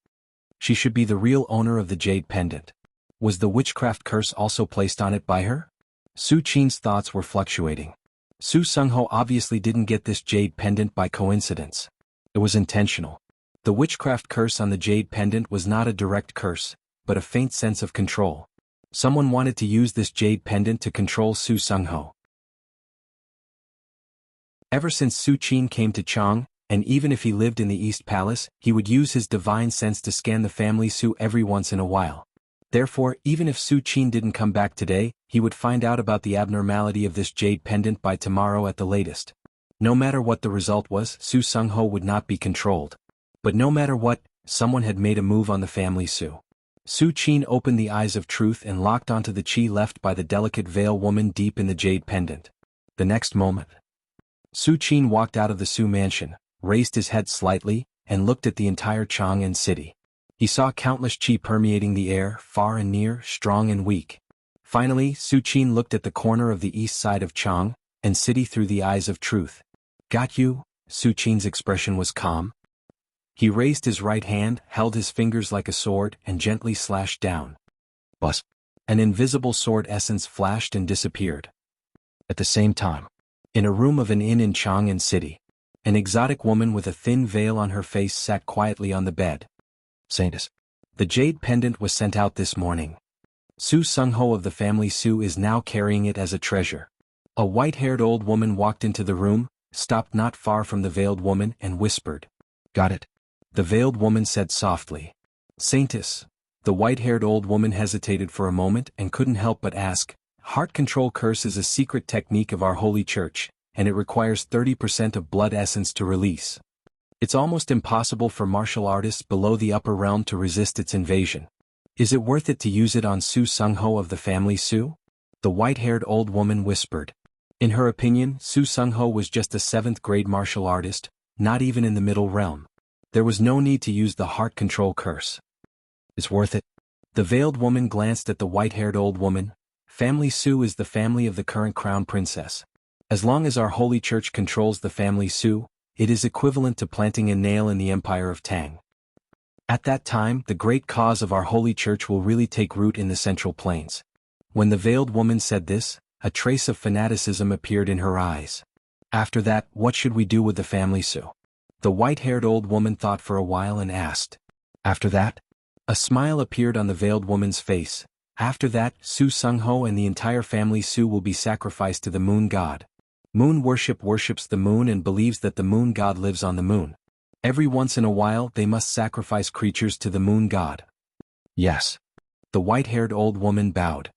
She should be the real owner of the jade pendant. Was the witchcraft curse also placed on it by her? Su Qin's thoughts were fluctuating. Su Sungho obviously didn't get this jade pendant by coincidence. It was intentional. The witchcraft curse on the jade pendant was not a direct curse, but a faint sense of control. Someone wanted to use this jade pendant to control Su Sungho. Ever since Su Qin came to Chang'an, and even if he lived in the East Palace, he would use his divine sense to scan the family Su every once in a while. Therefore, even if Su Qin didn't come back today, he would find out about the abnormality of this jade pendant by tomorrow at the latest. No matter what the result was, Su Sungho would not be controlled. But no matter what, someone had made a move on the family Su. Su Qin opened the eyes of truth and locked onto the chi left by the delicate veil woman deep in the jade pendant. The next moment, Su Qin walked out of the Su mansion, raised his head slightly, and looked at the entire Chang'an city. He saw countless chi permeating the air, far and near, strong and weak. Finally, Su Qin looked at the corner of the east side of Chang and city through the eyes of truth. Got you? Su Qin's expression was calm. He raised his right hand, held his fingers like a sword, and gently slashed down. Buzz. An invisible sword essence flashed and disappeared. At the same time, in a room of an inn in Chang'an City, an exotic woman with a thin veil on her face sat quietly on the bed. Saintus. The jade pendant was sent out this morning. Su Sungho of the family Su is now carrying it as a treasure. A white-haired old woman walked into the room, stopped not far from the veiled woman, and whispered. Got it. The veiled woman said softly. Saintus. The white-haired old woman hesitated for a moment and couldn't help but ask. Heart control curse is a secret technique of our holy church, and it requires 30% of blood essence to release. It's almost impossible for martial artists below the upper realm to resist its invasion. Is it worth it to use it on Su Sungho of the family Su? The white-haired old woman whispered. In her opinion, Su Sungho was just a 7th-grade martial artist, not even in the middle realm. There was no need to use the heart control curse. It's worth it. The veiled woman glanced at the white-haired old woman. Family Su is the family of the current crown princess. As long as our holy church controls the family Su, it is equivalent to planting a nail in the empire of Tang. At that time, the great cause of our holy church will really take root in the Central Plains. When the veiled woman said this, a trace of fanaticism appeared in her eyes. After that, what should we do with the family Su? The white-haired old woman thought for a while and asked. After that? A smile appeared on the veiled woman's face. After that, Su Sungho and the entire family Su will be sacrificed to the moon god. Moon worship worships the moon and believes that the moon god lives on the moon. Every once in a while they must sacrifice creatures to the moon god. Yes. The white-haired old woman bowed.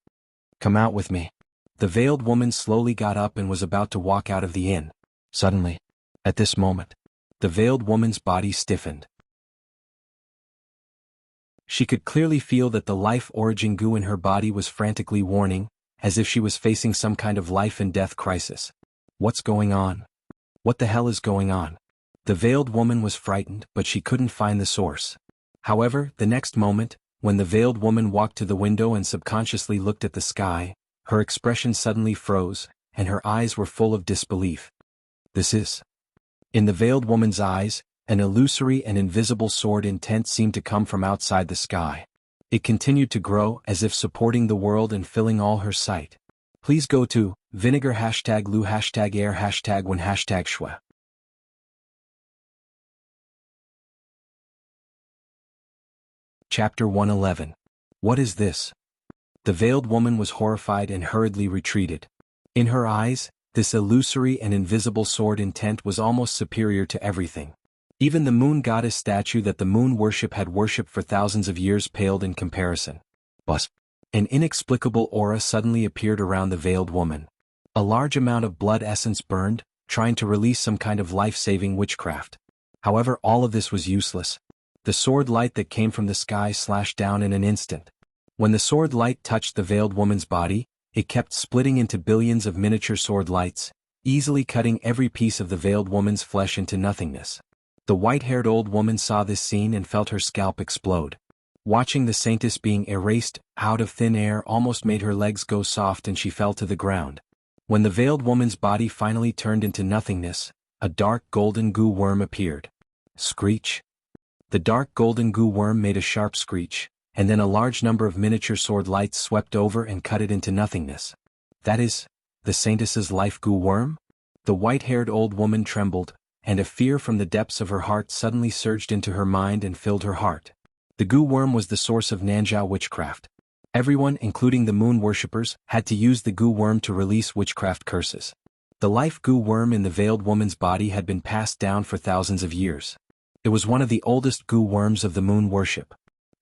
Come out with me. The veiled woman slowly got up and was about to walk out of the inn. Suddenly, at this moment, the veiled woman's body stiffened. She could clearly feel that the life or Jianghu in her body was frantically warning, as if she was facing some kind of life and death crisis. What's going on? What the hell is going on? The veiled woman was frightened, but she couldn't find the source. However, the next moment, when the veiled woman walked to the window and subconsciously looked at the sky, her expression suddenly froze, and her eyes were full of disbelief. This is. In the veiled woman's eyes, an illusory and invisible sword intent seemed to come from outside the sky. It continued to grow as if supporting the world and filling all her sight. Please go to vinegar #lu #air #1 #shua. Chapter 111. What is this? The veiled woman was horrified and hurriedly retreated. In her eyes, this illusory and invisible sword intent was almost superior to everything. Even the moon goddess statue that the moon worship had worshipped for thousands of years paled in comparison. But an inexplicable aura suddenly appeared around the veiled woman. A large amount of blood essence burned, trying to release some kind of life-saving witchcraft. However, all of this was useless. The sword light that came from the sky slashed down in an instant. When the sword light touched the veiled woman's body, it kept splitting into billions of miniature sword lights, easily cutting every piece of the veiled woman's flesh into nothingness. The white-haired old woman saw this scene and felt her scalp explode. Watching the saintess being erased out of thin air almost made her legs go soft and she fell to the ground. When the veiled woman's body finally turned into nothingness, a dark golden goo worm appeared. Screech. The dark golden goo worm made a sharp screech, and then a large number of miniature sword lights swept over and cut it into nothingness. That is, the saintess's life goo worm? The white-haired old woman trembled, and a fear from the depths of her heart suddenly surged into her mind and filled her heart. The goo worm was the source of Nanjiao witchcraft. Everyone, including the moon worshippers, had to use the goo worm to release witchcraft curses. The life goo worm in the veiled woman's body had been passed down for thousands of years. It was one of the oldest goo worms of the moon worship.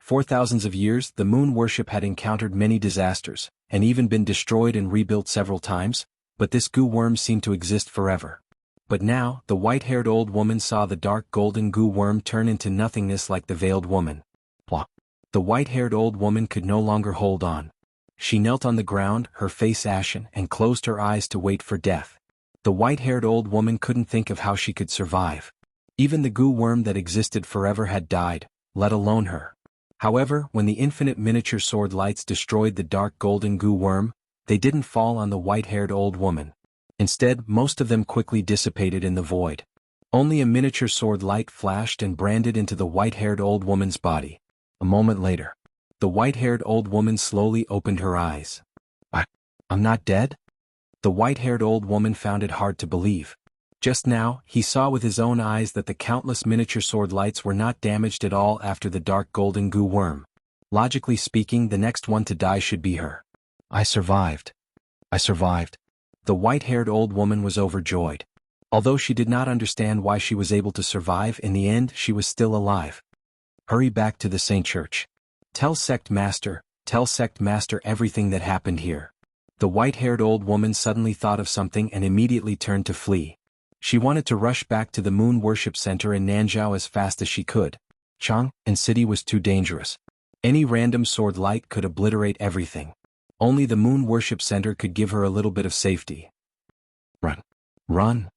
For thousands of years, the moon worship had encountered many disasters, and even been destroyed and rebuilt several times, but this goo worm seemed to exist forever. But now, the white-haired old woman saw the dark golden goo worm turn into nothingness like the veiled woman. Blah. The white-haired old woman could no longer hold on. She knelt on the ground, her face ashen, and closed her eyes to wait for death. The white-haired old woman couldn't think of how she could survive. Even the goo worm that existed forever had died, let alone her. However, when the infinite miniature sword lights destroyed the dark golden goo worm, they didn't fall on the white-haired old woman. Instead, most of them quickly dissipated in the void. Only a miniature sword light flashed and branded into the white-haired old woman's body. A moment later, the white-haired old woman slowly opened her eyes. I'm not dead? The white-haired old woman found it hard to believe. Just now, he saw with his own eyes that the countless miniature sword lights were not damaged at all after the dark golden goo worm. Logically speaking, the next one to die should be her. I survived. I survived. The white-haired old woman was overjoyed. Although she did not understand why she was able to survive, in the end she was still alive. Hurry back to the Saint Church. Tell Sect Master everything that happened here. The white-haired old woman suddenly thought of something and immediately turned to flee. She wanted to rush back to the Moon Worship Center in Nanzhou as fast as she could. Chang'an City was too dangerous. Any random sword light could obliterate everything. Only the Moon Worship Center could give her a little bit of safety. Run. Run.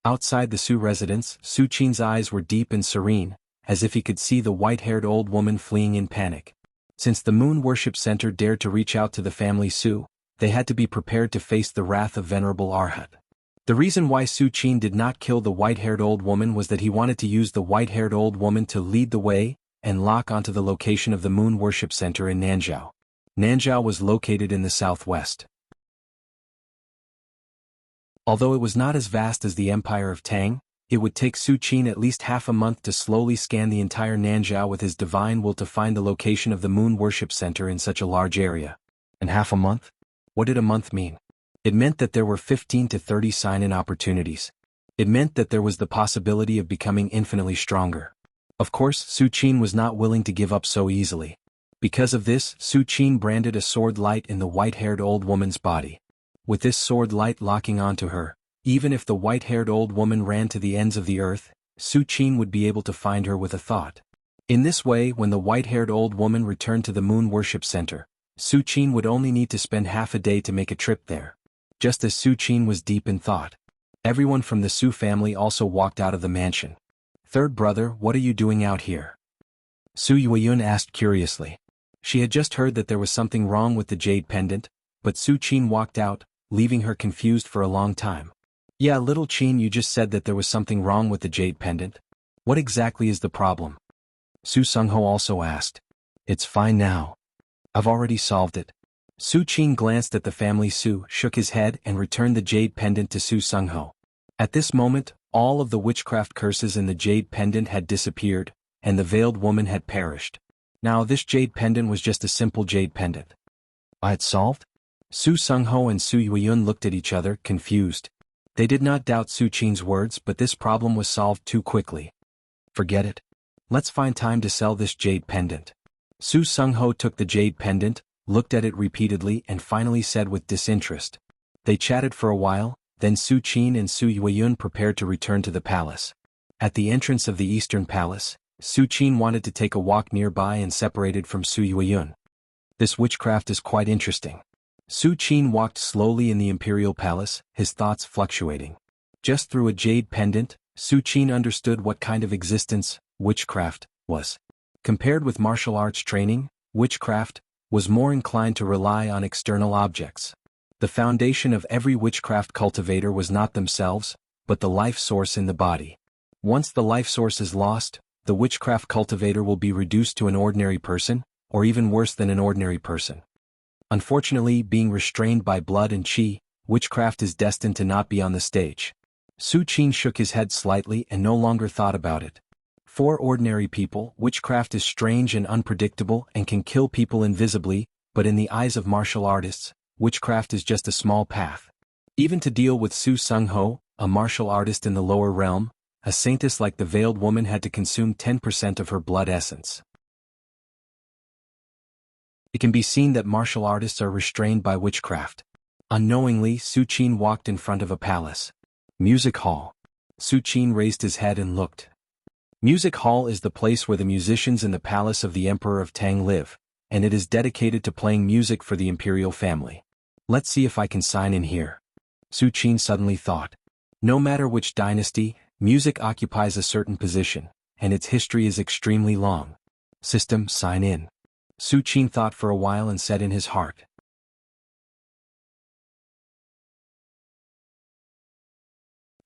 Outside the Su residence, Su Qin's eyes were deep and serene, as if he could see the white-haired old woman fleeing in panic. Since the Moon Worship Center dared to reach out to the family Su, they had to be prepared to face the wrath of Venerable Arhat. The reason why Su Qin did not kill the white-haired old woman was that he wanted to use the white-haired old woman to lead the way and lock onto the location of the Moon Worship Center in Nanzhou. Nanzhou was located in the southwest. Although it was not as vast as the Empire of Tang, it would take Su Qin at least half a month to slowly scan the entire Nanzhou with his divine will to find the location of the Moon Worship Center in such a large area. And half a month? What did a month mean? It meant that there were 15 to 30 sign-in opportunities. It meant that there was the possibility of becoming infinitely stronger. Of course, Su Qin was not willing to give up so easily. Because of this, Su Qin branded a sword light in the white-haired old woman's body. With this sword light locking onto her, even if the white-haired old woman ran to the ends of the earth, Su Qin would be able to find her with a thought. In this way, when the white-haired old woman returned to the Moon Worship Center, Su Qin would only need to spend half a day to make a trip there. Just as Su Qin was deep in thought, everyone from the Su family also walked out of the mansion. Third brother, what are you doing out here? Su Yueyun asked curiously. She had just heard that there was something wrong with the jade pendant, but Su Qin walked out, leaving her confused for a long time. Yeah, little Qin, you just said that there was something wrong with the jade pendant. What exactly is the problem? Su Sungho also asked. It's fine now. I've already solved it. Su Qin glanced at the family Su, shook his head and returned the jade pendant to Su Sungho. At this moment, all of the witchcraft curses in the jade pendant had disappeared, and the veiled woman had perished. Now this jade pendant was just a simple jade pendant. I had solved? Su Sungho and Su Yueyun looked at each other, confused. They did not doubt Su Qin's words, but this problem was solved too quickly. Forget it. Let's find time to sell this jade pendant. Su Sungho took the jade pendant, looked at it repeatedly and finally said with disinterest. They chatted for a while, then Su Qin and Su Yueyun prepared to return to the palace. At the entrance of the Eastern Palace, Su Qin wanted to take a walk nearby and separated from Su Yueyun. This witchcraft is quite interesting. Su Qin walked slowly in the Imperial Palace, his thoughts fluctuating. Just through a jade pendant, Su Qin understood what kind of existence witchcraft was. Compared with martial arts training, witchcraft was more inclined to rely on external objects. The foundation of every witchcraft cultivator was not themselves, but the life source in the body. Once the life source is lost, the witchcraft cultivator will be reduced to an ordinary person, or even worse than an ordinary person. Unfortunately, being restrained by blood and qi, witchcraft is destined to not be on the stage. Su Qin shook his head slightly and no longer thought about it. For ordinary people, witchcraft is strange and unpredictable and can kill people invisibly, but in the eyes of martial artists, witchcraft is just a small path. Even to deal with Su Sungho, a martial artist in the lower realm, a saintess like the veiled woman had to consume 10% of her blood essence. It can be seen that martial artists are restrained by witchcraft. Unknowingly, Su Qin walked in front of a palace. Music hall. Su Qin raised his head and looked. Music hall is the place where the musicians in the palace of the Emperor of Tang live, and it is dedicated to playing music for the imperial family. Let's see if I can sign in here. Su Qin suddenly thought. No matter which dynasty, music occupies a certain position, and its history is extremely long. System, sign in. Su Qin thought for a while and said in his heart.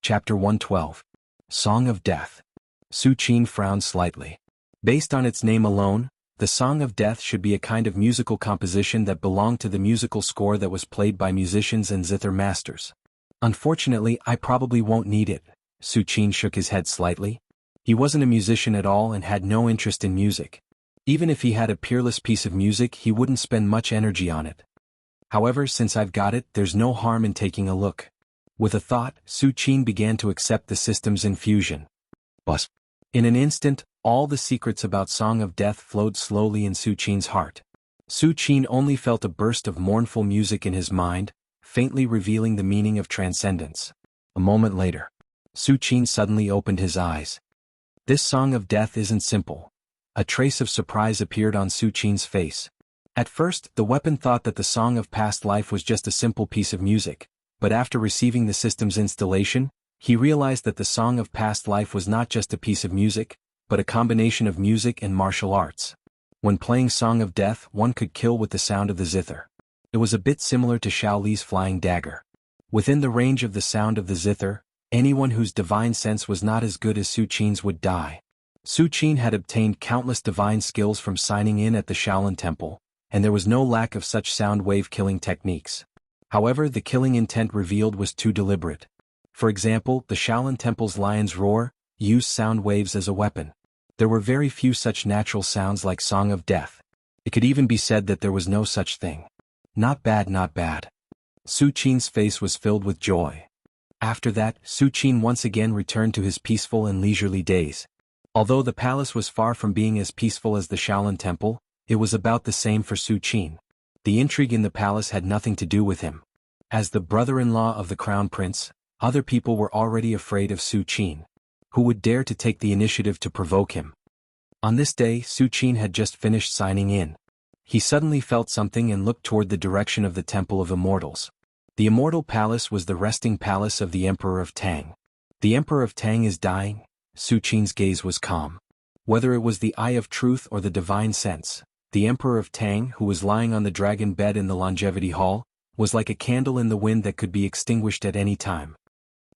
Chapter 112. Song of Death. Su Qin frowned slightly. Based on its name alone, the Song of Death should be a kind of musical composition that belonged to the musical score that was played by musicians and zither masters. Unfortunately, I probably won't need it. Su Qin shook his head slightly. He wasn't a musician at all and had no interest in music. Even if he had a peerless piece of music, he wouldn't spend much energy on it. However, since I've got it, there's no harm in taking a look. With a thought, Su Qin began to accept the system's infusion. Bus. In an instant, all the secrets about Song of Death flowed slowly in Su Qin's heart. Su Qin only felt a burst of mournful music in his mind, faintly revealing the meaning of transcendence. A moment later, Su Qin suddenly opened his eyes. This Song of Death isn't simple. A trace of surprise appeared on Su Qin's face. At first, the weapon thought that the Song of Past Life was just a simple piece of music. But after receiving the system's installation, he realized that the Song of Past Life was not just a piece of music, but a combination of music and martial arts. When playing Song of Death, one could kill with the sound of the zither. It was a bit similar to Shao Li's flying dagger. Within the range of the sound of the zither, anyone whose divine sense was not as good as Su Qin's would die. Su Qin had obtained countless divine skills from signing in at the Shaolin Temple, and there was no lack of such sound wave killing techniques. However, the killing intent revealed was too deliberate. For example, the Shaolin Temple's lion's roar used sound waves as a weapon. There were very few such natural sounds like Song of Death. It could even be said that there was no such thing. Not bad, not bad. Su Qin's face was filled with joy. After that, Su Qin once again returned to his peaceful and leisurely days. Although the palace was far from being as peaceful as the Shaolin Temple, it was about the same for Su Qin. The intrigue in the palace had nothing to do with him. As the brother-in-law of the crown prince, other people were already afraid of Su Qin. Who would dare to take the initiative to provoke him? On this day, Su Qin had just finished signing in. He suddenly felt something and looked toward the direction of the Temple of Immortals. The Immortal Palace was the resting palace of the Emperor of Tang. The Emperor of Tang is dying. Su Qin's gaze was calm. Whether it was the eye of truth or the divine sense, the Emperor of Tang, who was lying on the dragon bed in the Longevity Hall, was like a candle in the wind that could be extinguished at any time.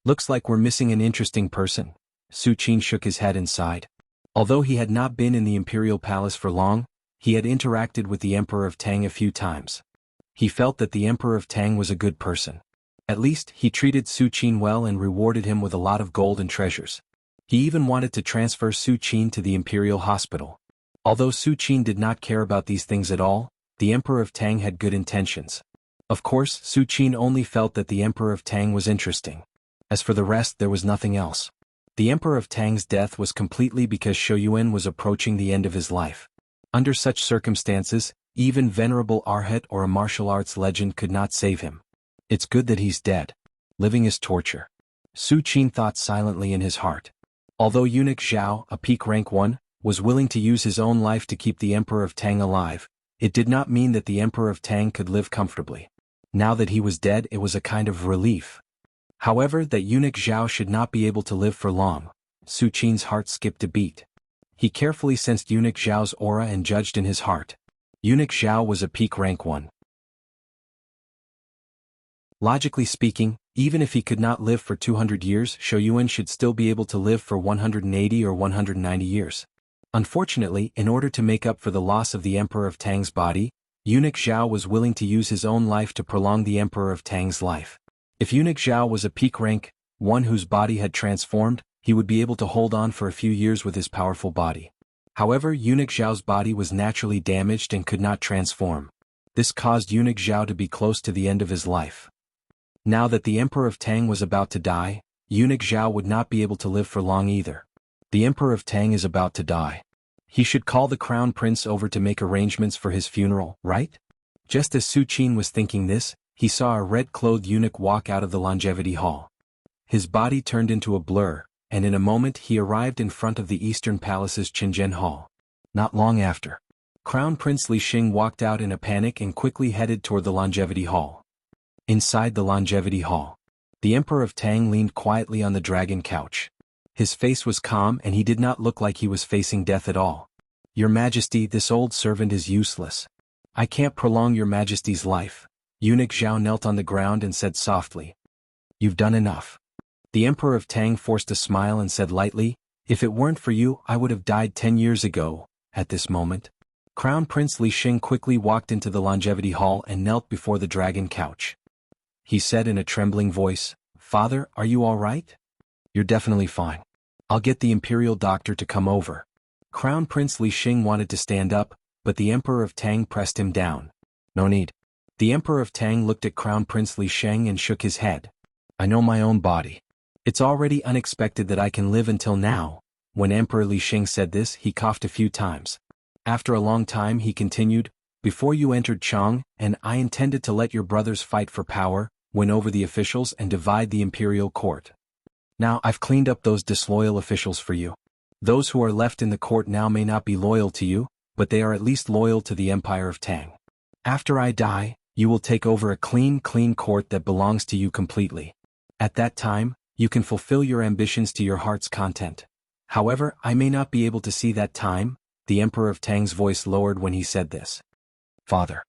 Looks like we're missing an interesting person. Su Qin shook his head and sighed. Although he had not been in the imperial palace for long, he had interacted with the Emperor of Tang a few times. He felt that the Emperor of Tang was a good person. At least, he treated Su Qin well and rewarded him with a lot of gold and treasures. He even wanted to transfer Su Qin to the imperial hospital. Although Su Qin did not care about these things at all, the Emperor of Tang had good intentions. Of course, Su Qin only felt that the Emperor of Tang was interesting. As for the rest, there was nothing else. The Emperor of Tang's death was completely because Shouyuan was approaching the end of his life. Under such circumstances, even venerable Arhat or a martial arts legend could not save him. It's good that he's dead. Living is torture. Su Qin thought silently in his heart. Although eunuch Zhao, a peak rank 1, was willing to use his own life to keep the Emperor of Tang alive, it did not mean that the Emperor of Tang could live comfortably. Now that he was dead, it was a kind of relief. However, that eunuch Zhao should not be able to live for long. Su Qin's heart skipped a beat. He carefully sensed eunuch Zhao's aura and judged in his heart. Eunuch Zhao was a peak rank 1. Logically speaking, even if he could not live for 200 years, Shouyuan should still be able to live for 180 or 190 years. Unfortunately, in order to make up for the loss of the Emperor of Tang's body, eunuch Zhao was willing to use his own life to prolong the Emperor of Tang's life. If eunuch Zhao was a peak rank 1 whose body had transformed, he would be able to hold on for a few years with his powerful body. However, eunuch Zhao's body was naturally damaged and could not transform. This caused eunuch Zhao to be close to the end of his life. Now that the Emperor of Tang was about to die, eunuch Zhao would not be able to live for long either. The Emperor of Tang is about to die. He should call the crown prince over to make arrangements for his funeral, right? Just as Su Qin was thinking this, he saw a red-clothed eunuch walk out of the longevity hall. His body turned into a blur, and in a moment he arrived in front of the Eastern Palace's Qingzhen Hall. Not long after, Crown Prince Li Xing walked out in a panic and quickly headed toward the longevity hall. Inside the longevity hall, the Emperor of Tang leaned quietly on the dragon couch. His face was calm and he did not look like he was facing death at all. Your Majesty, this old servant is useless. I can't prolong your Majesty's life. Eunuch Zhao knelt on the ground and said softly. You've done enough. The Emperor of Tang forced a smile and said lightly, if it weren't for you, I would have died 10 years ago. At this moment, Crown Prince Li Xing quickly walked into the longevity hall and knelt before the dragon couch. He said in a trembling voice, Father, are you all right? You're definitely fine. I'll get the imperial doctor to come over. Crown Prince Li Xing wanted to stand up, but the Emperor of Tang pressed him down. No need. The Emperor of Tang looked at Crown Prince Li Xing and shook his head. I know my own body. It's already unexpected that I can live until now. When Emperor Li Xing said this, he coughed a few times. After a long time he continued, before you entered Chang, and I intended to let your brothers fight for power, win over the officials and divide the imperial court. Now I've cleaned up those disloyal officials for you. Those who are left in the court now may not be loyal to you, but they are at least loyal to the Empire of Tang. After I die, you will take over a clean court that belongs to you completely. At that time, you can fulfill your ambitions to your heart's content. However, I may not be able to see that time. The Emperor of Tang's voice lowered when he said this. Father.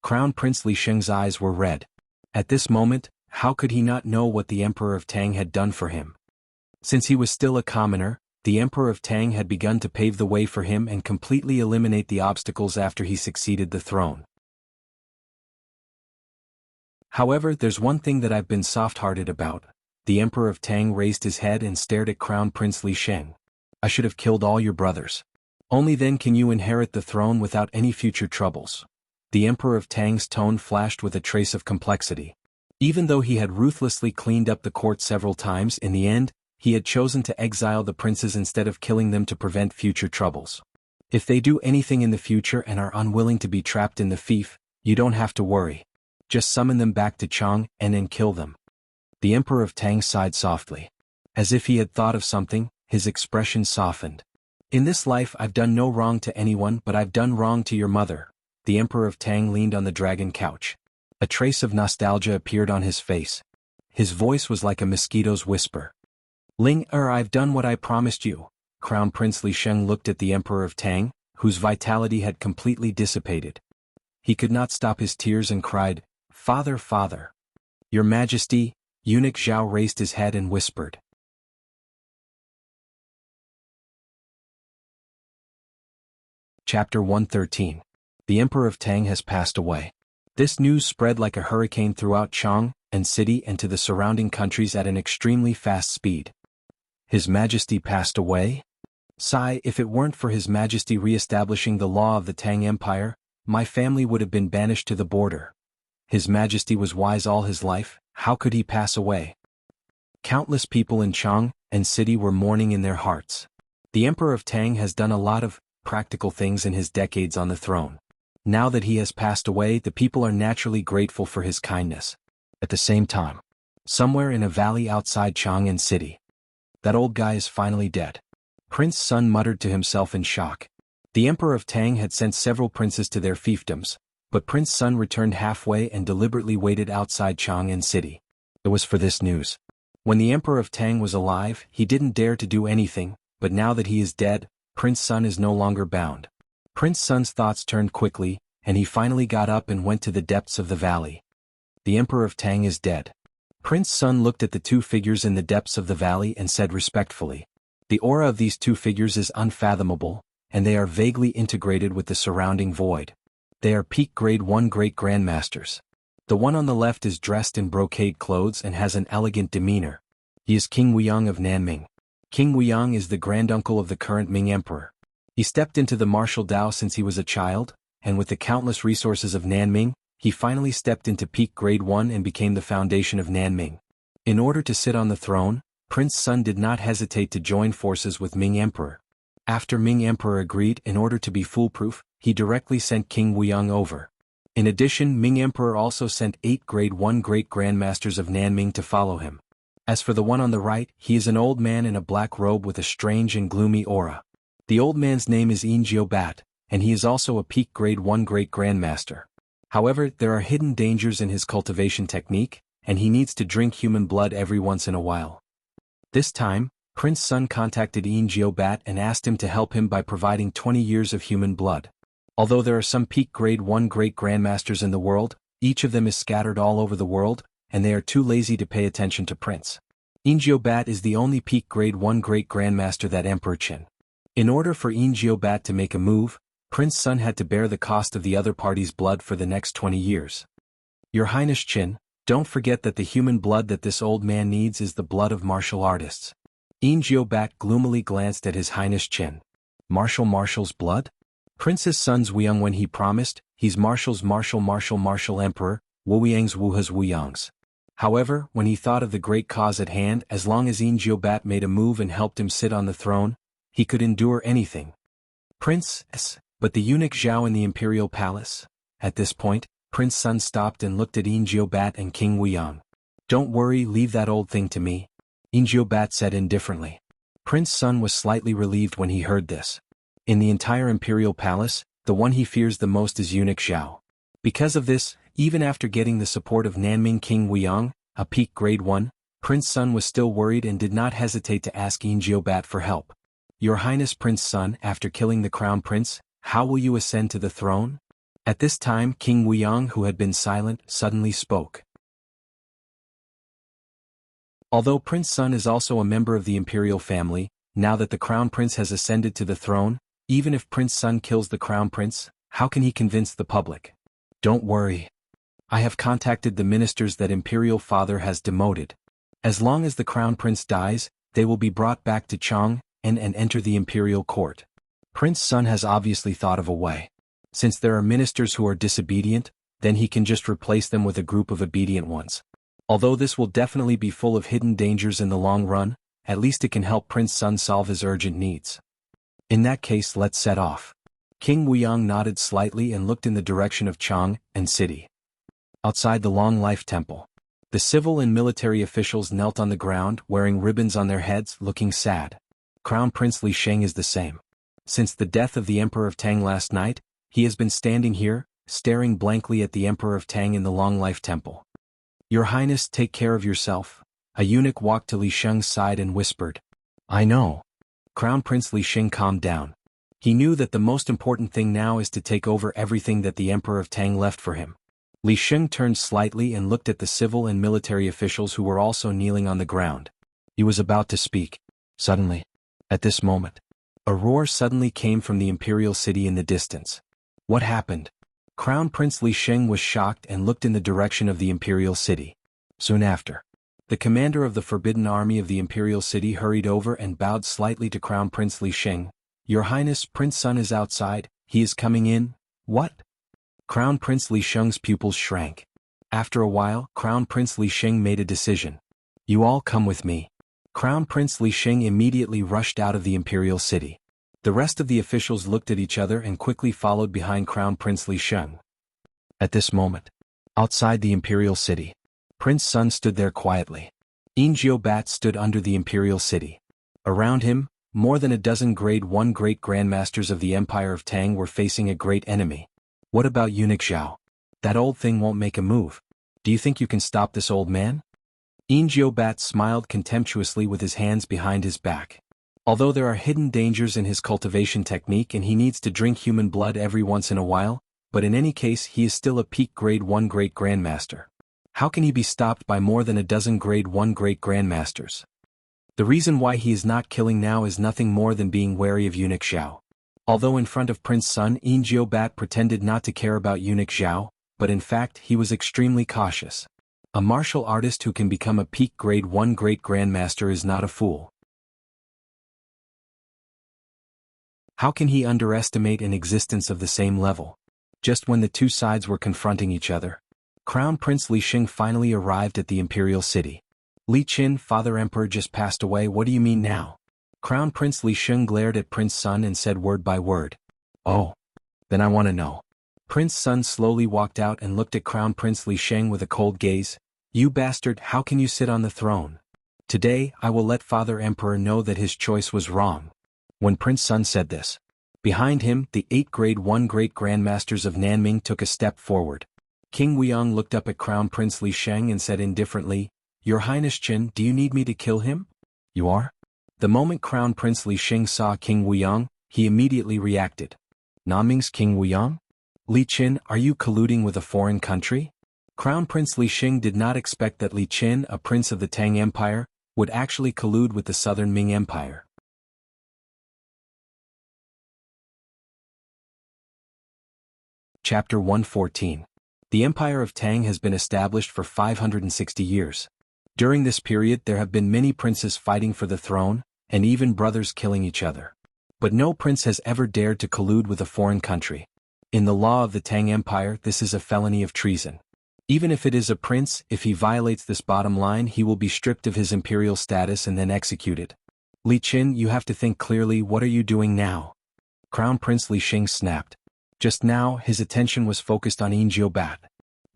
Crown Prince Li Xing's eyes were red. At this moment, how could he not know what the Emperor of Tang had done for him? Since he was still a commoner, the Emperor of Tang had begun to pave the way for him and completely eliminate the obstacles after he succeeded the throne. However, there's one thing that I've been soft-hearted about. The Emperor of Tang raised his head and stared at Crown Prince Li Xing. I should have killed all your brothers. Only then can you inherit the throne without any future troubles. The Emperor of Tang's tone flashed with a trace of complexity. Even though he had ruthlessly cleaned up the court several times, in the end, he had chosen to exile the princes instead of killing them to prevent future troubles. If they do anything in the future and are unwilling to be trapped in the fief, you don't have to worry. Just summon them back to Chang and then kill them. The Emperor of Tang sighed softly. As if he had thought of something, his expression softened. In this life I've done no wrong to anyone, but I've done wrong to your mother. The Emperor of Tang leaned on the dragon couch. A trace of nostalgia appeared on his face. His voice was like a mosquito's whisper. I've done what I promised you. Crown Prince Li Xing looked at the Emperor of Tang, whose vitality had completely dissipated. He could not stop his tears and cried, Father, Father. Your Majesty. Eunuch Zhao raised his head and whispered. Chapter 113. The Emperor of Tang has passed away. This news spread like a hurricane throughout Chang and city and to the surrounding countries at an extremely fast speed. His Majesty passed away? Sigh, if it weren't for His Majesty re-establishing the law of the Tang Empire, my family would have been banished to the border. His Majesty was wise all his life, how could he pass away? Countless people in Chang and city were mourning in their hearts. The Emperor of Tang has done a lot of practical things in his decades on the throne. Now that he has passed away, the people are naturally grateful for his kindness. At the same time, somewhere in a valley outside Chang'an City, that old guy is finally dead. Prince Sun muttered to himself in shock. The Emperor of Tang had sent several princes to their fiefdoms, but Prince Sun returned halfway and deliberately waited outside Chang'an City. It was for this news. When the Emperor of Tang was alive, he didn't dare to do anything, but now that he is dead, Prince Sun is no longer bound. Prince Sun's thoughts turned quickly, and he finally got up and went to the depths of the valley. The Emperor of Tang is dead. Prince Sun looked at the two figures in the depths of the valley and said respectfully, the aura of these two figures is unfathomable, and they are vaguely integrated with the surrounding void. They are peak grade 1 great grandmasters. The one on the left is dressed in brocade clothes and has an elegant demeanor. He is King Wuxiang of Nanming. King Wuxiang is the granduncle of the current Ming Emperor. He stepped into the martial Dao since he was a child, and with the countless resources of Nanming, he finally stepped into peak grade 1 and became the foundation of Nanming. In order to sit on the throne, Prince Sun did not hesitate to join forces with Ming Emperor. After Ming Emperor agreed in order to be foolproof, he directly sent King Wuyang over. In addition, Ming Emperor also sent 8 Grade 1 Great Grandmasters of Nanming to follow him. As for the one on the right, he is an old man in a black robe with a strange and gloomy aura. The old man's name is Ingio Bat, and he is also a peak Grade 1 Great Grandmaster. However, there are hidden dangers in his cultivation technique, and he needs to drink human blood every once in a while. This time, Prince Sun contacted Ingio Bat and asked him to help him by providing 20 years of human blood. Although there are some peak Grade 1 Great Grandmasters in the world, each of them is scattered all over the world, and they are too lazy to pay attention to Prince. Ingio Bat is the only peak Grade 1 Great Grandmaster that Emperor Qin. In order for Ingio Bat to make a move, Prince Sun had to bear the cost of the other party's blood for the next 20 years. Your Highness Qin, don't forget that the human blood that this old man needs is the blood of martial artists. Ingio Bat gloomily glanced at His Highness Qin. Martial's blood? Prince's son's Wuyang when he promised, he's martial emperor, Wuyang's Wuha's Wuyang's. However, when he thought of the great cause at hand, as long as Ingio Bat made a move and helped him sit on the throne, he could endure anything. But the eunuch Zhao in the imperial palace? At this point, Prince Sun stopped and looked at Ingio Bat and King Wuyang. Don't worry, leave that old thing to me, Ingio Bat said indifferently. Prince Sun was slightly relieved when he heard this. In the entire imperial palace, the one he fears the most is eunuch Zhao. Because of this, even after getting the support of Nanming King Wuyang, a peak Grade 1, Prince Sun was still worried and did not hesitate to ask Ingio Bat for help. Your Highness Prince Sun, after killing the crown prince, how will you ascend to the throne? At this time King Wuyang, who had been silent, suddenly spoke. Although Prince Sun is also a member of the imperial family, now that the crown prince has ascended to the throne, even if Prince Sun kills the crown prince, how can he convince the public? Don't worry. I have contacted the ministers that imperial father has demoted. As long as the crown prince dies, they will be brought back to Chang and enter the imperial court. Prince Sun has obviously thought of a way. Since there are ministers who are disobedient, then he can just replace them with a group of obedient ones. Although this will definitely be full of hidden dangers in the long run, at least it can help Prince Sun solve his urgent needs. In that case, let's set off. King Wuyang nodded slightly and looked in the direction of Chang and city. Outside the Long Life Temple, the civil and military officials knelt on the ground, wearing ribbons on their heads, looking sad. Crown Prince Li Sheng is the same. Since the death of the Emperor of Tang last night, he has been standing here, staring blankly at the Emperor of Tang in the Long Life Temple. Your Highness, take care of yourself. A eunuch walked to Li Sheng's side and whispered. I know. Crown Prince Li Sheng calmed down. He knew that the most important thing now is to take over everything that the Emperor of Tang left for him. Li Sheng turned slightly and looked at the civil and military officials who were also kneeling on the ground. He was about to speak. Suddenly, at this moment, a roar suddenly came from the imperial city in the distance. What happened? Crown Prince Li Sheng was shocked and looked in the direction of the imperial city. Soon after, the commander of the Forbidden Army of the imperial city hurried over and bowed slightly to Crown Prince Li Sheng. Your Highness, Prince Sun is outside, he is coming in. What? Crown Prince Li Sheng's pupils shrank. After a while, Crown Prince Li Sheng made a decision. You all come with me. Crown Prince Li Sheng immediately rushed out of the imperial city. The rest of the officials looked at each other and quickly followed behind Crown Prince Li Sheng. At this moment, outside the imperial city, Prince Sun stood there quietly. Ingio Bat stood under the imperial city. Around him, more than a dozen Grade 1 Great Grandmasters of the Empire of Tang were facing a great enemy. What about eunuch Zhao? That old thing won't make a move. Do you think you can stop this old man? Ingio Bat smiled contemptuously with his hands behind his back. Although there are hidden dangers in his cultivation technique and he needs to drink human blood every once in a while, but in any case he is still a peak Grade 1 Great Grandmaster. How can he be stopped by more than a dozen Grade 1 Great Grandmasters? The reason why he is not killing now is nothing more than being wary of eunuch Zhao. Although in front of Prince Sun, Ingio Bat pretended not to care about eunuch Zhao, but in fact he was extremely cautious. A martial artist who can become a peak Grade 1 Great Grandmaster is not a fool. How can he underestimate an existence of the same level? Just when the two sides were confronting each other, Crown Prince Li Sheng finally arrived at the imperial city. Li Qin, Father Emperor just passed away. What do you mean now? Crown Prince Li Sheng glared at Prince Sun and said word by word. Oh. Then I want to know. Prince Sun slowly walked out and looked at Crown Prince Li Sheng with a cold gaze. You bastard, how can you sit on the throne? Today, I will let Father Emperor know that his choice was wrong. When Prince Sun said this, behind him, the 8 Grade 1 Great Grandmasters of Nanming took a step forward. King Weiyang looked up at Crown Prince Li Sheng and said indifferently, Your Highness Qin, do you need me to kill him? You are? The moment Crown Prince Li Sheng saw King Weiyang, he immediately reacted. Nanming's King Weiyang? Li Qin, are you colluding with a foreign country? Crown Prince Li Sheng did not expect that Li Qin, a prince of the Tang Empire, would actually collude with the southern Ming Empire. Chapter 114. The Empire of Tang has been established for 560 years. During this period there have been many princes fighting for the throne, and even brothers killing each other. But no prince has ever dared to collude with a foreign country. In the law of the Tang Empire this is a felony of treason. Even if it is a prince, if he violates this bottom line he will be stripped of his imperial status and then executed. Li Qin, you have to think clearly. What are you doing now? Crown Prince Li Sheng snapped. Just now his attention was focused on Ingiobat.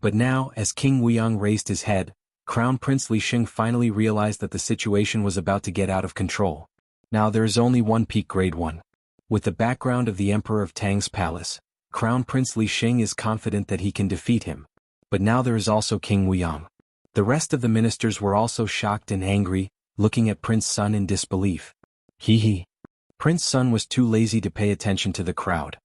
But now, as King Weiyang raised his head, Crown Prince Li Sheng finally realized that the situation was about to get out of control. Now there is only one peak grade 1. With the background of the Emperor of Tang's palace, Crown Prince Li Sheng is confident that he can defeat him. But now there is also King Weiyang. The rest of the ministers were also shocked and angry, looking at Prince Sun in disbelief. Hee. Prince Sun was too lazy to pay attention to the crowd.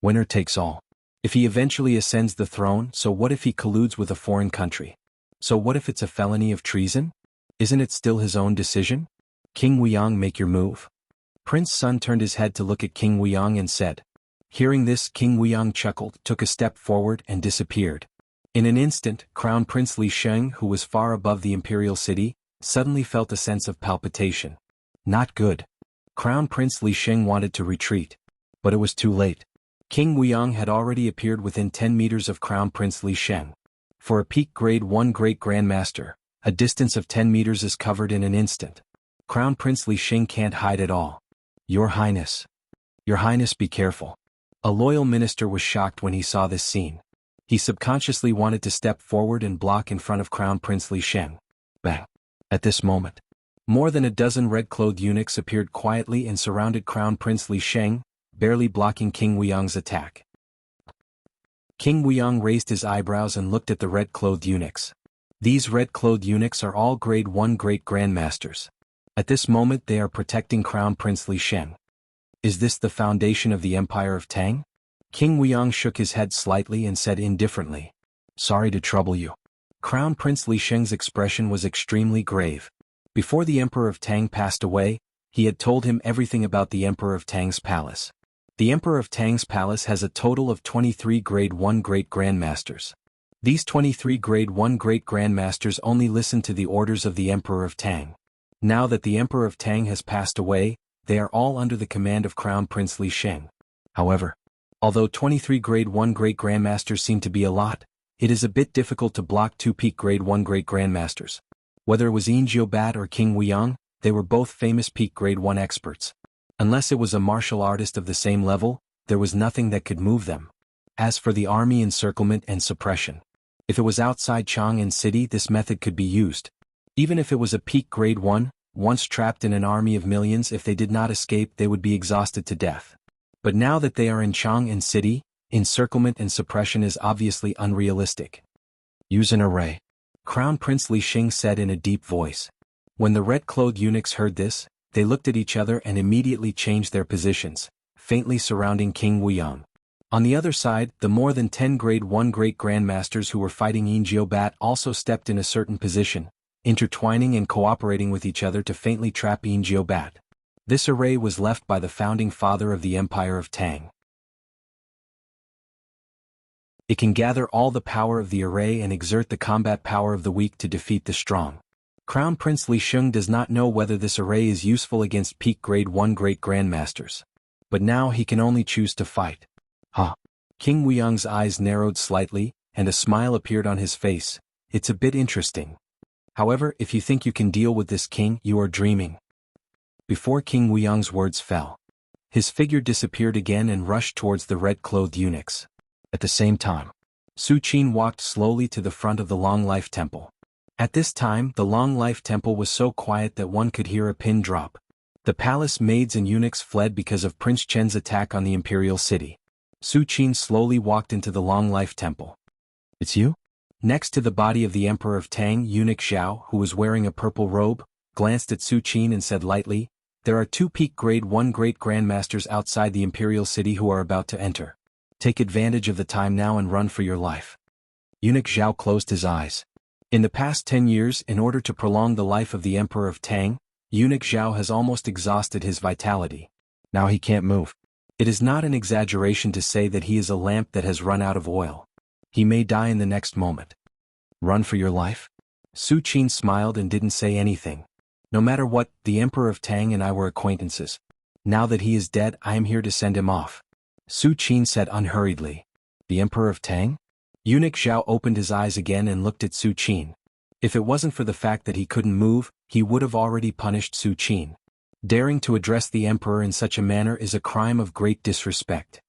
Winner takes all. If he eventually ascends the throne, so what if he colludes with a foreign country? So what if it's a felony of treason? Isn't it still his own decision? King Weiyang, make your move. Prince Sun turned his head to look at King Weiyang and said. Hearing this, King Weiyang chuckled, took a step forward and disappeared. In an instant, Crown Prince Li Sheng, who was far above the imperial city, suddenly felt a sense of palpitation. Not good. Crown Prince Li Sheng wanted to retreat. But it was too late. King Weiyang had already appeared within 10 meters of Crown Prince Li Sheng. For a peak grade 1 Great Grandmaster, a distance of 10 meters is covered in an instant. Crown Prince Li Sheng can't hide at all. Your Highness. Your Highness, be careful. A loyal minister was shocked when he saw this scene. He subconsciously wanted to step forward and block in front of Crown Prince Li Sheng. Bang. At this moment, more than a dozen red-clothed eunuchs appeared quietly and surrounded Crown Prince Li Sheng, barely blocking King Weiyang's attack. King Weiyang raised his eyebrows and looked at the red-clothed eunuchs. These red-clothed eunuchs are all grade 1 Great Grandmasters. At this moment they are protecting Crown Prince Li Sheng. Is this the foundation of the Empire of Tang? King Weiyang shook his head slightly and said indifferently. Sorry to trouble you. Crown Prince Li Sheng's expression was extremely grave. Before the Emperor of Tang passed away, he had told him everything about the Emperor of Tang's palace. The Emperor of Tang's palace has a total of 23 Grade 1 Great Grandmasters. These 23 Grade 1 Great Grandmasters only listen to the orders of the Emperor of Tang. Now that the Emperor of Tang has passed away, they are all under the command of Crown Prince Li Sheng. However, although 23 Grade 1 Great Grandmasters seem to be a lot, it is a bit difficult to block 2 peak Grade 1 Great Grandmasters. Whether it was Ingiobat or King Weiyang, they were both famous peak Grade 1 experts. Unless it was a martial artist of the same level, there was nothing that could move them. As for the army encirclement and suppression, if it was outside Chang'an City this method could be used. Even if it was a peak Grade 1, once trapped in an army of millions, if they did not escape they would be exhausted to death. But now that they are in Chang'an City, encirclement and suppression is obviously unrealistic. Use an array. Crown Prince Li Sheng said in a deep voice. When the red-clothed eunuchs heard this, they looked at each other and immediately changed their positions, faintly surrounding King Weiyang. On the other side, the more than 10 Grade 1 Great Grandmasters who were fighting Ingiobat also stepped in a certain position, intertwining and cooperating with each other to faintly trap Ingiobat. This array was left by the founding father of the Empire of Tang. It can gather all the power of the array and exert the combat power of the weak to defeat the strong. Crown Prince Li Sheng does not know whether this array is useful against peak Grade 1 Great Grandmasters. But now he can only choose to fight. King Weiyang's eyes narrowed slightly, and a smile appeared on his face. It's a bit interesting. However, if you think you can deal with this king, you are dreaming. Before King Wuyang's words fell, his figure disappeared again and rushed towards the red-clothed eunuchs. At the same time, Su Qin walked slowly to the front of the Long Life Temple. At this time, the Long Life Temple was so quiet that one could hear a pin drop. The palace maids and eunuchs fled because of Prince Chen's attack on the imperial city. Su Qin slowly walked into the Long Life Temple. "It's you?" Next to the body of the Emperor of Tang, eunuch Zhao, who was wearing a purple robe, glanced at Su Qin and said lightly, "There are 2 peak grade 1 great grandmasters outside the imperial city who are about to enter. Take advantage of the time now and run for your life." Eunuch Zhao closed his eyes. In the past 10 years, in order to prolong the life of the Emperor of Tang, eunuch Zhao has almost exhausted his vitality. Now he can't move. It is not an exaggeration to say that he is a lamp that has run out of oil. He may die in the next moment. Run for your life? Su Qin smiled and didn't say anything. No matter what, the Emperor of Tang and I were acquaintances. Now that he is dead, I am here to send him off. Su Qin said unhurriedly. The Emperor of Tang? Eunuch Zhao opened his eyes again and looked at Su Qin. If it wasn't for the fact that he couldn't move, he would have already punished Su Qin. Daring to address the Emperor in such a manner is a crime of great disrespect.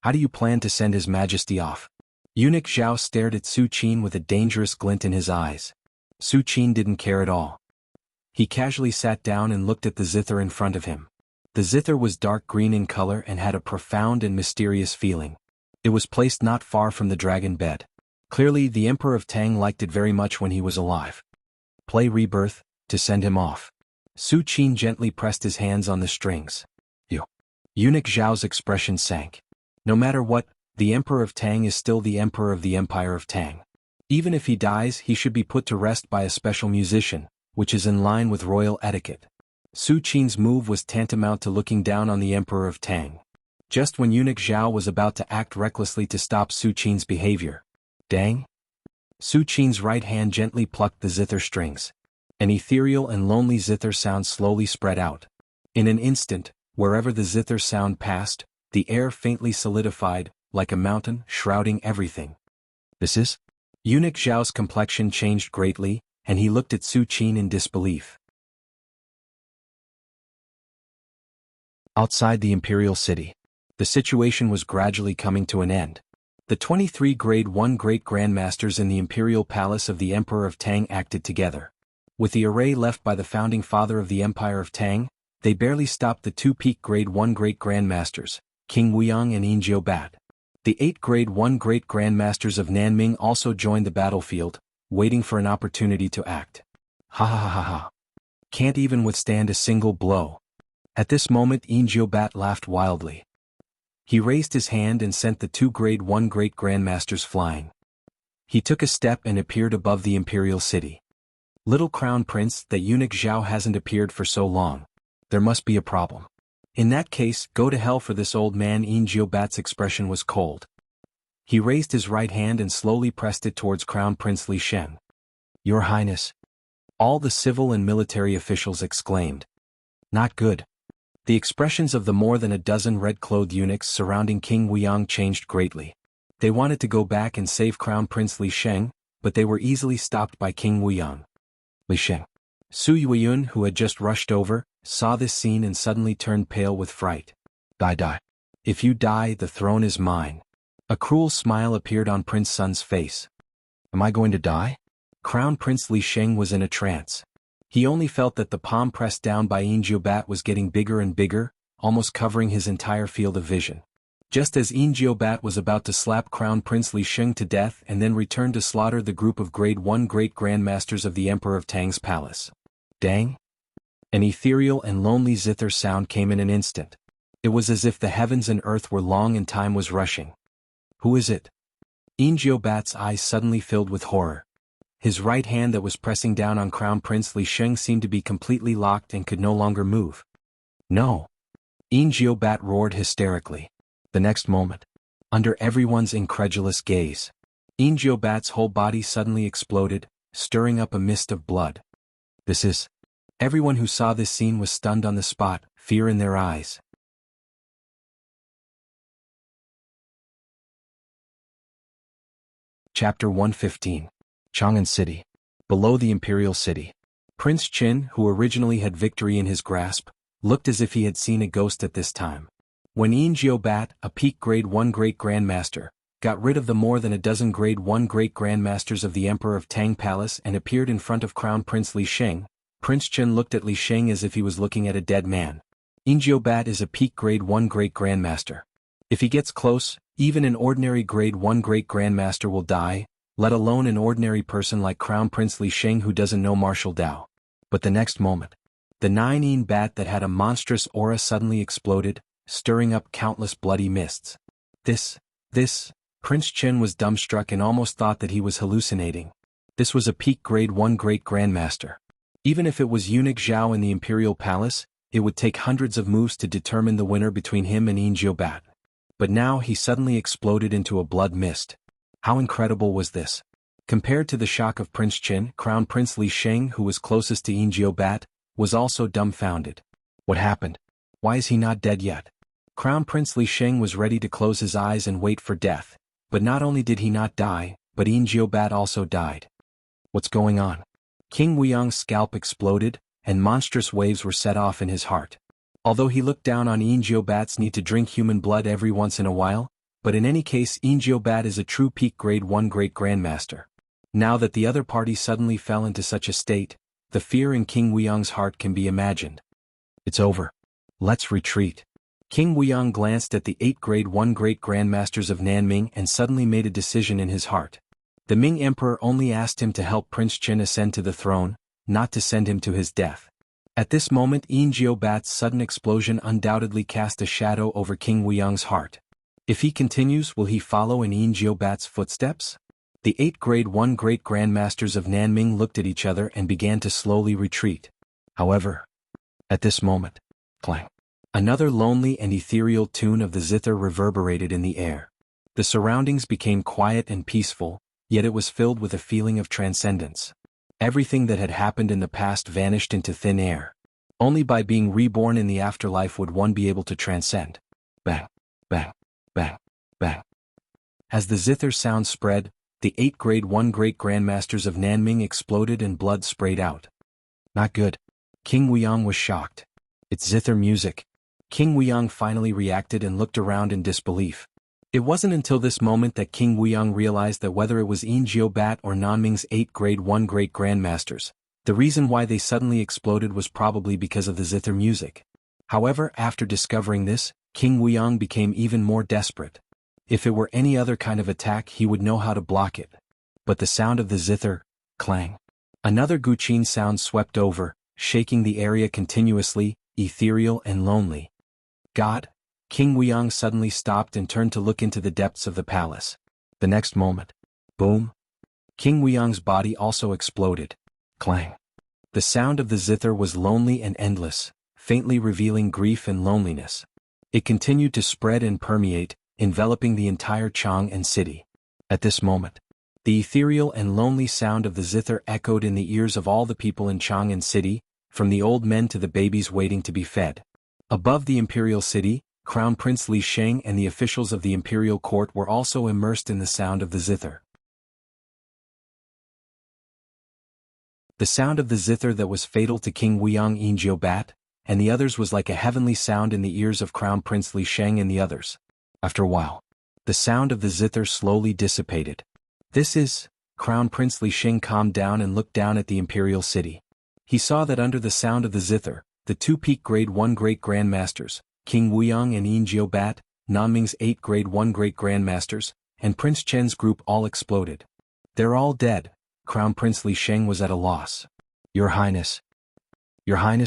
How do you plan to send His Majesty off? Eunuch Zhao stared at Su Qin with a dangerous glint in his eyes. Su Qin didn't care at all. He casually sat down and looked at the zither in front of him. The zither was dark green in color and had a profound and mysterious feeling. It was placed not far from the dragon bed. Clearly, the Emperor of Tang liked it very much when he was alive. Play Rebirth, to send him off. Su Qin gently pressed his hands on the strings. You. Eunuch Zhao's expression sank. No matter what, the Emperor of Tang is still the Emperor of the Empire of Tang. Even if he dies, he should be put to rest by a special musician, which is in line with royal etiquette. Su Qin's move was tantamount to looking down on the Emperor of Tang. Just when eunuch Zhao was about to act recklessly to stop Su Qin's behavior. Dang! Su Qin's right hand gently plucked the zither strings. An ethereal and lonely zither sound slowly spread out. In an instant, wherever the zither sound passed, the air faintly solidified, like a mountain, shrouding everything. This is? Eunuch Zhao's complexion changed greatly, and he looked at Su Qin in disbelief. Outside the imperial city, the situation was gradually coming to an end. The 23 grade 1 great grandmasters in the imperial palace of the Emperor of Tang acted together. With the array left by the founding father of the Empire of Tang, they barely stopped the 2 peak grade 1 great grandmasters, King Wuyang and Yin Bat. The 8 grade 1 great grandmasters of Nanming also joined the battlefield, waiting for an opportunity to act. Ha ha ha ha ha. Can't even withstand a single blow. At this moment Yin Bat laughed wildly. He raised his hand and sent the 2 grade 1 great grandmasters flying. He took a step and appeared above the imperial city. Little Crown Prince, that eunuch Zhao hasn't appeared for so long. There must be a problem. In that case, go to hell for this old man. Yin Bat's expression was cold. He raised his right hand and slowly pressed it towards Crown Prince Li Shen. Your Highness. All the civil and military officials exclaimed. Not good. The expressions of the more than a dozen red-clothed eunuchs surrounding King Wuyang changed greatly. They wanted to go back and save Crown Prince Li Sheng, but they were easily stopped by King Wuyang. Li Sheng. Su Yueyun, who had just rushed over, saw this scene and suddenly turned pale with fright. Die. If you die, the throne is mine. A cruel smile appeared on Prince Sun's face. Am I going to die? Crown Prince Li Sheng was in a trance. He only felt that the palm pressed down by Yin Bat was getting bigger and bigger, almost covering his entire field of vision. Just as Yin Bat was about to slap Crown Prince Li Sheng to death and then return to slaughter the group of grade 1 great grandmasters of the Emperor of Tang's palace. Dang! An ethereal and lonely zither sound came in an instant. It was as if the heavens and earth were long and time was rushing. Who is it? Yin Bat's eyes suddenly filled with horror. His right hand that was pressing down on Crown Prince Li Sheng seemed to be completely locked and could no longer move. No! Yin Bat roared hysterically. The next moment, under everyone's incredulous gaze, Yin Bat's whole body suddenly exploded, stirring up a mist of blood. This is... Everyone who saw this scene was stunned on the spot, fear in their eyes. Chapter 115. Chang'an City. Below the imperial city. Prince Qin, who originally had victory in his grasp, looked as if he had seen a ghost at this time. When Ingio Bat, a peak Grade 1 Great Grandmaster, got rid of the more than a dozen Grade 1 Great Grandmasters of the Emperor of Tang Palace and appeared in front of Crown Prince Li Sheng, Prince Chen looked at Li Sheng as if he was looking at a dead man. Ingio Bat is a peak Grade 1 Great Grandmaster. If he gets close, even an ordinary Grade 1 Great Grandmaster will die, let alone an ordinary person like Crown Prince Li Sheng who doesn't know martial Dao. But the next moment, the 9 bat that had a monstrous aura suddenly exploded, stirring up countless bloody mists. This, Prince Chen was dumbstruck and almost thought that he was hallucinating. This was a peak Grade 1 Great Grandmaster. Even if it was Eunuch Zhao in the Imperial Palace, it would take hundreds of moves to determine the winner between him and Ingio Bat. But now he suddenly exploded into a blood mist. How incredible was this? Compared to the shock of Prince Chen, Crown Prince Li Sheng, who was closest to Ingio Bat, was also dumbfounded. What happened? Why is he not dead yet? Crown Prince Li Sheng was ready to close his eyes and wait for death, but not only did he not die, but Ingio Bat also died. What's going on? King Wuxiang's scalp exploded, and monstrous waves were set off in his heart. Although he looked down on Ingio Bat's need to drink human blood every once in a while, but in any case Ingio Bat is a true peak Grade 1 Great Grandmaster. Now that the other party suddenly fell into such a state, the fear in King Wuxiang's heart can be imagined. It's over. Let's retreat. King Wuxiang glanced at the 8 Grade 1 Great Grandmasters of Nanming and suddenly made a decision in his heart. The Ming Emperor only asked him to help Prince Chen ascend to the throne, not to send him to his death. At this moment Ingio Bat's sudden explosion undoubtedly cast a shadow over King Wuxiang's heart. If he continues, will he follow in Ingio Bat's footsteps? The 8 Grade 1 Great Grandmasters of Nanming looked at each other and began to slowly retreat. However, at this moment, clang. Another lonely and ethereal tune of the zither reverberated in the air. The surroundings became quiet and peaceful, yet it was filled with a feeling of transcendence. Everything that had happened in the past vanished into thin air. Only by being reborn in the afterlife would one be able to transcend. Bang, bang, bang, bang. As the zither sound spread, the 8 Grade 1 Great Grandmasters of Nanming exploded and blood sprayed out. Not good. King Wuxiang was shocked. It's zither music. King Wuxiang finally reacted and looked around in disbelief. It wasn't until this moment that King Wuxiang realized that whether it was Ingio Bat or Nanming's 8 Grade 1 Great Grandmasters, the reason why they suddenly exploded was probably because of the zither music. However, after discovering this, King Wuxiang became even more desperate. If it were any other kind of attack he would know how to block it. But the sound of the zither, clang. Another Guqin sound swept over, shaking the area continuously, ethereal and lonely. God! King Wuxiang suddenly stopped and turned to look into the depths of the palace. The next moment, boom! King Wuxiang's body also exploded. Clang! The sound of the zither was lonely and endless, faintly revealing grief and loneliness. It continued to spread and permeate, enveloping the entire Chang'an city. At this moment, the ethereal and lonely sound of the zither echoed in the ears of all the people in Chang'an city, from the old men to the babies waiting to be fed. Above the imperial city, Crown Prince Li Sheng and the officials of the imperial court were also immersed in the sound of the zither. The sound of the zither that was fatal to King Wuxiang Ingio Bat, and the others was like a heavenly sound in the ears of Crown Prince Li Sheng and the others. After a while, the sound of the zither slowly dissipated. Crown Prince Li Sheng calmed down and looked down at the imperial city. He saw that under the sound of the zither, the 2 peak Grade 1 Great Grandmasters, King Wuxiang and Ingio Bat, Nanming's 8 Grade 1 Great Grandmasters, and Prince Chen's group all exploded. They're all dead. Crown Prince Li Sheng was at a loss. Your Highness,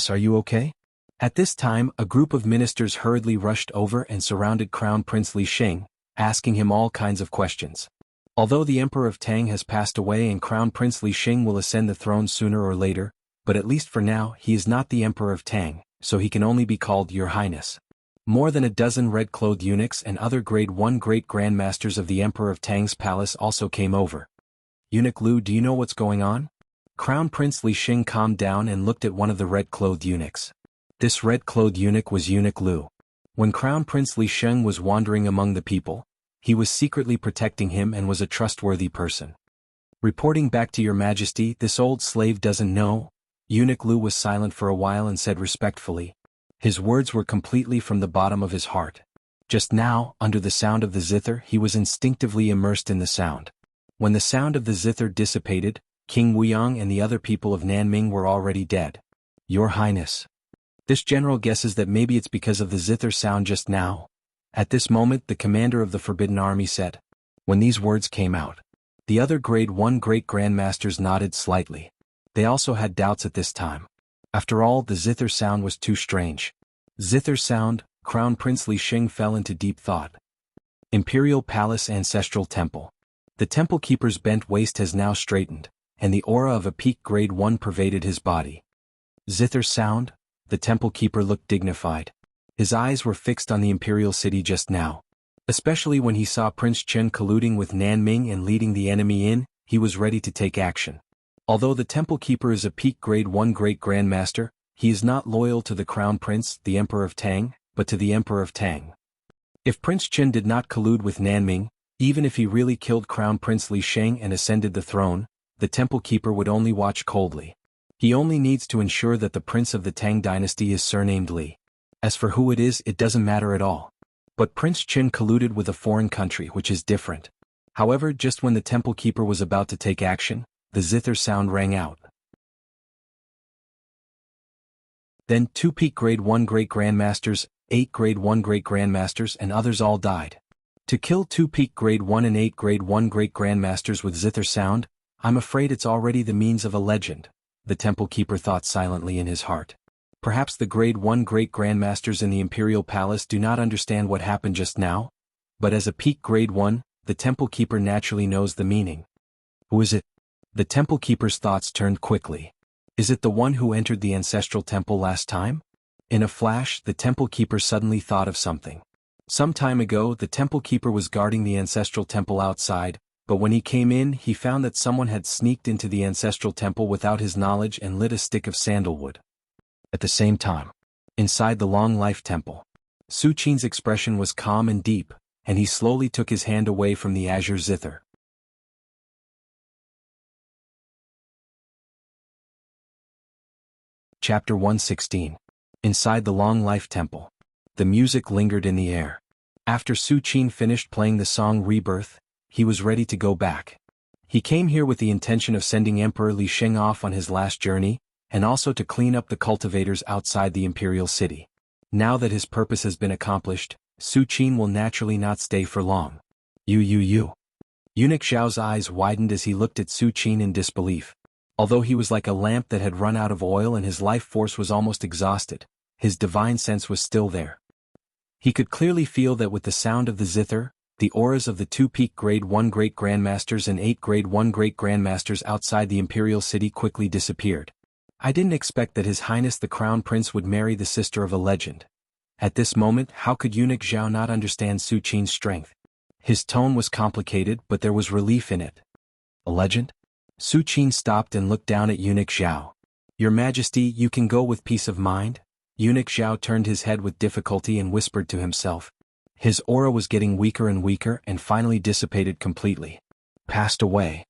are you okay? At this time, a group of ministers hurriedly rushed over and surrounded Crown Prince Li Sheng, asking him all kinds of questions. Although the Emperor of Tang has passed away and Crown Prince Li Sheng will ascend the throne sooner or later, but at least for now he is not the Emperor of Tang, so he can only be called Your Highness. More than a dozen red-clothed eunuchs and other Grade 1 Great Grandmasters of the Emperor of Tang's palace also came over. Eunuch Lu, do you know what's going on? Crown Prince Li Sheng calmed down and looked at one of the red-clothed eunuchs. This red-clothed eunuch was Eunuch Lu. When Crown Prince Li Sheng was wandering among the people, he was secretly protecting him and was a trustworthy person. Reporting back to Your Majesty, this old slave doesn't know. Eunuch Lu was silent for a while and said respectfully, His words were completely from the bottom of his heart. Just now, under the sound of the zither, he was instinctively immersed in the sound. When the sound of the zither dissipated, King Wuyang and the other people of Nanming were already dead. Your Highness. This general guesses that maybe it's because of the zither sound just now. At this moment the commander of the Forbidden Army said. When these words came out, the other Grade 1 Great Grandmasters nodded slightly. They also had doubts at this time. After all, the zither sound was too strange. Zither sound, Crown Prince Li Sheng fell into deep thought. Imperial Palace Ancestral Temple. The temple keeper's bent waist has now straightened, and the aura of a peak Grade 1 pervaded his body. Zither sound? The temple keeper looked dignified. His eyes were fixed on the imperial city just now. Especially when he saw Prince Chen colluding with Nanming and leading the enemy in, he was ready to take action. Although the temple keeper is a peak Grade 1 Great Grandmaster, he is not loyal to the Crown Prince, the Emperor of Tang, but to the Emperor of Tang. If Prince Chen did not collude with Nanming, even if he really killed Crown Prince Li Sheng and ascended the throne, the temple keeper would only watch coldly. He only needs to ensure that the prince of the Tang dynasty is surnamed Li. As for who it is, it doesn't matter at all. But Prince Chen colluded with a foreign country, which is different. However, just when the temple keeper was about to take action, the zither sound rang out. Then 2 peak Grade 1 Great Grandmasters, 8 Grade 1 Great Grandmasters and others all died. To kill 2 peak Grade 1 and 8 Grade 1 Great Grandmasters with zither sound, I'm afraid it's already the means of a legend, the temple keeper thought silently in his heart. Perhaps the Grade 1 Great Grandmasters in the Imperial Palace do not understand what happened just now, but as a peak Grade 1, the temple keeper naturally knows the meaning. Who is it? The temple keeper's thoughts turned quickly. Is it the one who entered the ancestral temple last time? In a flash, the temple keeper suddenly thought of something. Some time ago, the temple keeper was guarding the ancestral temple outside, but when he came in, he found that someone had sneaked into the ancestral temple without his knowledge and lit a stick of sandalwood. At the same time, inside the Long Life Temple, Su Qin's expression was calm and deep, and he slowly took his hand away from the azure zither. Chapter 116. Inside the Long Life Temple. The music lingered in the air. After Su Qin finished playing the song Rebirth, he was ready to go back. He came here with the intention of sending Emperor Li Sheng off on his last journey, and also to clean up the cultivators outside the imperial city. Now that his purpose has been accomplished, Su Qin will naturally not stay for long. You. Eunuch Zhao's eyes widened as he looked at Su Qin in disbelief. Although he was like a lamp that had run out of oil and his life force was almost exhausted, his divine sense was still there. He could clearly feel that with the sound of the zither, the auras of the 2 peak Grade 1 Great Grandmasters and 8 Grade 1 Great Grandmasters outside the imperial city quickly disappeared. I didn't expect that His Highness the Crown Prince would marry the sister of a legend. At this moment, how could Eunuch Zhao not understand Su Qin's strength? His tone was complicated, but there was relief in it. A legend? Su Qin stopped and looked down at Eunuch Zhao. Your Majesty, you can go with peace of mind? Eunuch Zhao turned his head with difficulty and whispered to himself. His aura was getting weaker and weaker and finally dissipated completely. Passed away.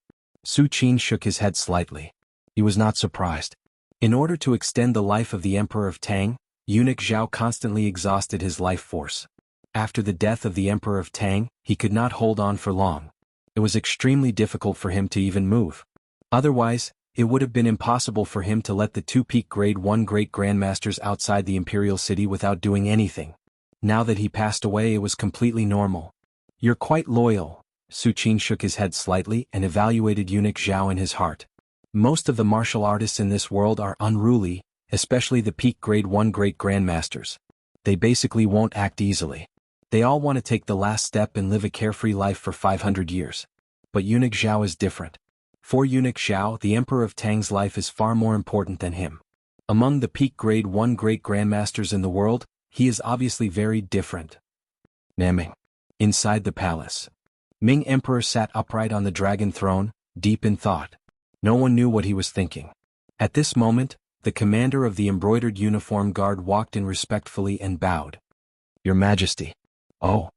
Su Qin shook his head slightly. He was not surprised. In order to extend the life of the Emperor of Tang, Eunuch Zhao constantly exhausted his life force. After the death of the Emperor of Tang, he could not hold on for long. It was extremely difficult for him to even move. Otherwise, it would have been impossible for him to let the 2 peak Grade 1 Great Grandmasters outside the imperial city without doing anything. Now that he passed away, it was completely normal. You're quite loyal. Su Qin shook his head slightly and evaluated Eunuch Zhao in his heart. Most of the martial artists in this world are unruly, especially the peak Grade 1 Great Grandmasters. They basically won't act easily. They all want to take the last step and live a carefree life for 500 years. But Eunuch Zhao is different. For Eunuch Zhao, the Emperor of Tang's life is far more important than him. Among the peak Grade 1 Great Grandmasters in the world, he is obviously very different. Naming. Inside the palace. Ming Emperor sat upright on the dragon throne, deep in thought. No one knew what he was thinking. At this moment, the commander of the embroidered uniform guard walked in respectfully and bowed. Your Majesty. Oh.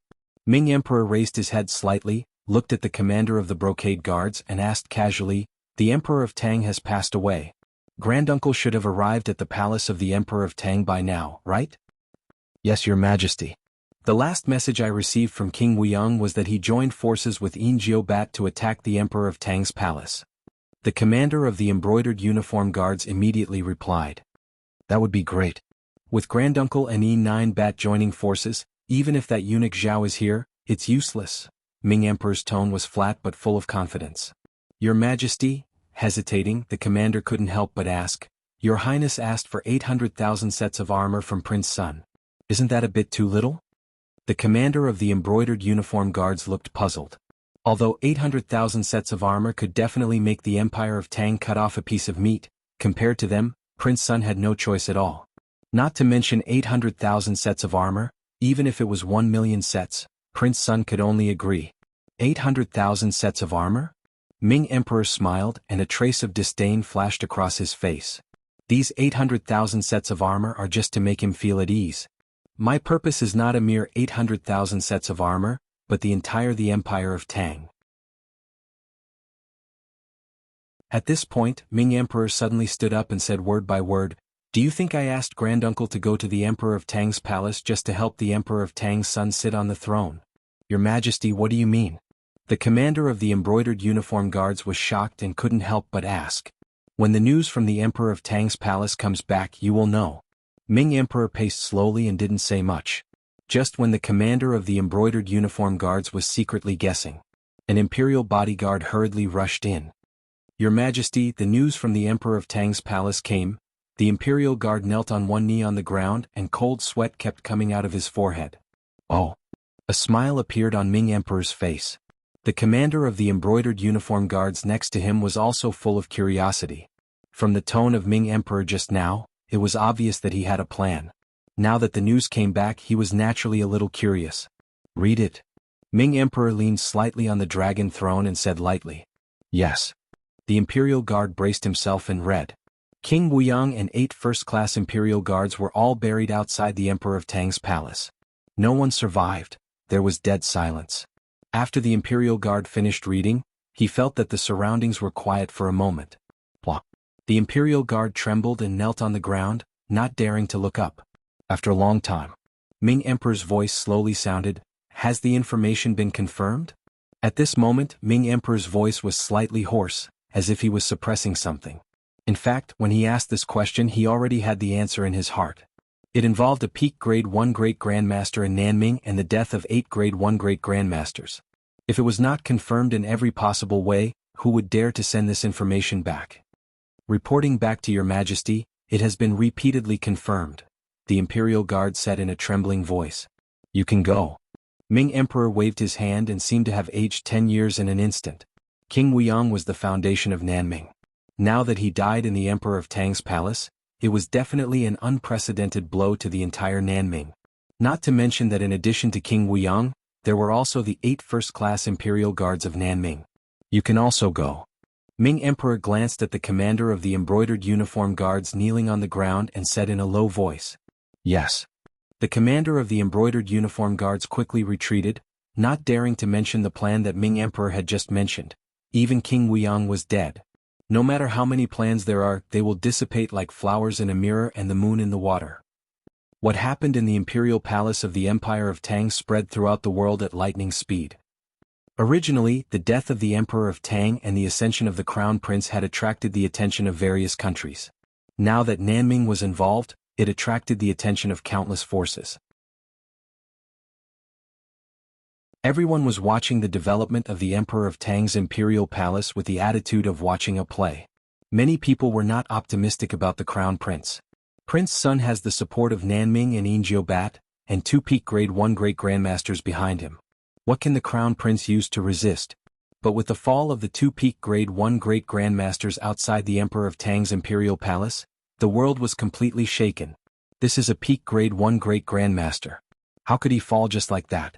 Ming Emperor raised his head slightly, looked at the commander of the brocade guards and asked casually, the Emperor of Tang has passed away. Granduncle should have arrived at the palace of the Emperor of Tang by now, right? Yes, Your Majesty. The last message I received from King Wuxiang was that he joined forces with Bat to attack the Emperor of Tang's palace. The commander of the embroidered uniform guards immediately replied. That would be great. With Granduncle and Bat joining forces, even if that eunuch Zhao is here, it's useless. Ming Emperor's tone was flat but full of confidence. Your Majesty, hesitating, the commander couldn't help but ask. Your Highness asked for 800,000 sets of armor from Prince Sun. Isn't that a bit too little? The commander of the embroidered uniform guards looked puzzled. Although 800,000 sets of armor could definitely make the Empire of Tang cut off a piece of meat, compared to them, Prince Sun had no choice at all. Not to mention 800,000 sets of armor, even if it was 1 million sets, Prince Sun could only agree. 800,000 sets of armor? Ming Emperor smiled and a trace of disdain flashed across his face. These 800,000 sets of armor are just to make him feel at ease. My purpose is not a mere 800,000 sets of armor, but the Empire of Tang. At this point, Ming Emperor suddenly stood up and said word by word, Do you think I asked Granduncle to go to the Emperor of Tang's palace just to help the Emperor of Tang's son sit on the throne? Your Majesty, what do you mean? The commander of the embroidered uniform guards was shocked and couldn't help but ask. When the news from the Emperor of Tang's palace comes back, you will know. Ming Emperor paced slowly and didn't say much. Just when the commander of the embroidered uniform guards was secretly guessing, an imperial bodyguard hurriedly rushed in. Your Majesty, the news from the Emperor of Tang's palace came. The imperial guard knelt on one knee on the ground and cold sweat kept coming out of his forehead. Oh. A smile appeared on Ming Emperor's face. The commander of the embroidered uniform guards next to him was also full of curiosity. From the tone of Ming Emperor just now, it was obvious that he had a plan. Now that the news came back, he was naturally a little curious. Read it. Ming Emperor leaned slightly on the dragon throne and said lightly. Yes. The imperial guard braced himself and read. King Wuxiang and 8 first-class imperial guards were all buried outside the Emperor of Tang's palace. No one survived. There was dead silence. After the imperial guard finished reading, he felt that the surroundings were quiet for a moment. Blah. The imperial guard trembled and knelt on the ground, not daring to look up. After a long time, Ming Emperor's voice slowly sounded, Has the information been confirmed? At this moment, Ming Emperor's voice was slightly hoarse, as if he was suppressing something. In fact, when he asked this question, he already had the answer in his heart. It involved a peak Grade 1 Great Grandmaster in Nanming and the death of 8 Grade 1 Great Grandmasters. If it was not confirmed in every possible way, who would dare to send this information back? Reporting back to Your Majesty, it has been repeatedly confirmed, the Imperial Guard said in a trembling voice. You can go. Ming Emperor waved his hand and seemed to have aged 10 years in an instant. King Wuxiang was the foundation of Nanming. Now that he died in the Emperor of Tang's palace, it was definitely an unprecedented blow to the entire Nanming. Not to mention that in addition to King Wuxiang, there were also the 8 first-class Imperial Guards of Nanming. You can also go. Ming Emperor glanced at the commander of the embroidered uniform guards kneeling on the ground and said in a low voice. Yes. The commander of the embroidered uniform guards quickly retreated, not daring to mention the plan that Ming Emperor had just mentioned. Even King Wuxiang was dead. No matter how many plans there are, they will dissipate like flowers in a mirror and the moon in the water. What happened in the imperial palace of the Empire of Tang spread throughout the world at lightning speed. Originally, the death of the Emperor of Tang and the ascension of the Crown Prince had attracted the attention of various countries. Now that Nanming was involved, it attracted the attention of countless forces. Everyone was watching the development of the Emperor of Tang's imperial palace with the attitude of watching a play. Many people were not optimistic about the Crown Prince. Prince Sun has the support of Nanming and Bat, and 2 peak Grade 1 Great Grandmasters behind him. What can the Crown Prince use to resist? But with the fall of the 2 peak Grade 1 Great Grandmasters outside the Emperor of Tang's imperial palace, the world was completely shaken. This is a peak Grade 1 Great Grandmaster. How could he fall just like that?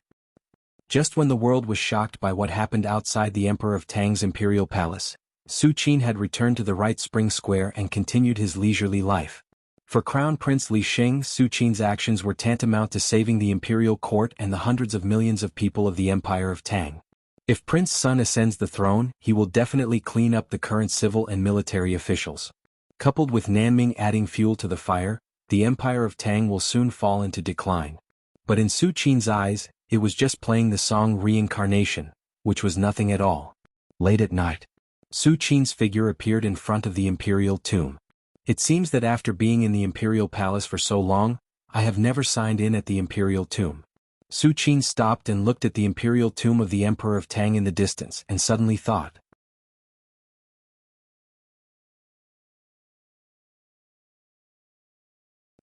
Just when the world was shocked by what happened outside the Emperor of Tang's imperial palace, Su Qin had returned to the Right Spring Square and continued his leisurely life. For Crown Prince Li Sheng, Su Qin's actions were tantamount to saving the imperial court and the hundreds of millions of people of the Empire of Tang. If Prince Sun ascends the throne, he will definitely clean up the current civil and military officials. Coupled with Nanming adding fuel to the fire, the Empire of Tang will soon fall into decline. But in Su Qin's eyes, it was just playing the song Reincarnation, which was nothing at all. Late at night, Su Qin's figure appeared in front of the imperial tomb. It seems that after being in the imperial palace for so long, I have never signed in at the imperial tomb. Su Qin stopped and looked at the imperial tomb of the Emperor of Tang in the distance and suddenly thought.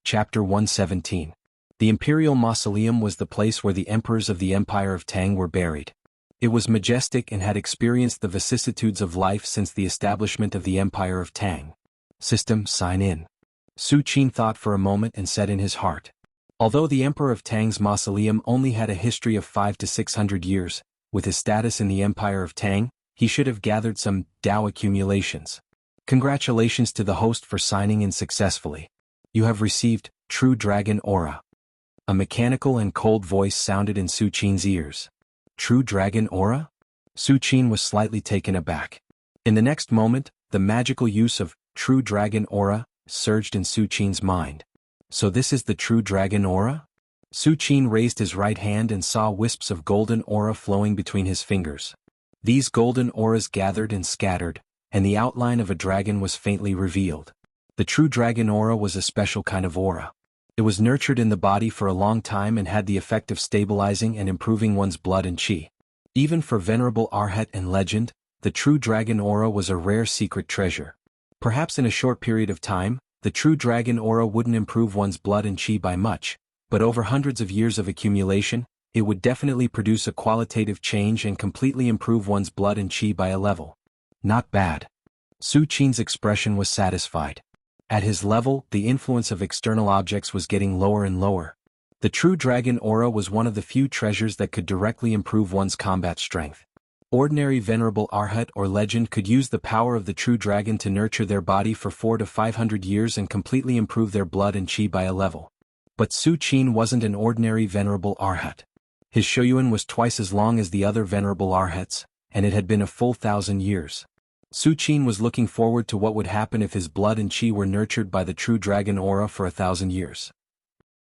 Chapter 117. The Imperial Mausoleum was the place where the emperors of the Empire of Tang were buried. It was majestic and had experienced the vicissitudes of life since the establishment of the Empire of Tang. System, sign in. Su Qin thought for a moment and said in his heart. Although the Emperor of Tang's mausoleum only had a history of 500 to 600 years, with his status in the Empire of Tang, he should have gathered some Dao accumulations. Congratulations to the host for signing in successfully. You have received True Dragon Aura. A mechanical and cold voice sounded in Su Qin's ears. True Dragon Aura? Su Qin was slightly taken aback. In the next moment, the magical use of True Dragon Aura surged in Su Qin's mind. So this is the True Dragon Aura? Su Qin raised his right hand and saw wisps of golden aura flowing between his fingers. These golden auras gathered and scattered, and the outline of a dragon was faintly revealed. The True Dragon Aura was a special kind of aura. It was nurtured in the body for a long time and had the effect of stabilizing and improving one's blood and qi. Even for Venerable Arhat and Legend, the True Dragon Aura was a rare secret treasure. Perhaps in a short period of time, the True Dragon Aura wouldn't improve one's blood and qi by much, but over hundreds of years of accumulation, it would definitely produce a qualitative change and completely improve one's blood and qi by a level. Not bad. Su Qin's expression was satisfied. At his level, the influence of external objects was getting lower and lower. The True Dragon Aura was one of the few treasures that could directly improve one's combat strength. Ordinary Venerable Arhat or Legend could use the power of the True Dragon to nurture their body for 400 to 500 years and completely improve their blood and qi by a level. But Su Qin wasn't an ordinary Venerable Arhat. His Shoyuan was twice as long as the other Venerable Arhats, and it had been a full 1,000 years. Su Qin was looking forward to what would happen if his blood and qi were nurtured by the True Dragon Aura for 1,000 years.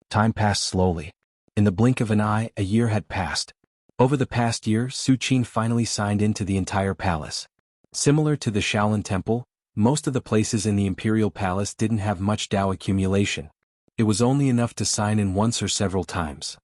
Time passed slowly. In the blink of an eye, a year had passed. Over the past year, Su Qin finally signed into the entire palace. Similar to the Shaolin Temple, most of the places in the Imperial Palace didn't have much Dao accumulation. It was only enough to sign in once or several times.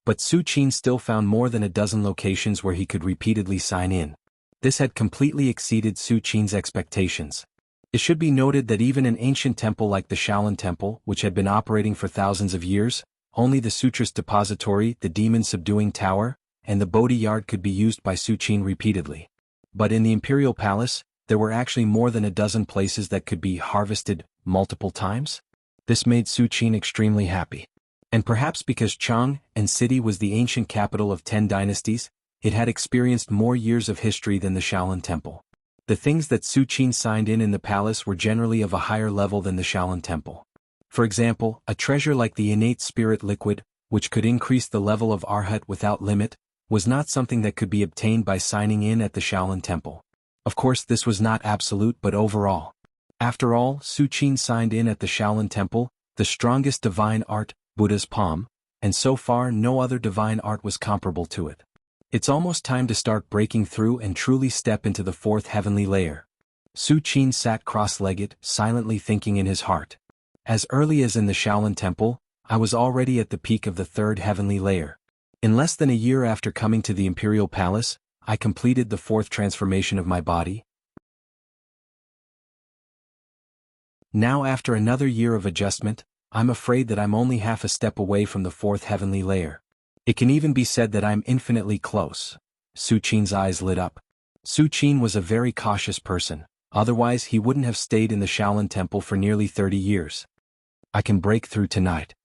But Su Qin still found more than a dozen locations where he could repeatedly sign in. This had completely exceeded Su Qin's expectations. It should be noted that even an ancient temple like the Shaolin Temple, which had been operating for thousands of years, only the Sutras Depository, the Demon Subduing Tower, and the Bodhi Yard could be used by Su Qin repeatedly. But in the Imperial Palace, there were actually more than a dozen places that could be harvested multiple times. This made Su Qin extremely happy. And perhaps because Chang and City was the ancient capital of 10 dynasties, it had experienced more years of history than the Shaolin Temple. The things that Su Qin signed in the palace were generally of a higher level than the Shaolin Temple. For example, a treasure like the innate spirit liquid, which could increase the level of Arhat without limit, was not something that could be obtained by signing in at the Shaolin Temple. Of course, this was not absolute but overall. After all, Su Qin signed in at the Shaolin Temple, the strongest divine art, Buddha's palm, and so far no other divine art was comparable to it. It's almost time to start breaking through and truly step into the fourth heavenly layer. Su Qin sat cross-legged, silently thinking in his heart. As early as in the Shaolin Temple, I was already at the peak of the third heavenly layer. In less than a year after coming to the Imperial Palace, I completed the fourth transformation of my body. Now after another year of adjustment, I'm afraid that I'm only half a step away from the fourth heavenly layer. It can even be said that I'm infinitely close. Su Qin's eyes lit up. Su Qin was a very cautious person, otherwise he wouldn't have stayed in the Shaolin Temple for nearly 30 years. I can break through tonight.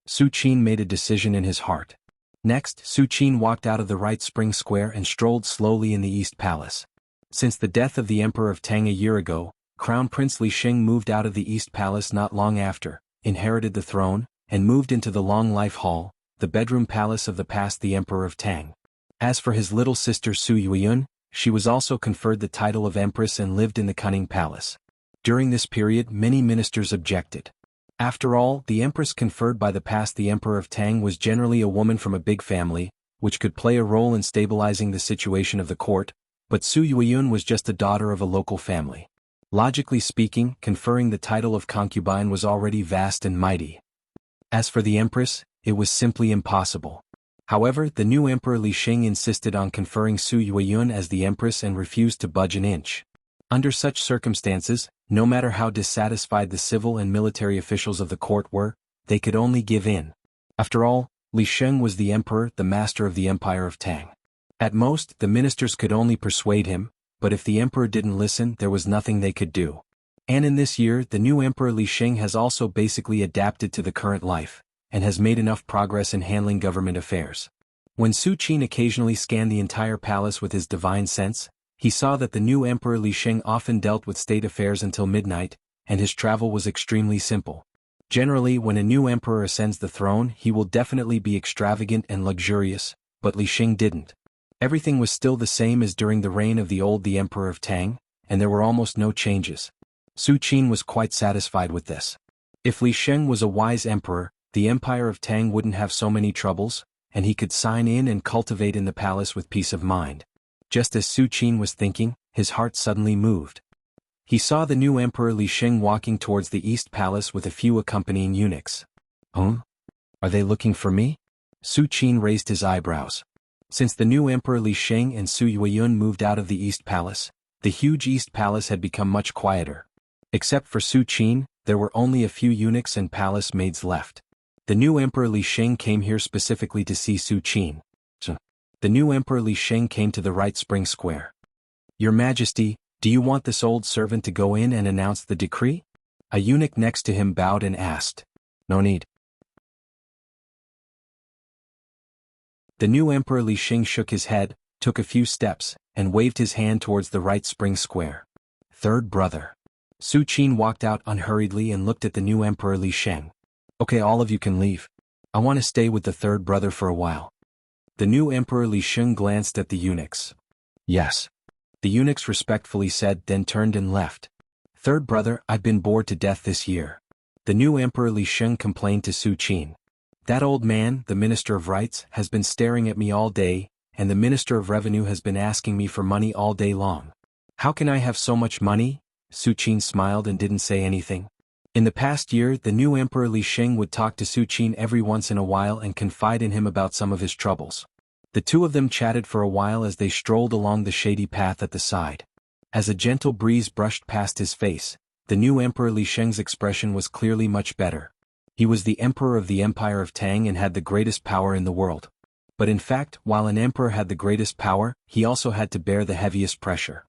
Su Qin made a decision in his heart. Next, Su Qin walked out of the right spring square and strolled slowly in the East Palace. Since the death of the Emperor of Tang a year ago, Crown Prince Li Sheng moved out of the East Palace not long after, inherited the throne, and moved into the Long Life Hall, the bedroom palace of the past the Emperor of Tang. As for his little sister Su Yueyun, she was also conferred the title of Empress and lived in the Cunning Palace. During this period many ministers objected. After all, the empress conferred by the past the Emperor of Tang was generally a woman from a big family, which could play a role in stabilizing the situation of the court, but Su Yueyun was just the daughter of a local family. Logically speaking, conferring the title of concubine was already vast and mighty. As for the empress, it was simply impossible. However, the new Emperor Li Xing insisted on conferring Su Yueyun as the empress and refused to budge an inch. Under such circumstances, no matter how dissatisfied the civil and military officials of the court were, they could only give in. After all, Li Sheng was the emperor, the master of the Empire of Tang. At most, the ministers could only persuade him, but if the emperor didn't listen, there was nothing they could do. And in this year, the new Emperor Li Sheng has also basically adapted to the current life, and has made enough progress in handling government affairs. When Su Qin occasionally scanned the entire palace with his divine sense, he saw that the new Emperor Li Sheng often dealt with state affairs until midnight, and his travel was extremely simple. Generally, when a new emperor ascends the throne, he will definitely be extravagant and luxurious, but Li Sheng didn't. Everything was still the same as during the reign of the Emperor of Tang, and there were almost no changes. Su Qin was quite satisfied with this. If Li Sheng was a wise emperor, the Empire of Tang wouldn't have so many troubles, and he could sign in and cultivate in the palace with peace of mind. Just as Su Qin was thinking, his heart suddenly moved. He saw the new Emperor Li Sheng walking towards the East Palace with a few accompanying eunuchs. Are they looking for me? Su Qin raised his eyebrows. Since the new Emperor Li Sheng and Su Yueyun moved out of the East Palace, the huge East Palace had become much quieter. Except for Su Qin, there were only a few eunuchs and palace maids left. The new Emperor Li Sheng came here specifically to see Su Qin. The new Emperor Li Sheng came to the right spring square. Your Majesty, do you want this old servant to go in and announce the decree? A eunuch next to him bowed and asked. No need. The new Emperor Li Sheng shook his head, took a few steps, and waved his hand towards the right spring square. Third brother. Su Qin walked out unhurriedly and looked at the new Emperor Li Sheng. Okay, all of you can leave. I want to stay with the third brother for a while. The new Emperor Li Sheng glanced at the eunuchs. Yes. The eunuchs respectfully said, then turned and left. Third brother, I've been bored to death this year. The new Emperor Li Sheng complained to Su Qin. That old man, the Minister of Rights, has been staring at me all day, and the Minister of Revenue has been asking me for money all day long. How can I have so much money? Su Qin smiled and didn't say anything. In the past year, the new Emperor Li Sheng would talk to Su Qin every once in a while and confide in him about some of his troubles. The two of them chatted for a while as they strolled along the shady path at the side. As a gentle breeze brushed past his face, the new Emperor Li Sheng's expression was clearly much better. He was the emperor of the Empire of Tang and had the greatest power in the world. But in fact, while an emperor had the greatest power, he also had to bear the heaviest pressure.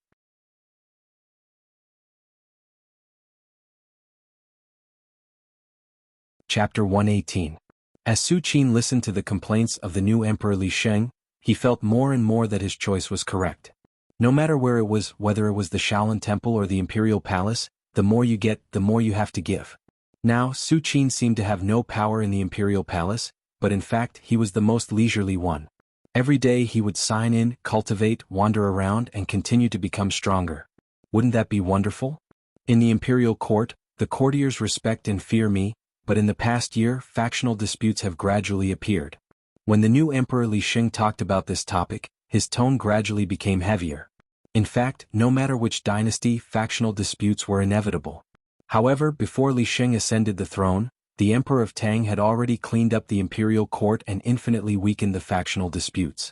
Chapter 118. As Su Qin listened to the complaints of the new Emperor Li Sheng, he felt more and more that his choice was correct. No matter where it was, whether it was the Shaolin Temple or the Imperial Palace, the more you get, the more you have to give. Now, Su Qin seemed to have no power in the Imperial Palace, but in fact he was the most leisurely one. Every day he would sign in, cultivate, wander around and continue to become stronger. Wouldn't that be wonderful? In the Imperial Court, the courtiers respect and fear me, but in the past year, factional disputes have gradually appeared. When the new Emperor Li Sheng talked about this topic, his tone gradually became heavier. In fact, no matter which dynasty, factional disputes were inevitable. However, before Li Sheng ascended the throne, the Emperor of Tang had already cleaned up the imperial court and infinitely weakened the factional disputes.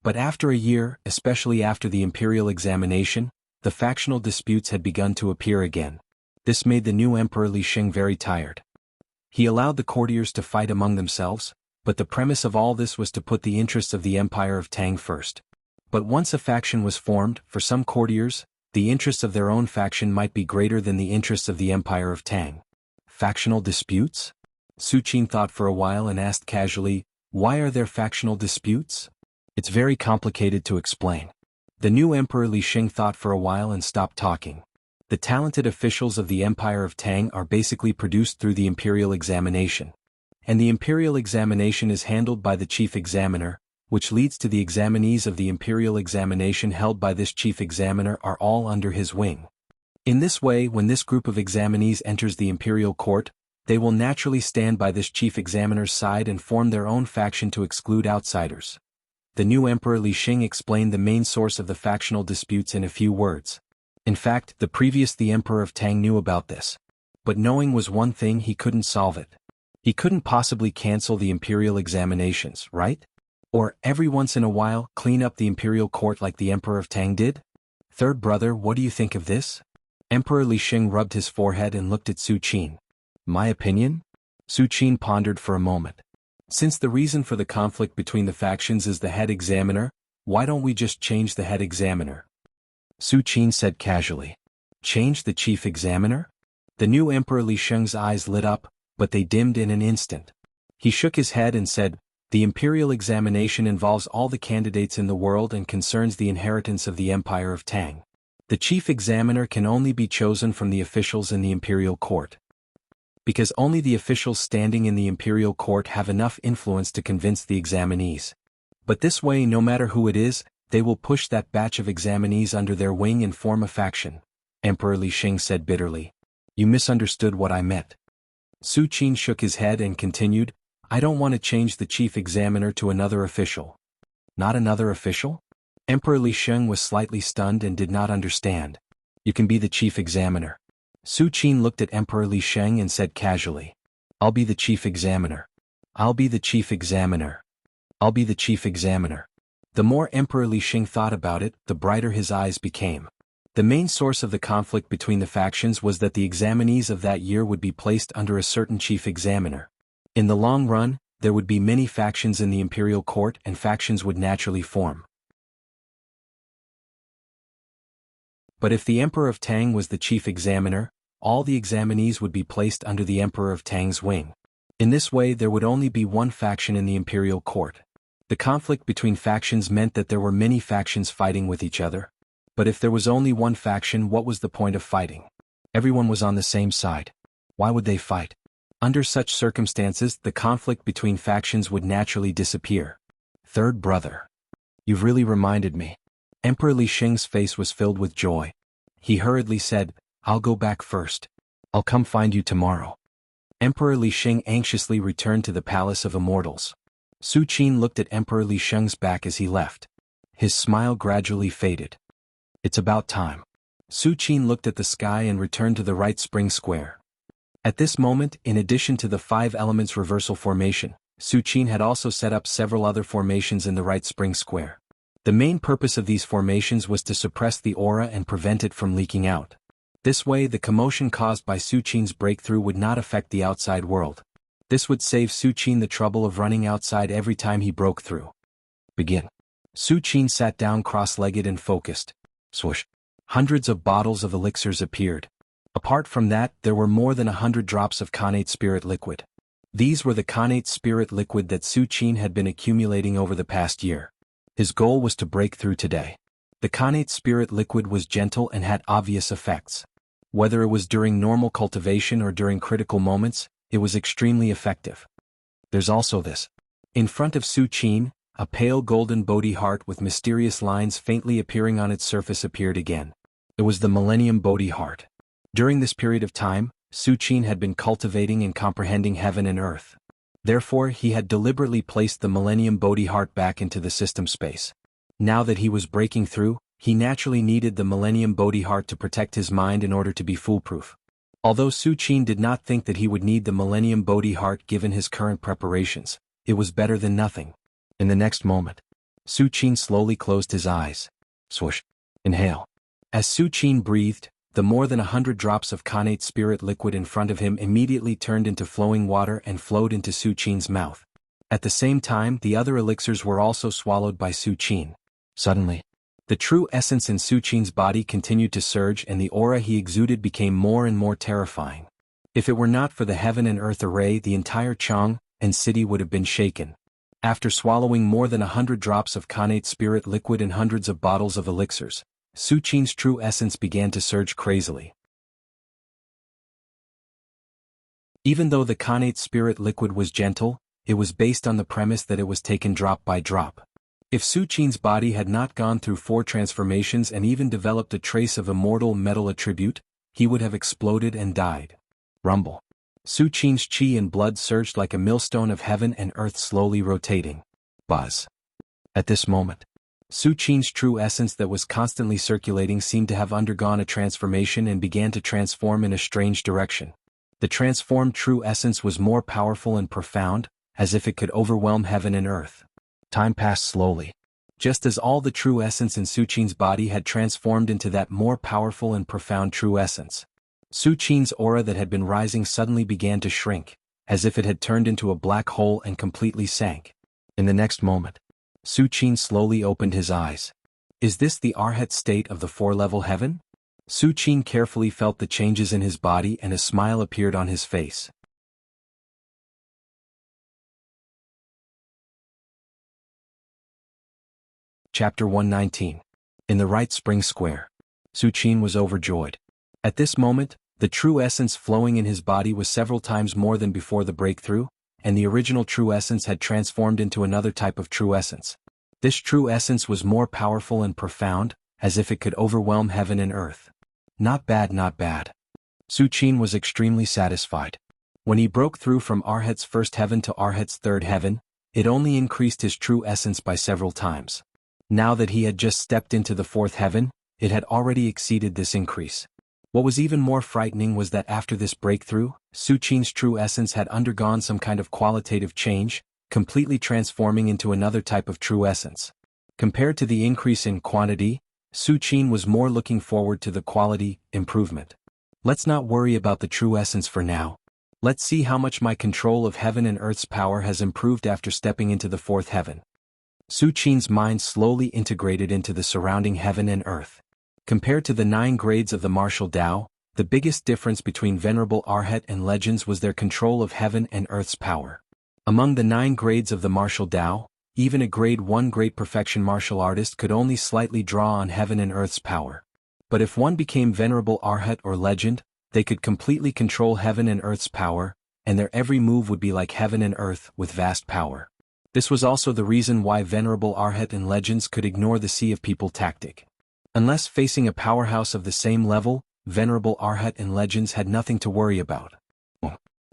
But after a year, especially after the imperial examination, the factional disputes had begun to appear again. This made the new Emperor Li Sheng very tired. He allowed the courtiers to fight among themselves, but the premise of all this was to put the interests of the Empire of Tang first. But once a faction was formed, for some courtiers, the interests of their own faction might be greater than the interests of the Empire of Tang. Factional disputes? Su Qin thought for a while and asked casually, why are there factional disputes? It's very complicated to explain. The new Emperor Li Sheng thought for a while and stopped talking. The talented officials of the Empire of Tang are basically produced through the imperial examination. And the imperial examination is handled by the chief examiner, which leads to the examinees of the imperial examination held by this chief examiner are all under his wing. In this way, when this group of examinees enters the imperial court, they will naturally stand by this chief examiner's side and form their own faction to exclude outsiders. The new Emperor Li Xing explained the main source of the factional disputes in a few words. In fact, the Emperor of Tang knew about this. But knowing was one thing, he couldn't solve it. He couldn't possibly cancel the imperial examinations, right? Or, every once in a while, clean up the imperial court like the Emperor of Tang did? Third brother, what do you think of this? Emperor Li Xing rubbed his forehead and looked at Su Qin. My opinion? Su Qin pondered for a moment. Since the reason for the conflict between the factions is the head examiner, why don't we just change the head examiner? Su Qin said casually. Change the chief examiner? The new Emperor Li Sheng's eyes lit up, but they dimmed in an instant. He shook his head and said, the imperial examination involves all the candidates in the world and concerns the inheritance of the Empire of Tang. The chief examiner can only be chosen from the officials in the imperial court. Because only the officials standing in the imperial court have enough influence to convince the examinees. But this way, no matter who it is, they will push that batch of examinees under their wing and form a faction. Emperor Li Xing said bitterly. You misunderstood what I meant. Su Qin shook his head and continued, I don't want to change the chief examiner to another official. Not another official? Emperor Li Xing was slightly stunned and did not understand. You can be the chief examiner. Su Qin looked at Emperor Li Sheng and said casually. I'll be the chief examiner. I'll be the chief examiner. I'll be the chief examiner. The more Emperor Li Sheng thought about it, the brighter his eyes became. The main source of the conflict between the factions was that the examinees of that year would be placed under a certain chief examiner. In the long run, there would be many factions in the imperial court and factions would naturally form. But if the Emperor of Tang was the chief examiner, all the examinees would be placed under the Emperor of Tang's wing. In this way, there would only be one faction in the imperial court. The conflict between factions meant that there were many factions fighting with each other. But if there was only one faction, what was the point of fighting? Everyone was on the same side. Why would they fight? Under such circumstances, the conflict between factions would naturally disappear. Third brother. You've really reminded me. Emperor Li Sheng's face was filled with joy. He hurriedly said, I'll go back first. I'll come find you tomorrow. Emperor Li Sheng anxiously returned to the Palace of Immortals. Su Qin looked at Emperor Li Sheng's back as he left. His smile gradually faded. It's about time. Su Qin looked at the sky and returned to the right spring square. At this moment, in addition to the 5 elements reversal formation, Su Qin had also set up several other formations in the right spring square. The main purpose of these formations was to suppress the aura and prevent it from leaking out. This way, the commotion caused by Su Qin's breakthrough would not affect the outside world. This would save Su Qin the trouble of running outside every time he broke through. Begin. Su Qin sat down cross-legged and focused. Swoosh. Hundreds of bottles of elixirs appeared. Apart from that, there were more than 100 drops of connate spirit liquid. These were the connate spirit liquid that Su Qin had been accumulating over the past year. His goal was to break through today. The connate spirit liquid was gentle and had obvious effects. Whether it was during normal cultivation or during critical moments, it was extremely effective. There's also this. In front of Su Qin, a pale golden Bodhi heart with mysterious lines faintly appearing on its surface appeared again. It was the Millennium Bodhi heart. During this period of time, Su Qin had been cultivating and comprehending heaven and earth. Therefore, he had deliberately placed the Millennium Bodhi heart back into the system space. Now that he was breaking through, he naturally needed the Millennium Bodhi heart to protect his mind in order to be foolproof. Although Su Qin did not think that he would need the Millennium Bodhi heart given his current preparations, it was better than nothing. In the next moment, Su Qin slowly closed his eyes. Swoosh. Inhale. As Su Qin breathed, the more than 100 drops of connate spirit liquid in front of him immediately turned into flowing water and flowed into Su Qin's mouth. At the same time, the other elixirs were also swallowed by Su Qin. Suddenly, the true essence in Su Qin's body continued to surge and the aura he exuded became more and more terrifying. If it were not for the heaven and earth array, the entire Chang and city would have been shaken. After swallowing more than 100 drops of connate spirit liquid and hundreds of bottles of elixirs, Su Qin's true essence began to surge crazily. Even though the connate spirit liquid was gentle, it was based on the premise that it was taken drop by drop. If Su Qin's body had not gone through 4 transformations and even developed a trace of immortal metal attribute, he would have exploded and died. Rumble. Su Qin's chi and blood surged like a millstone of heaven and earth slowly rotating. Buzz. At this moment, Su Qin's true essence that was constantly circulating seemed to have undergone a transformation and began to transform in a strange direction. The transformed true essence was more powerful and profound, as if it could overwhelm heaven and earth. Time passed slowly. Just as all the true essence in Su Qin's body had transformed into that more powerful and profound true essence, Su Qin's aura that had been rising suddenly began to shrink, as if it had turned into a black hole and completely sank. In the next moment, Su Qin slowly opened his eyes. Is this the Arhat state of the four-level heaven? Su Qin carefully felt the changes in his body and a smile appeared on his face. Chapter 119. In the right spring square. Su Qin was overjoyed. At this moment, the true essence flowing in his body was several times more than before the breakthrough, and the original true essence had transformed into another type of true essence. This true essence was more powerful and profound, as if it could overwhelm heaven and earth. Not bad, not bad. Su Qin was extremely satisfied. When he broke through from Arhat's first heaven to Arhat's third heaven, it only increased his true essence by several times. Now that he had just stepped into the fourth heaven, it had already exceeded this increase. What was even more frightening was that after this breakthrough, Su Qin's true essence had undergone some kind of qualitative change, completely transforming into another type of true essence. Compared to the increase in quantity, Su Qin was more looking forward to the quality improvement. Let's not worry about the true essence for now. Let's see how much my control of heaven and earth's power has improved after stepping into the fourth heaven. Su Qin's mind slowly integrated into the surrounding heaven and earth. Compared to the 9 grades of the martial Tao, the biggest difference between Venerable Arhat and Legends was their control of heaven and earth's power. Among the 9 grades of the martial Tao, even a grade 1 great perfection martial artist could only slightly draw on heaven and earth's power. But if one became Venerable Arhat or Legend, they could completely control heaven and earth's power, and their every move would be like heaven and earth with vast power. This was also the reason why Venerable Arhat and Legends could ignore the Sea of People tactic. Unless facing a powerhouse of the same level, Venerable Arhat and Legends had nothing to worry about.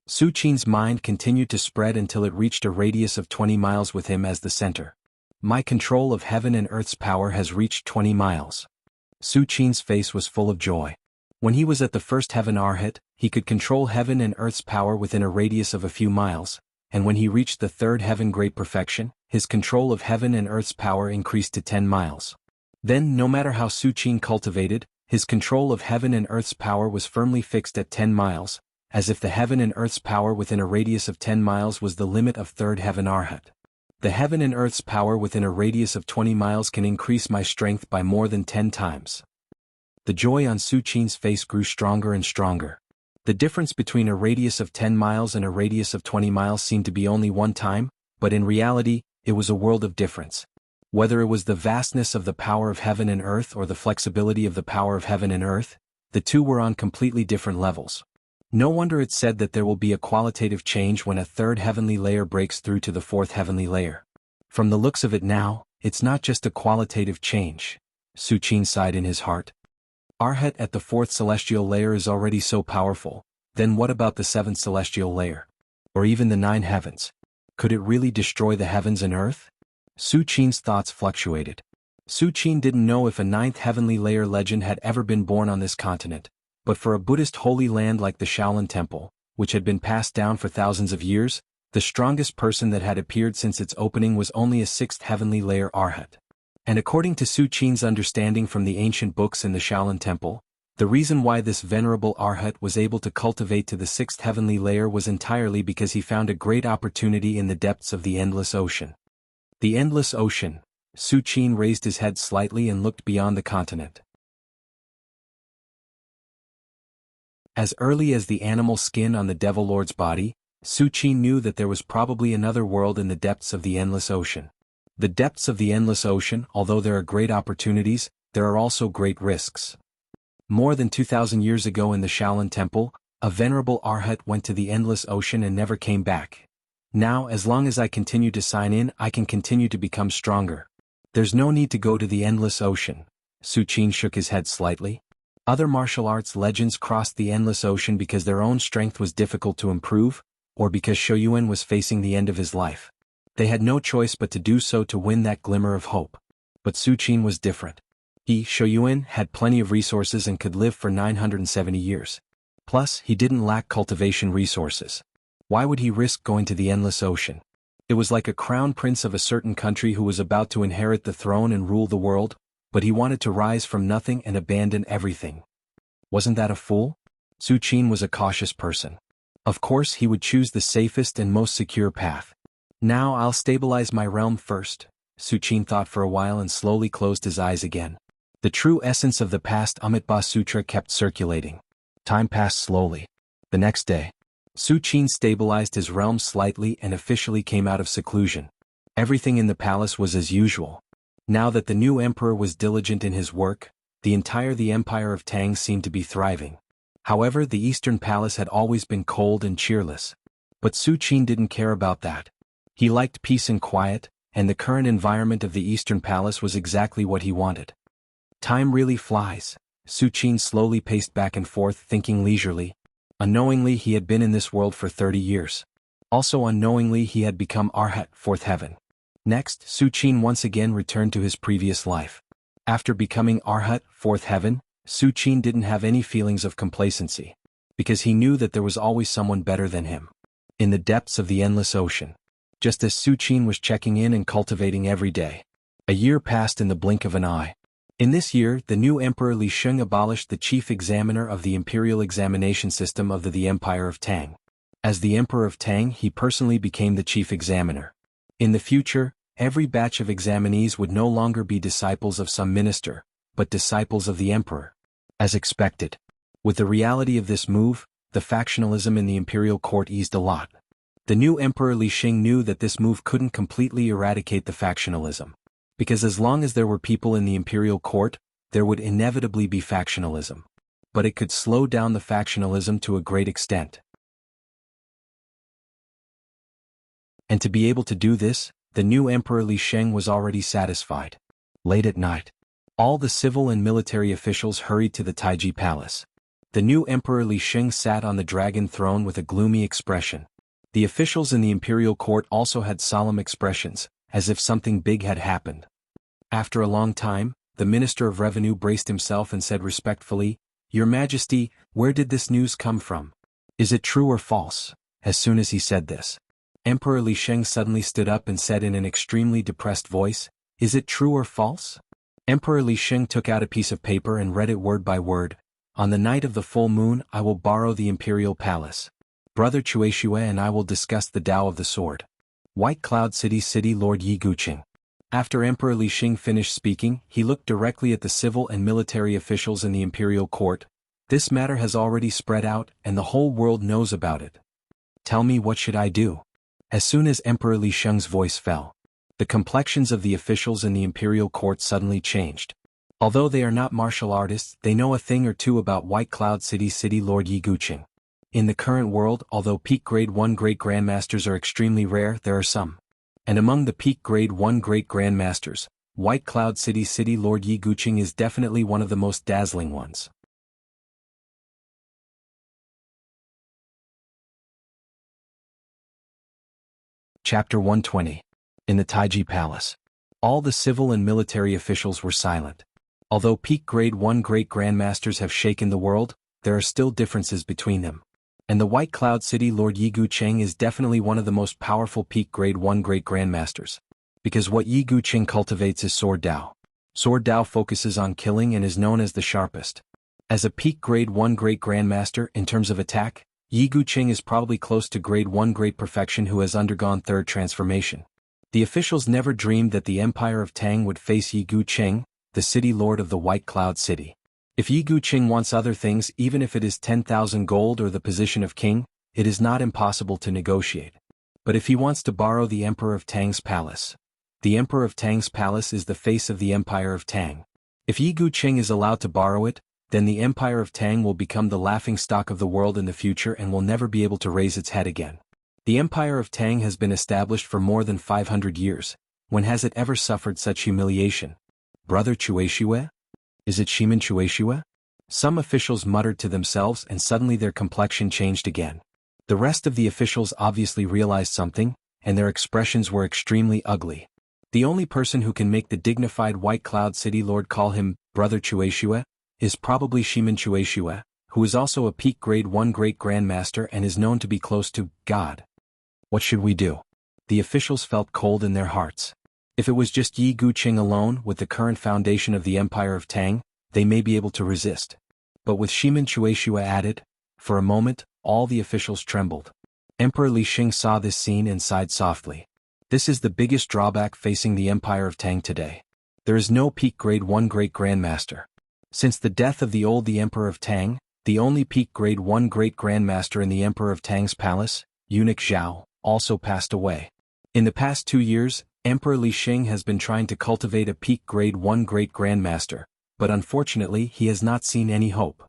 Su Qin's mind continued to spread until it reached a radius of 20 miles with him as the center. My control of heaven and earth's power has reached 20 miles. Su Qin's face was full of joy. When he was at the first heaven Arhat, he could control heaven and earth's power within a radius of a few miles, and when he reached the third heaven great perfection, his control of heaven and earth's power increased to 10 miles. Then, no matter how Su Qin cultivated, his control of heaven and earth's power was firmly fixed at 10 miles, as if the heaven and earth's power within a radius of 10 miles was the limit of third heaven Arhat. The heaven and earth's power within a radius of 20 miles can increase my strength by more than 10 times. The joy on Su Qin's face grew stronger and stronger. The difference between a radius of 10 miles and a radius of 20 miles seemed to be only one time, but in reality, it was a world of difference. Whether it was the vastness of the power of heaven and earth or the flexibility of the power of heaven and earth, the two were on completely different levels. No wonder it's said that there will be a qualitative change when a third heavenly layer breaks through to the fourth heavenly layer. From the looks of it now, it's not just a qualitative change. Su Qin sighed in his heart. Arhat at the fourth celestial layer is already so powerful, then what about the seventh celestial layer? Or even the 9 heavens? Could it really destroy the heavens and earth? Su Qin's thoughts fluctuated. Su Qin didn't know if a 9th heavenly layer legend had ever been born on this continent. But for a Buddhist holy land like the Shaolin Temple, which had been passed down for thousands of years, the strongest person that had appeared since its opening was only a 6th heavenly layer Arhat. And according to Su Qin's understanding from the ancient books in the Shaolin Temple, the reason why this venerable Arhat was able to cultivate to the 6th heavenly layer was entirely because he found a great opportunity in the depths of the endless ocean. The endless ocean. Su Qin raised his head slightly and looked beyond the continent. As early as the animal skin on the Devil Lord's body, Su Qin knew that there was probably another world in the depths of the endless ocean. The depths of the endless ocean, although there are great opportunities, there are also great risks. More than 2,000 years ago in the Shaolin Temple, a venerable Arhat went to the endless ocean and never came back. Now, as long as I continue to sign in, I can continue to become stronger. There's no need to go to the endless ocean. Su Qin shook his head slightly. Other martial arts legends crossed the endless ocean because their own strength was difficult to improve, or because Shoyuan was facing the end of his life. They had no choice but to do so to win that glimmer of hope. But Su Qin was different. He, Shoyuan, had plenty of resources and could live for 970 years. Plus, he didn't lack cultivation resources. Why would he risk going to the endless ocean? It was like a crown prince of a certain country who was about to inherit the throne and rule the world, but he wanted to rise from nothing and abandon everything. Wasn't that a fool? Su Qin was a cautious person. Of course he would choose the safest and most secure path. Now I'll stabilize my realm first, Su Qin thought for a while and slowly closed his eyes again. The true essence of the past Amitabha Sutra kept circulating. Time passed slowly. The next day, Su Qin stabilized his realm slightly and officially came out of seclusion. Everything in the palace was as usual. Now that the new emperor was diligent in his work, the Empire of Tang seemed to be thriving. However, the Eastern Palace had always been cold and cheerless. But Su Qin didn't care about that. He liked peace and quiet, and the current environment of the Eastern Palace was exactly what he wanted. Time really flies. Su Qin slowly paced back and forth, thinking leisurely. Unknowingly he had been in this world for 30 years. Also unknowingly he had become Arhat, fourth heaven. Next, Su Qin once again returned to his previous life. After becoming Arhat, fourth heaven, Su Qin didn't have any feelings of complacency. Because he knew that there was always someone better than him. In the depths of the endless ocean. Just as Su Qin was checking in and cultivating every day. A year passed in the blink of an eye. In this year, the new Emperor Li Sheng abolished the chief examiner of the imperial examination system of the Empire of Tang. As the Emperor of Tang, he personally became the chief examiner. In the future, every batch of examinees would no longer be disciples of some minister, but disciples of the emperor. As expected. With the reality of this move, the factionalism in the imperial court eased a lot. The new Emperor Li Sheng knew that this move couldn't completely eradicate the factionalism. Because as long as there were people in the imperial court, there would inevitably be factionalism. But it could slow down the factionalism to a great extent. And to be able to do this, the new Emperor Li Sheng was already satisfied. Late at night, all the civil and military officials hurried to the Taiji Palace. The new Emperor Li Sheng sat on the dragon throne with a gloomy expression. The officials in the imperial court also had solemn expressions, as if something big had happened. After a long time, the Minister of Revenue braced himself and said respectfully, "Your Majesty, where did this news come from? Is it true or false?" As soon as he said this, Emperor Li Sheng suddenly stood up and said in an extremely depressed voice, "Is it true or false?" Emperor Li Sheng took out a piece of paper and read it word by word. "On the night of the full moon I will borrow the imperial palace. Brother Chueshue and I will discuss the Tao of the sword. White Cloud City Lord Yi Guqing." After Emperor Li Sheng finished speaking, he looked directly at the civil and military officials in the imperial court. "This matter has already spread out and the whole world knows about it. Tell me, what should I do?" As soon as Emperor Li Sheng's voice fell, the complexions of the officials in the imperial court suddenly changed. Although they are not martial artists, they know a thing or two about White Cloud City Lord Yi Guqing. In the current world, although peak grade 1 great grandmasters are extremely rare, there are some. And among the peak grade 1 great grandmasters, White Cloud City Lord Yi Guqing is definitely one of the most dazzling ones. Chapter 120. In the Taiji Palace. All the civil and military officials were silent. Although peak grade 1 great grandmasters have shaken the world, there are still differences between them. And the White Cloud City Lord Yi Guqing is definitely one of the most powerful peak grade 1 great grandmasters. Because what Yi Guqing cultivates is Sword Tao. Sword Tao focuses on killing and is known as the sharpest. As a peak grade 1 great grandmaster in terms of attack, Yi Guqing is probably close to grade 1 great perfection who has undergone third transformation. The officials never dreamed that the Empire of Tang would face Yi Guqing, the city lord of the White Cloud City. If Yi Guqing wants other things, even if it is 10,000 gold or the position of king, it is not impossible to negotiate. But if he wants to borrow the Emperor of Tang's palace, the Emperor of Tang's palace is the face of the Empire of Tang. If Yi Guqing is allowed to borrow it, then the Empire of Tang will become the laughingstock of the world in the future and will never be able to raise its head again. The Empire of Tang has been established for more than 500 years. When has it ever suffered such humiliation? Brother Chueshue? Is it Shimin Chueshue? Some officials muttered to themselves and suddenly their complexion changed again. The rest of the officials obviously realized something, and their expressions were extremely ugly. The only person who can make the dignified White Cloud City Lord call him Brother Chueshua is probably Shimin Chueshua, who is also a peak grade 1 great grandmaster and is known to be close to God. What should we do? The officials felt cold in their hearts. If it was just Yi Guqing alone with the current foundation of the Empire of Tang, they may be able to resist. But with Shimin Chueshua added, for a moment, all the officials trembled. Emperor Li Xing saw this scene and sighed softly. This is the biggest drawback facing the Empire of Tang today. There is no peak grade 1 great grandmaster. Since the death of the Emperor of Tang, the only peak grade 1 great grandmaster in the Emperor of Tang's palace, eunuch Zhao, also passed away. In the past 2 years, Emperor Li Xing has been trying to cultivate a peak grade 1 great grandmaster, but unfortunately he has not seen any hope.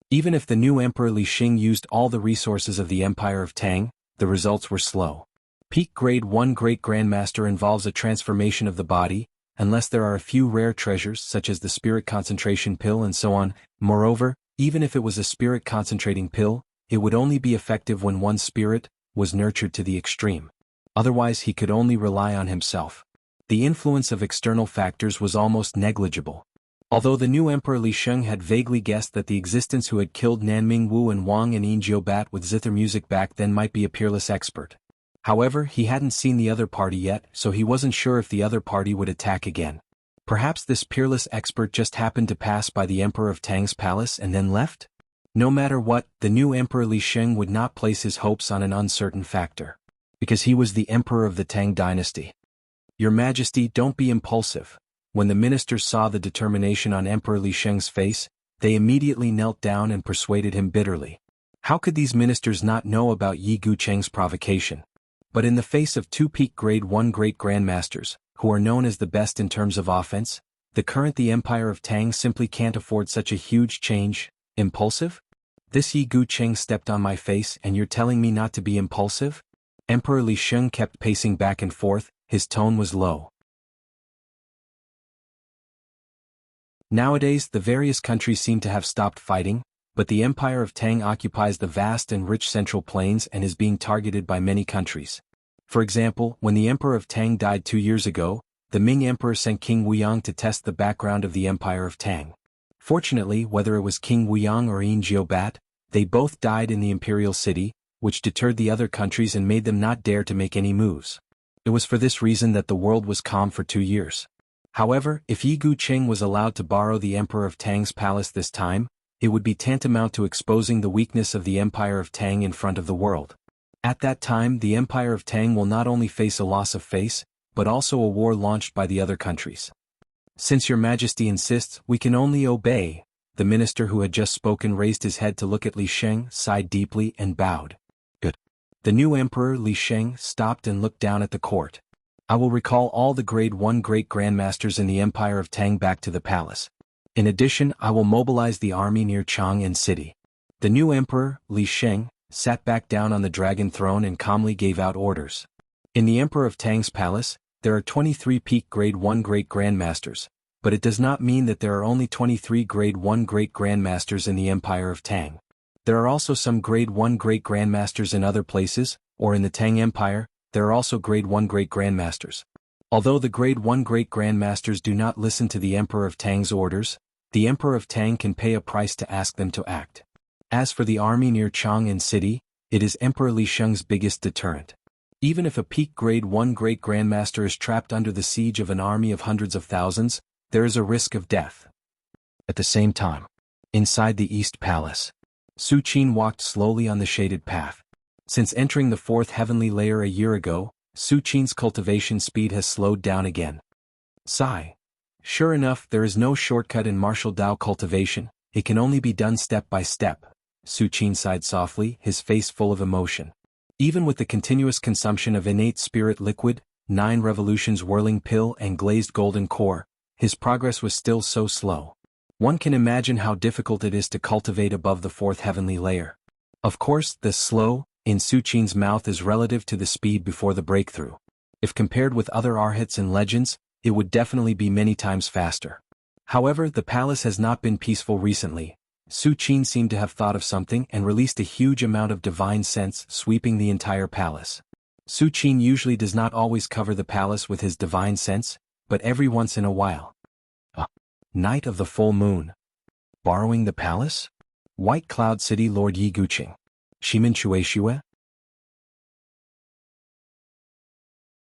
Even if the new Emperor Li Xing used all the resources of the Empire of Tang, the results were slow. Peak grade 1 great grandmaster involves a transformation of the body, unless there are a few rare treasures such as the spirit concentration pill and so on. Moreover, even if it was a spirit concentrating pill, it would only be effective when one's spirit was nurtured to the extreme. Otherwise he could only rely on himself. The influence of external factors was almost negligible. Although the new Emperor Li Sheng had vaguely guessed that the existence who had killed Nanming Wu and Wang and Yin Jiubat with zither music back then might be a peerless expert. However, he hadn't seen the other party yet, so he wasn't sure if the other party would attack again. Perhaps this peerless expert just happened to pass by the Emperor of Tang's palace and then left? No matter what, the new Emperor Li Sheng would not place his hopes on an uncertain factor. Because he was the Emperor of the Tang dynasty. Your Majesty, don't be impulsive. When the ministers saw the determination on Emperor Li Sheng's face, they immediately knelt down and persuaded him bitterly. How could these ministers not know about Yi Guqing's provocation? But in the face of 2 peak grade 1 great grandmasters, who are known as the best in terms of offense, the Empire of Tang simply can't afford such a huge change. Impulsive? This Yi Guqing stepped on my face and you're telling me not to be impulsive? Emperor Li Sheng kept pacing back and forth, his tone was low. Nowadays the various countries seem to have stopped fighting, but the Empire of Tang occupies the vast and rich central plains and is being targeted by many countries. For example, when the Emperor of Tang died 2 years ago, the Ming Emperor sent King Wuyang to test the background of the Empire of Tang. Fortunately, whether it was King Wuyang or Yin Jiubat, they both died in the imperial city, which deterred the other countries and made them not dare to make any moves. It was for this reason that the world was calm for 2 years. However, if Yi Guqing was allowed to borrow the Emperor of Tang's palace this time, it would be tantamount to exposing the weakness of the Empire of Tang in front of the world. At that time the Empire of Tang will not only face a loss of face, but also a war launched by the other countries. Since your Majesty insists, we can only obey. The minister who had just spoken raised his head to look at Li Sheng, sighed deeply and bowed. Good. The new Emperor Li Sheng stopped and looked down at the court. I will recall all the grade 1 great grandmasters in the Empire of Tang back to the palace. In addition, I will mobilize the army near Chang'an City. The new Emperor, Li Sheng, sat back down on the dragon throne and calmly gave out orders. In the Emperor of Tang's palace, there are 23 peak grade 1 great grandmasters, but it does not mean that there are only 23 grade 1 great grandmasters in the Empire of Tang. There are also some grade 1 great grandmasters in other places, or in the Tang Empire, there are also grade 1 great grandmasters. Although the grade 1 great grandmasters do not listen to the Emperor of Tang's orders, the Emperor of Tang can pay a price to ask them to act. As for the army near Chang'an City, it is Emperor Li Sheng's biggest deterrent. Even if a peak grade 1 great grandmaster is trapped under the siege of an army of hundreds of thousands, there is a risk of death. At the same time, inside the East Palace, Su Qin walked slowly on the shaded path. Since entering the 4th heavenly layer a year ago, Su Qin's cultivation speed has slowed down again. Sigh. Sure enough, there is no shortcut in martial Dao cultivation, it can only be done step by step. Su Qin sighed softly, his face full of emotion. Even with the continuous consumption of innate spirit liquid, 9 revolutions whirling pill and glazed golden core, his progress was still so slow. One can imagine how difficult it is to cultivate above the 4th heavenly layer. Of course, the slow, in Su Qin's mouth is relative to the speed before the breakthrough. If compared with other arhats and legends, it would definitely be many times faster. However, the palace has not been peaceful recently, Su Qin seemed to have thought of something and released a huge amount of divine sense, sweeping the entire palace. Su Qin usually does not always cover the palace with his divine sense, but every once in a while. Night of the full moon. Borrowing the palace? White Cloud City Lord Yi Guqing. Shimin Chueshue?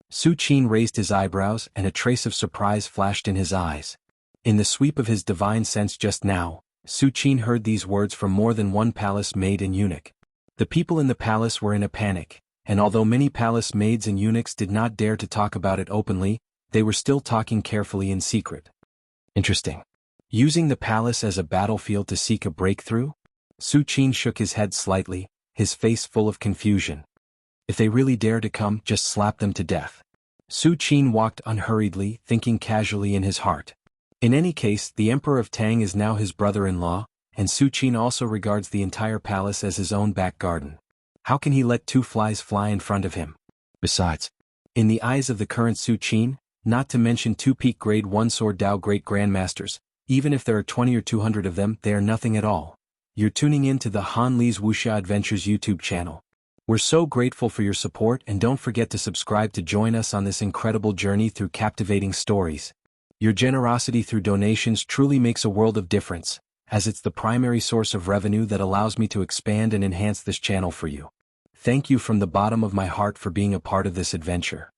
Su Qin raised his eyebrows and a trace of surprise flashed in his eyes. In the sweep of his divine sense just now, Su Qin heard these words from more than one palace maid and eunuch. The people in the palace were in a panic, and although many palace maids and eunuchs did not dare to talk about it openly, they were still talking carefully in secret. Interesting. Using the palace as a battlefield to seek a breakthrough? Su Qin shook his head slightly, his face full of confusion. If they really dare to come, just slap them to death. Su Qin walked unhurriedly, thinking casually in his heart. In any case, the Emperor of Tang is now his brother-in-law, and Su Qin also regards the entire palace as his own back garden. How can he let two flies fly in front of him? Besides, in the eyes of the current Su Qin, not to mention two peak grade 1 sword Dao great grandmasters, even if there are 20 or 200 of them, they are nothing at all. You're tuning in to the Han Li's Wuxia Adventures YouTube channel. We're so grateful for your support, and don't forget to subscribe to join us on this incredible journey through captivating stories. Your generosity through donations truly makes a world of difference, as it's the primary source of revenue that allows me to expand and enhance this channel for you. Thank you from the bottom of my heart for being a part of this adventure.